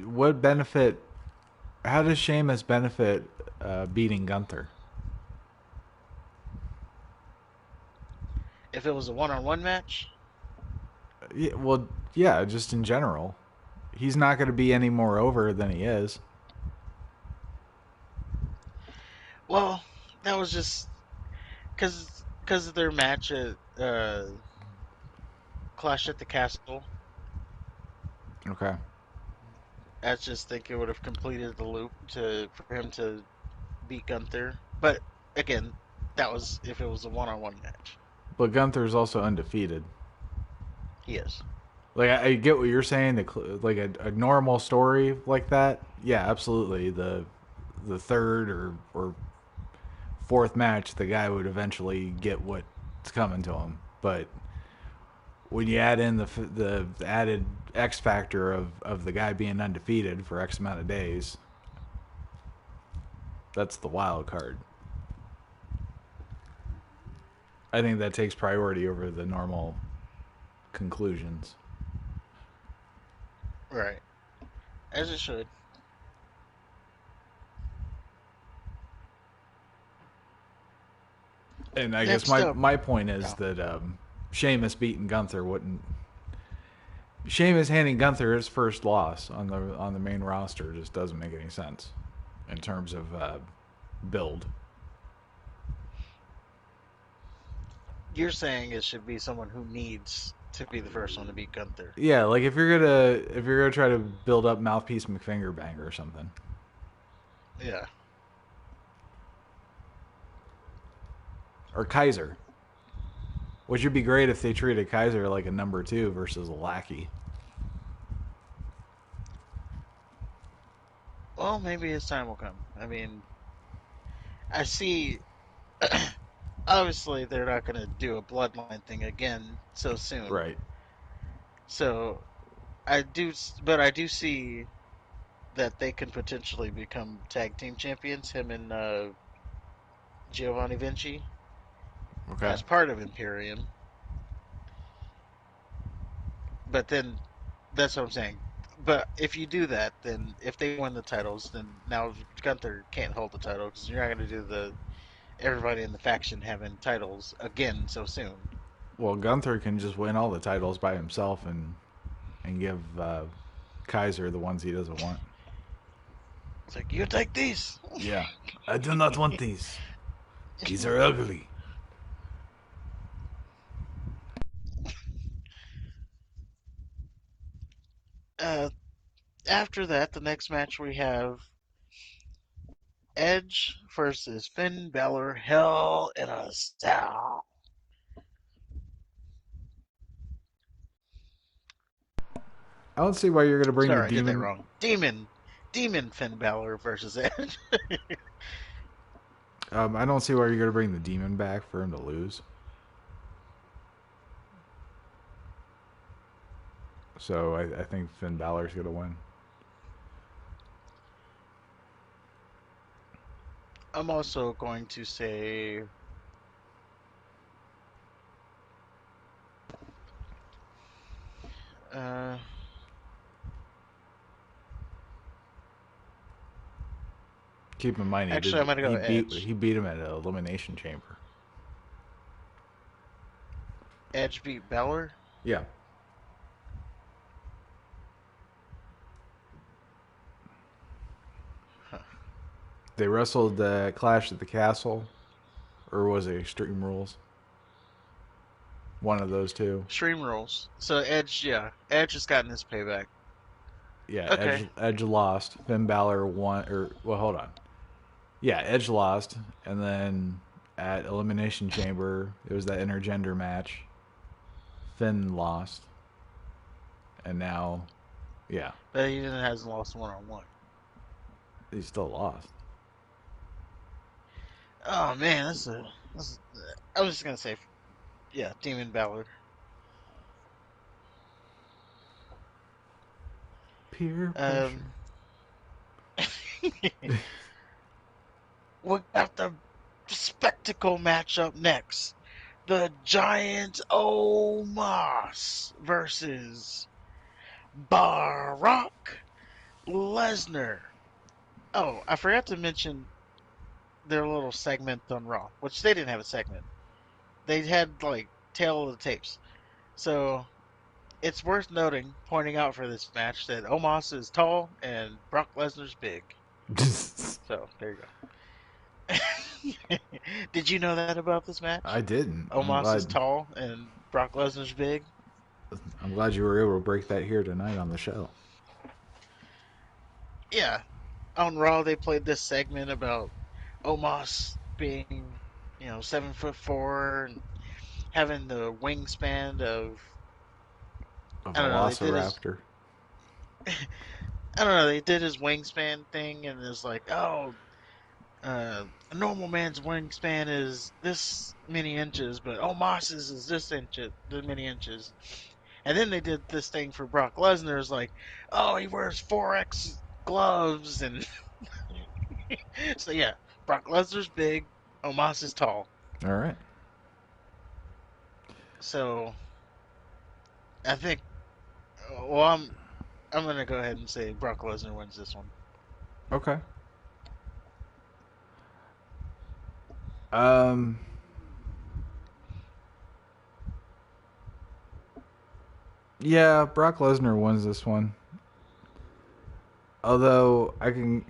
what benefit? How does Sheamus benefit beating Gunther? If it was a one on one match, Yeah, well, yeah, just in general, he's not going to be any more over than he is. well, that was just because of their match at Clash at the Castle. Okay. I just think it would have completed the loop to for him to beat Gunther. But again, that was if it was a one on one match. But Gunther's also undefeated. He is. Like I get what you're saying. Like a normal story like that, yeah, absolutely. The third or fourth match, the guy would eventually get what's coming to him. But when you add in the added X factor of the guy being undefeated for X amount of days, that's the wild card. I think that takes priority over the normal conclusions. Right. As it should. And I guess Next up. my point is Oh, that Sheamus beating Gunther wouldn't. Sheamus handing Gunther his first loss on the main roster just doesn't make any sense in terms of build. You're saying it should be someone who needs to be the first one to beat Gunther. Yeah, like if you're gonna try to build up Mouthpiece McFingerbanger or something, Yeah. or Kaiser, which would be great if they treated Kaiser like a number two versus a lackey. Well, maybe his time will come. I mean, I see. Obviously, they're not going to do a bloodline thing again so soon. Right. So but I do see that they can potentially become tag team champions. Him and Giovanni Vinci Okay. as part of Imperium. But then that's what I'm saying. But if you do that, then if they win the titles, then now Gunther can't hold the title because you're not going to do the everybody in the faction having titles again so soon. Well, Gunther can just win all the titles by himself and give Kaiser the ones he doesn't want. It's like you take these. Yeah. I do not want these. These are ugly. Uh, After that, the next match we have Edge versus Finn Balor, Hell in a Cell. I don't see why you're gonna bring the Sorry, I did that demon. wrong. Demon Finn Balor versus Edge. I don't see why you're gonna bring the demon back for him to lose. So I think Finn Balor's gonna win. I'm also going to say uh, Keep in mind actually I'm gonna go Edge. he beat him at an elimination chamber. Edge beat Balor. Yeah. Huh. They wrestled Clash at the Castle, or was it Extreme Rules? One of those two. Stream rules. So Edge, yeah, Edge has gotten his payback. Yeah, Okay, Edge lost. Finn Balor won. Or well, hold on. Yeah, Edge lost, and then at Elimination Chamber, it was that intergender match. Finn lost, and now, yeah, but he hasn't lost one on one. he still lost. Oh man, this is, I was just gonna say, yeah, Demon Balor. Peer pressure. Um, we got the spectacle match up next. The Giant Omos versus Barack Lesnar. Oh, I forgot to mention their little segment on Raw, which they didn't have a segment. They had like tail of the tapes. So it's worth pointing out for this match that Omos is tall and Brock Lesnar's big. So there you go. Did you know that about this I match? didn't. Omos is tall and Brock Lesnar's big. I'm glad you were able to break that here tonight on the show. Yeah, on Raw they played this segment about Omos being, 7'4" and having the wingspan of A I don't know. They did his Velociraptor. I don't know. They did his wingspan thing, and it's like, oh, a normal man's wingspan is this many inches, but Omos's is this many inches. And then they did this thing for Brock Lesnar. It's like, oh, he wears 4X gloves, and so yeah, Brock Lesnar's big, Omos is tall. All right. So I think, well, I'm gonna go ahead and say Brock Lesnar wins this one. Okay. Um. Yeah, Brock Lesnar wins this one. Although I can,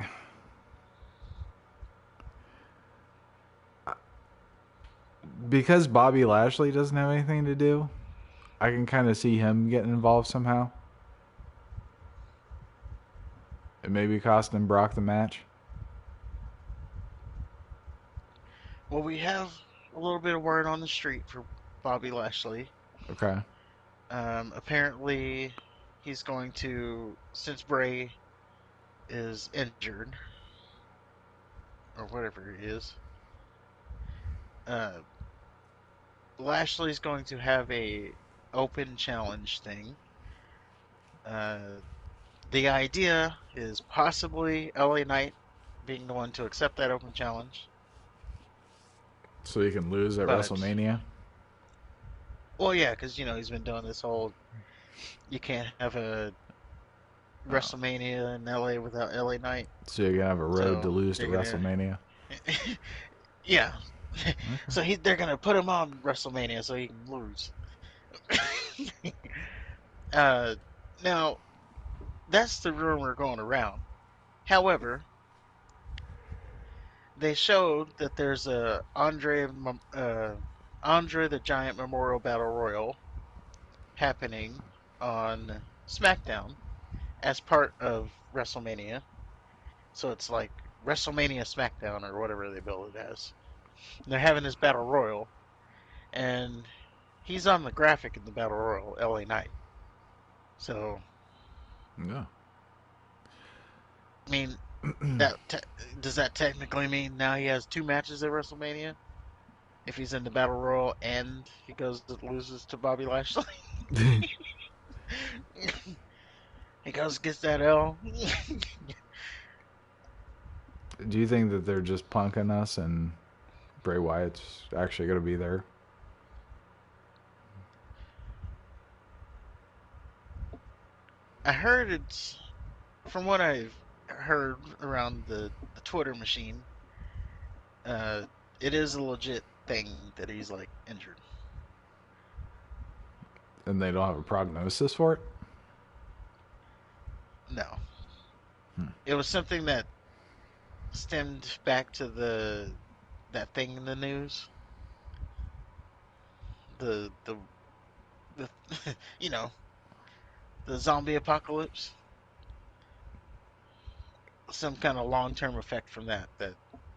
because Bobby Lashley doesn't have anything to do, I can kind of see him getting involved somehow. And maybe costing Brock the match. Well, we have a little bit of word on the street for Bobby Lashley. Okay. Apparently, he's going to, since Bray is injured or whatever it is, uh, Lashley's going to have a open challenge thing. Uh, the idea is possibly LA Knight being the one to accept that open challenge. So he can lose at But, WrestleMania. well, yeah, because, he's been doing this whole you can't have a Oh. WrestleMania in LA without LA Knight. So you're gonna have a road to So lose to they're gonna, WrestleMania. yeah. Okay. So they're gonna put him on WrestleMania so he can lose. uh, Now that's the rumor going around. However, they showed that there's a Andre the Giant Memorial Battle Royal happening on SmackDown as part of WrestleMania. So it's like WrestleMania SmackDown or whatever they build it as. And they're having this battle royal, and he's on the graphic in the battle royal, LA Knight. So Yeah. I mean, that does that technically mean now he has two matches at WrestleMania? If he's in the battle royal and he goes to loses to Bobby Lashley, he goes gets that L. Do you think that they're just punking us and Bray Wyatt's actually gonna be there? I heard it's from what I've heard around the Twitter machine. Uh, it is a legit thing that he's like injured. And they don't have a prognosis for it? No, Hmm. it was something that stemmed back to the that thing in the news. The the you know the zombie apocalypse. Some kind of long term effect from that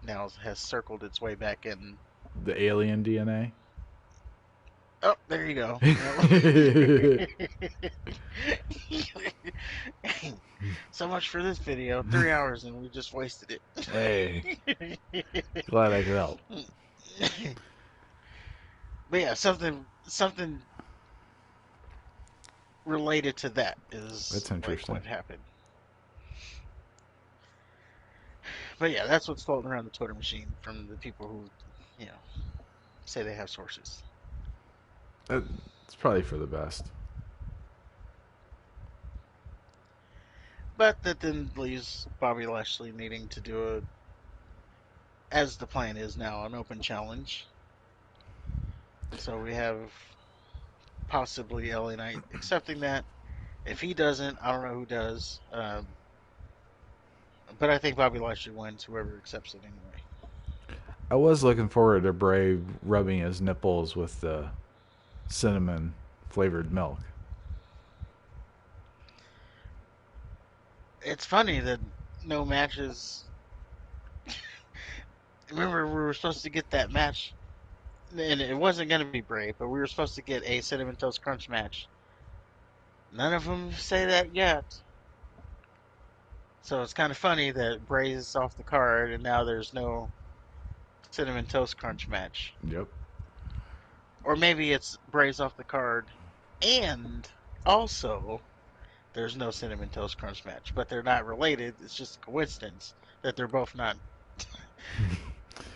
now has circled its way back in. The alien DNA? Oh, there you go. So much for this video. 3 hours and we just wasted Hey, it. glad I could help. But yeah, something related to that is That's like interesting. what happened. But yeah, that's what's floating around the Twitter machine from the people who, you know, say they have sources. It's probably for the best. But that then leaves Bobby Lashley needing to do as the plan is now, an open challenge. So we have possibly LA Knight accepting that. If he doesn't, I don't know who does. But I think Bobby Lashley wins, whoever accepts it anyway. I was looking forward to Bray rubbing his nipples with the cinnamon flavored milk. It's funny that no matches. Remember, we were supposed to get that match, and it wasn't going to be Bray, but we were supposed to get a Cinnamon Toast Crunch match. None of them say that yet. So it's kind of funny that Bray's off the card, and now there's no Cinnamon Toast Crunch match. Yep. Or maybe it's Bray's off the card, and also there's no Cinnamon Toast Crunch match, but they're not related. It's just a coincidence that they're both not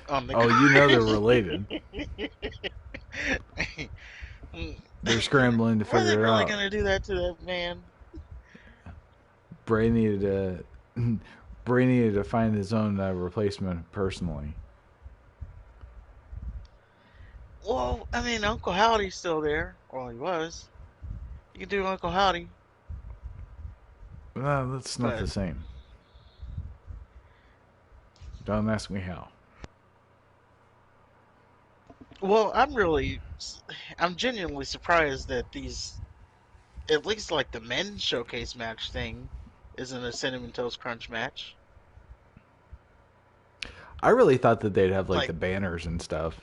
on the Oh, you know they're card. related. They're scrambling to Were they figure it really out. gonna do that to that man? Bray needed to Bray needed to find his own replacement personally. Well, I mean, Uncle Howdy's still there. Well, he was. You can do Uncle Howdy, Well, that's not but the same. Don't ask me how. Well, I'm genuinely surprised that these, at least like the men's showcase match thing, isn't a Cinnamon Toast Crunch match. I really thought that they'd have like the Like, banners and stuff,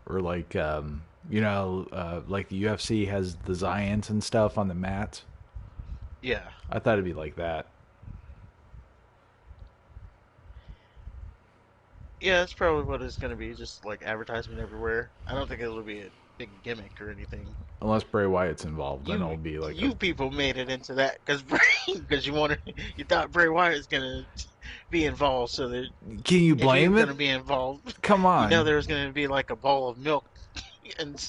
or like like the UFC has the Zions and stuff on the mats. yeah, I thought it'd be like that. yeah, that's probably what it's gonna be, just like advertisement everywhere. I don't think it'll be a big gimmick or anything. Unless Bray Wyatt's involved, then You it'll be like a. you people made it into that because because you thought Bray Wyatt was gonna be involved, so that Can you if he was blame it? gonna be involved, Come you know on. there was gonna be like a bowl of milk and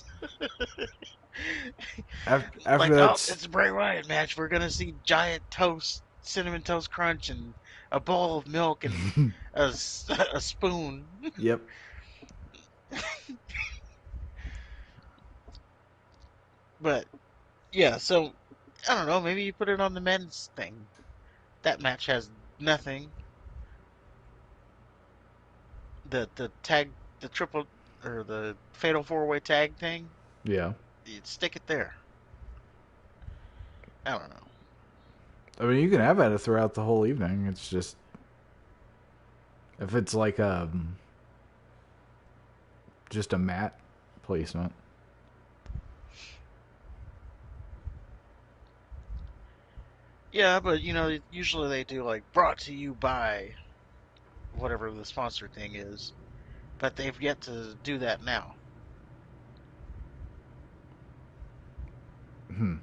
After like, oh, that's. it's a Bray Wyatt match. We're gonna see giant toast, cinnamon toast crunch, and a bowl of milk and a spoon. Yep. But yeah, so I don't know. Maybe you put it on the men's thing. That match has nothing. The tag, the triple or the fatal four way tag thing. Yeah. You'd stick it there. I don't know. I mean, you can have it throughout the whole evening. It's just if it's like just a mat placement. Yeah, but usually they do like brought to you by whatever the sponsor thing is, but they've yet to do that now. Hmm.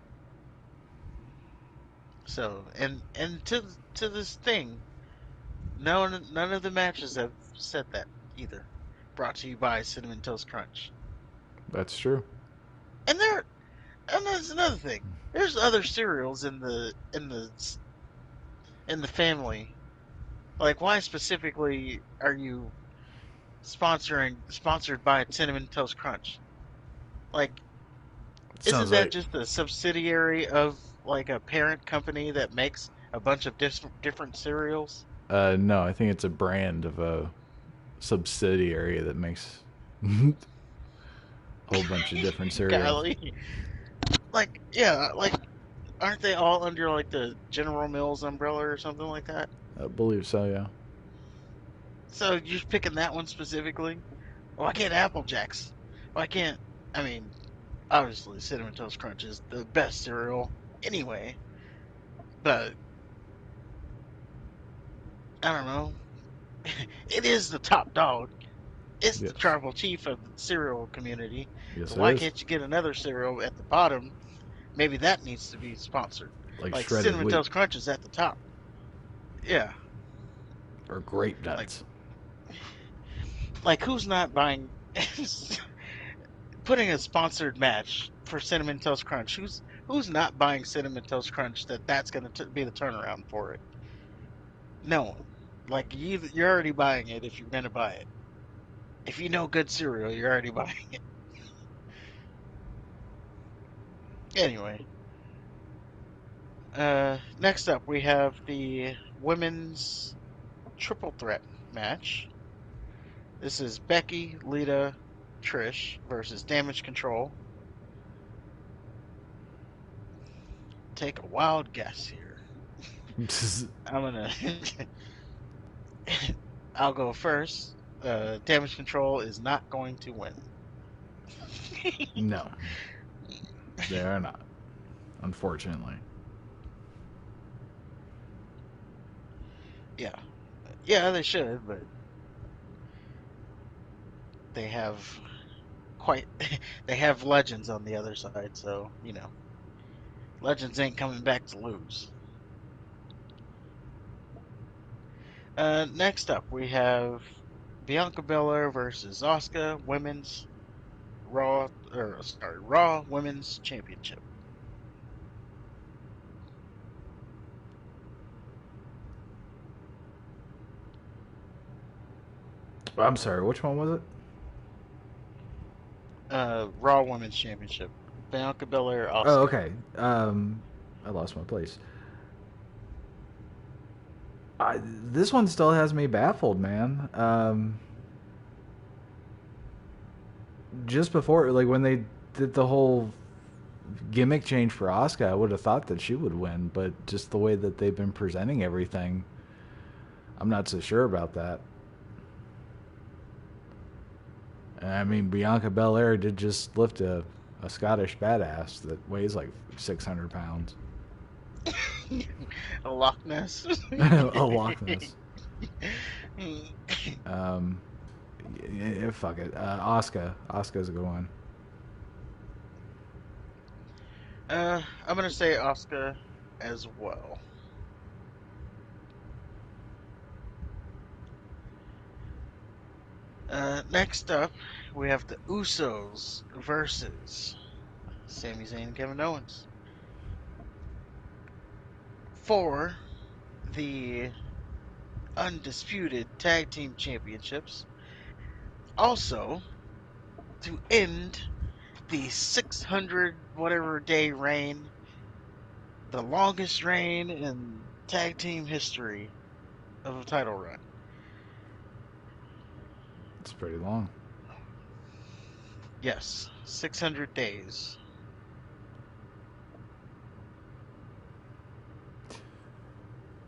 So, and to this thing, none of the matches have said that either. Brought to you by Cinnamon Toast Crunch. That's true. And there, and that's another thing. There's other cereals in the family. Like, why specifically are you sponsored by Cinnamon Toast Crunch? Like, isn't Sounds that like just a subsidiary of like a parent company that makes a bunch of different cereals? no, I think it's a brand of a subsidiary that makes a whole bunch of different cereals. Golly. Like, yeah, like, aren't they all under like the General Mills umbrella or something like that? I believe so, yeah. So you're picking that one specifically? Why can't Apple Jacks? Why can't, I mean, obviously Cinnamon Toast Crunch is the best cereal anyway, but I don't know. It is the top dog. It's the Yes. tribal chief of the cereal community. So Yes, it why is. can't you get another cereal at the bottom? Maybe that needs to be sponsored. Like Like shredded Cinnamon wheat Toast Crunch is at the top. Yeah. or grape Like nuts. like who's not buying putting a sponsored match for Cinnamon Toast Crunch? Who's not buying Cinnamon Toast Crunch that's going to be the turnaround for it? No one. Like you're already buying it if you're going to buy it. If you know good cereal, you're already buying it. Anyway, next up we have the women's triple threat match. This is Becky, Lita, Trish versus Damage Control. Take a wild guess here. I'm gonna I'll go first. Damage Control is not going to win. No, they are not. Unfortunately. Yeah, yeah, they should, but they have quite they have Legends on the other side, so Legends ain't coming back to lose. Next up we have Bianca Belair versus Asuka, women's Raw Women's Championship. I'm sorry, which one was it? Raw Women's Championship. Bianca Belair, Oh, Asuka. okay. I lost my place. This one still has me baffled, man. just before, like when they did the whole gimmick change for Asuka, I would have thought that she would win, but just the way that they've been presenting everything, I'm not so sure about that. I mean, Bianca Belair did just lift a Scottish badass that weighs like 600 pounds. A Loch Ness. A Loch Ness. Um, yeah, fuck it. Asuka. Asuka's a good one. I'm gonna say Oscar as well. Next up, we have the Usos versus Sami Zayn and Kevin Owens for the undisputed tag team championships. Also, to end the 600 whatever day reign, the longest reign in tag team history of a title run. It's pretty long. Yes, 600 days.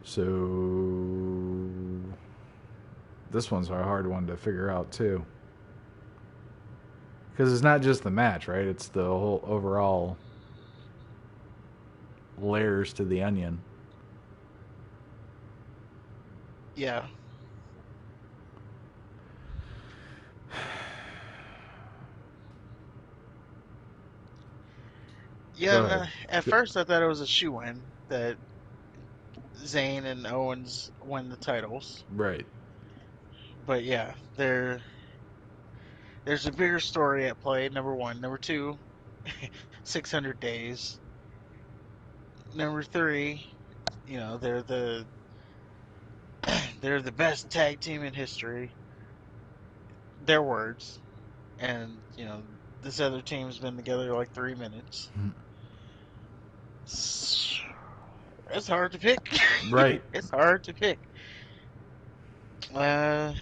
So this one's a hard one to figure out too, because it's not just the match, right? It's the whole overall layers to the onion. Yeah. Yeah, Go and, ahead. at first I thought it was a shoe-in that Zayn and Owens win the titles. Right. But yeah, there's a bigger story at play, number one. Number two, 600 days. Number three, they're they're the best tag team in history. Their words. And, this other team's been together like 3 minutes. It's hard to pick. Right. It's hard to pick. Uh,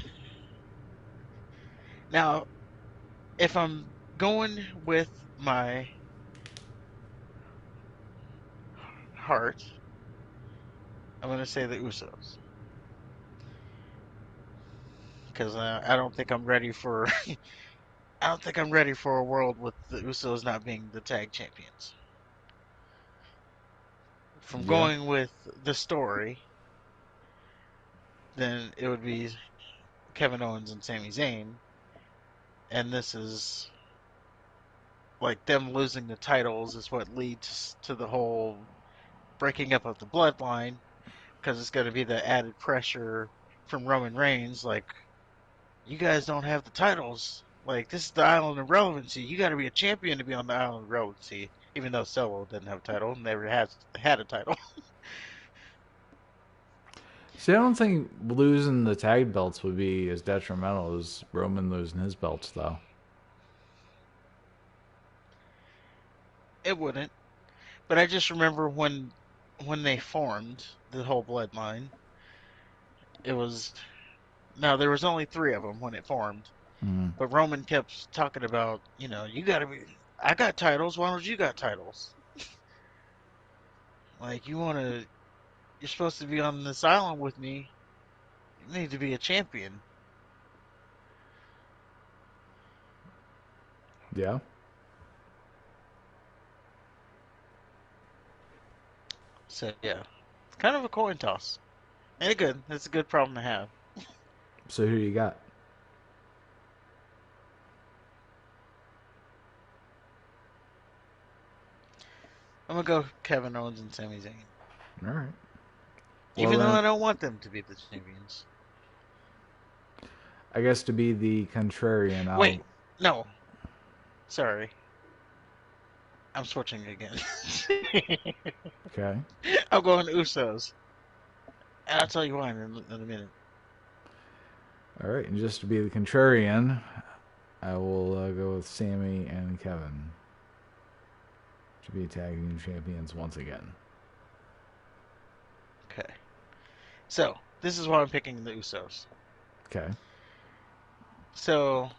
Now, if I'm going with my heart, I'm going to say the Usos because I don't think I'm ready for I don't think I'm ready for a world with the Usos not being the tag champions. If I'm Yeah. going with the story, then it would be Kevin Owens and Sami Zayn, and this is like them losing the titles is what leads to the whole breaking up of the bloodline because it's going to be the added pressure from Roman Reigns, like you guys don't have the titles. Like this is the island of relevancy. You got to be a champion to be on the island of relevancy. Even though Solo doesn't have a title, never has had a title. See, I don't think losing the tag belts would be as detrimental as Roman losing his belts, though. It wouldn't. But I just remember when they formed the whole bloodline. It was now there was only three of them when it formed, Mm. but Roman kept talking about you got to be. I got titles. Why don't you got titles? Like you want to. You're supposed to be on this island with me. You need to be a champion. Yeah. So yeah, it's kind of a coin toss. And good. That's a good problem to have. So who you got? I'm gonna go Kevin Owens and Sami Zayn, All right. Well even though then, I don't want them to be the champions. I guess to be the contrarian, Wait, I'll. no, sorry, I'm switching again. Okay. I'm going Usos, and I'll tell you why in a minute. All right, and just to be the contrarian, I will go with Sammy and Kevin to be tag team champions once again. Okay, so this is why I'm picking the Usos. Okay. So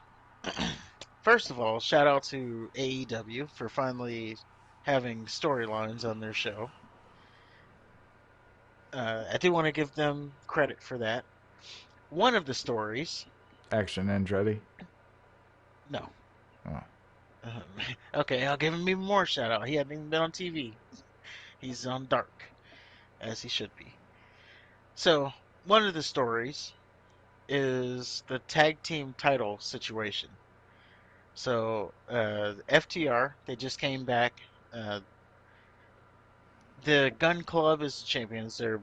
First of all, shout out to AEW for finally having storylines on their show. I do want to give them credit for that. One of the stories, Action Andretti. no. Oh, Uh, okay, I'll give him even more shout out. He hadn't even been on TV. He's on Dark, as he should be. So, one of the stories is the tag team title situation. So, FTR, they just came back. Uh, the Gun Club is the champions. They're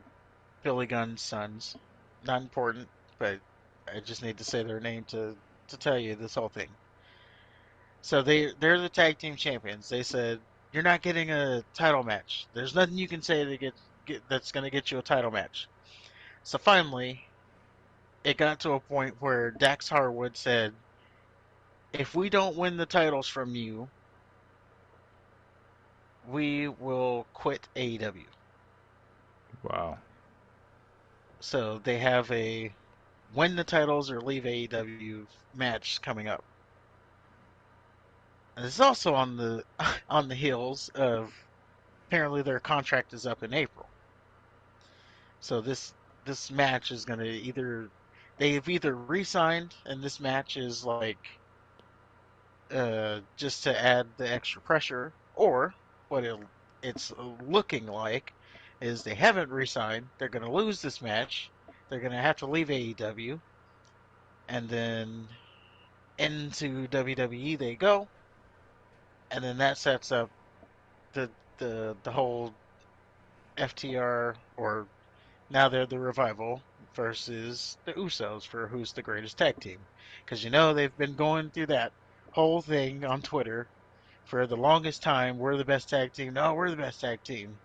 Billy Gunn's sons. Not important, but I just need to say their name to tell you this whole thing. So they're the tag team champions. They said you're not getting a title match. There's nothing you can say to get that's going to get you a title match. So finally, it got to a point where Dax Harwood said, "If we don't win the titles from you, we will quit AEW." wow. So they have a win the titles or leave AEW match coming up. And it's also on the on the heels of apparently their contract is up in April. So this match is going to either they've either re-signed and this match is like just to add the extra pressure, or what it's looking like is they haven't re-signed. They're going to lose this match. They're going to have to leave AEW, and then into WWE they go, and then that sets up the the whole FTR, or now they're the Revival versus the Usos for who's the greatest tag team. Because you know they've been going through that whole thing on Twitter for the longest time. We're the best tag team. No, we're the best tag team.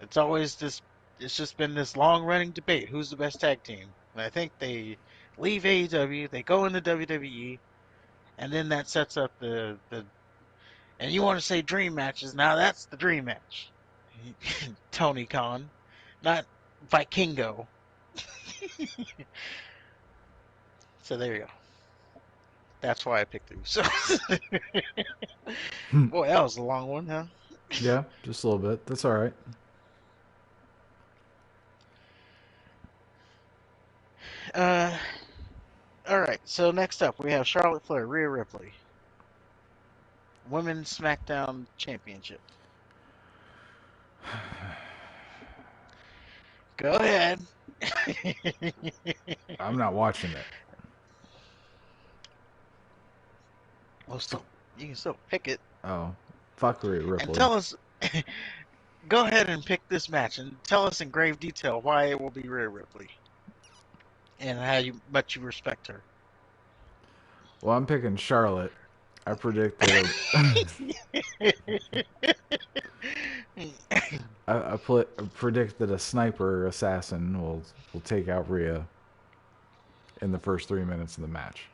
It's always this. It's just been this long running debate. Who's the best tag team? And I think they leave AEW, they go into WWE, and then that sets up the. And you want to say dream matches? Now that's the dream match. Tony Khan, not Vikingo. So there you go. That's why I picked the Usos. Boy, that was a long one, huh? Yeah, just a little bit. That's all right. Uh, all right. So next up, we have Charlotte Flair, Rhea Ripley, Women's SmackDown Championship. Go ahead. I'm not watching it. Well, still, you can still pick it Oh, fuck Rhea and Ripley. tell us. Go ahead and pick this match and tell us in grave detail why it will be Rhea Ripley and how much you respect her. Well, I'm picking Charlotte. I predict that I predict that a sniper assassin will take out Rhea in the first 3 minutes of the match.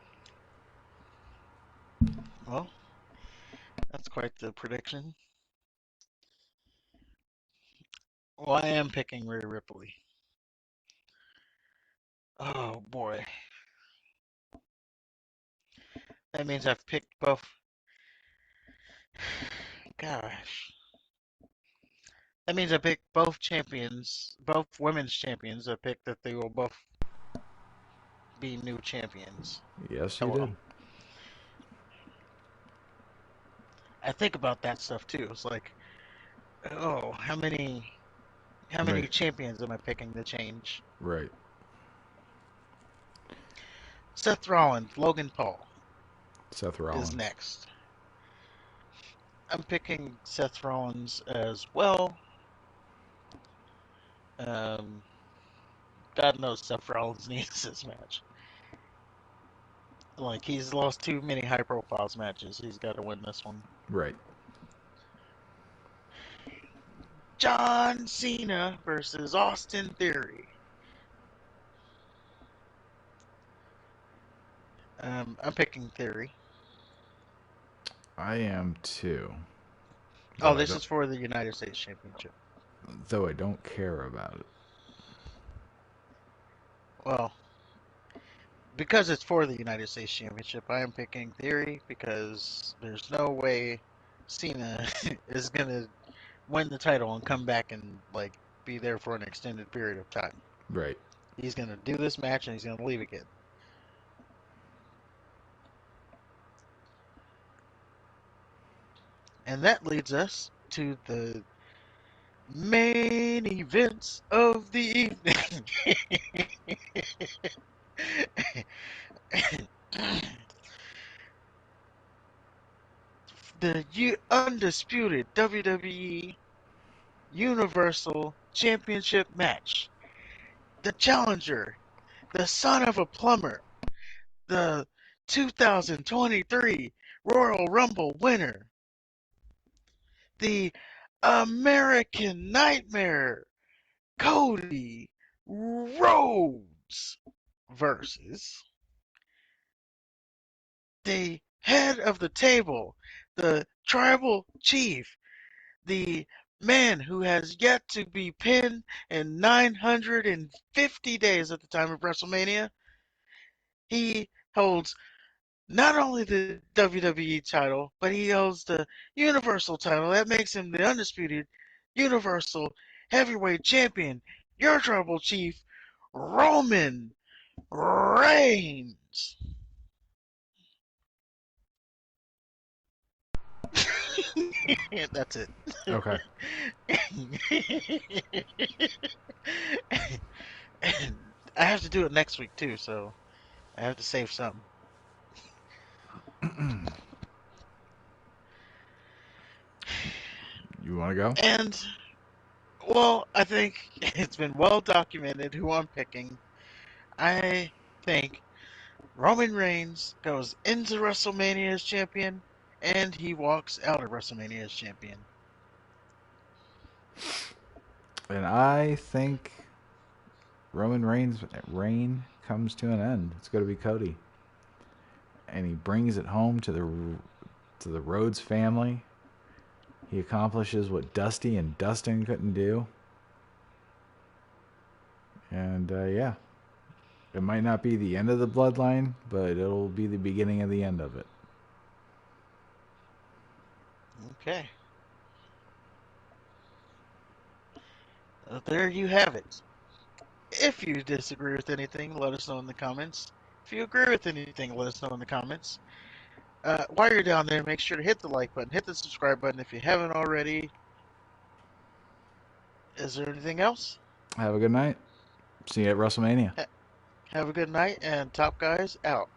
Well, that's quite the prediction. Well, I am picking Rhea Ripley. Oh boy, that means I've picked both. Gosh, that means I picked both champions, both women's champions. I picked that they will both be new champions. Yes, Oh you well, did. I think about that stuff too. It's like, oh, how many Right, champions am I picking to change? right. Seth Rollins, Logan Paul Seth is Rollins. next. I'm picking Seth Rollins as well. Um, God knows Seth Rollins needs this match. Like he's lost too many high profile matches. He's got to win this one. Right. John Cena versus Austin Theory. I'm picking Theory. I am too. Oh, Though I this don't is for the United States Championship. though I don't care about it. Well, because it's for the United States Championship, I am picking Theory because there's no way Cena is gonna win the title and come back and like be there for an extended period of time. Right. He's gonna do this match and he's gonna leave again. And that leads us to the main events of the evening. The undisputed WWE Universal Championship match. The challenger, the son of a plumber, the 2023 Royal Rumble winner, the American Nightmare, Cody Rhodes, versus the head of the table, the tribal chief, the man who has yet to be pinned in 950 days at the time of WrestleMania. He holds not only the WWE title, but he holds the Universal title. That makes him the undisputed Universal Heavyweight Champion, your tribal chief, Roman Reigns. That's it. Okay. I have to do it next week too, so I have to save something. You want to go? And well, I think it's been well documented who I'm picking. I think Roman Reigns goes into WrestleMania as champion, and he walks out of WrestleMania as champion. And I think Roman Reigns' reign comes to an end. It's going to be Cody, and he brings it home to the Rhodes family. He accomplishes what Dusty and Dustin couldn't do, and yeah, it might not be the end of the bloodline, but it'll be the beginning of the end of it. Okay, there you have it. If you disagree with anything, let us know in the comments. If you agree with anything, let us know in the comments. While you're down there, make sure to hit the like button, hit the subscribe button if you haven't already. Is there anything else? Have a good night. See you at WrestleMania. Have a good night, and Top Guys out.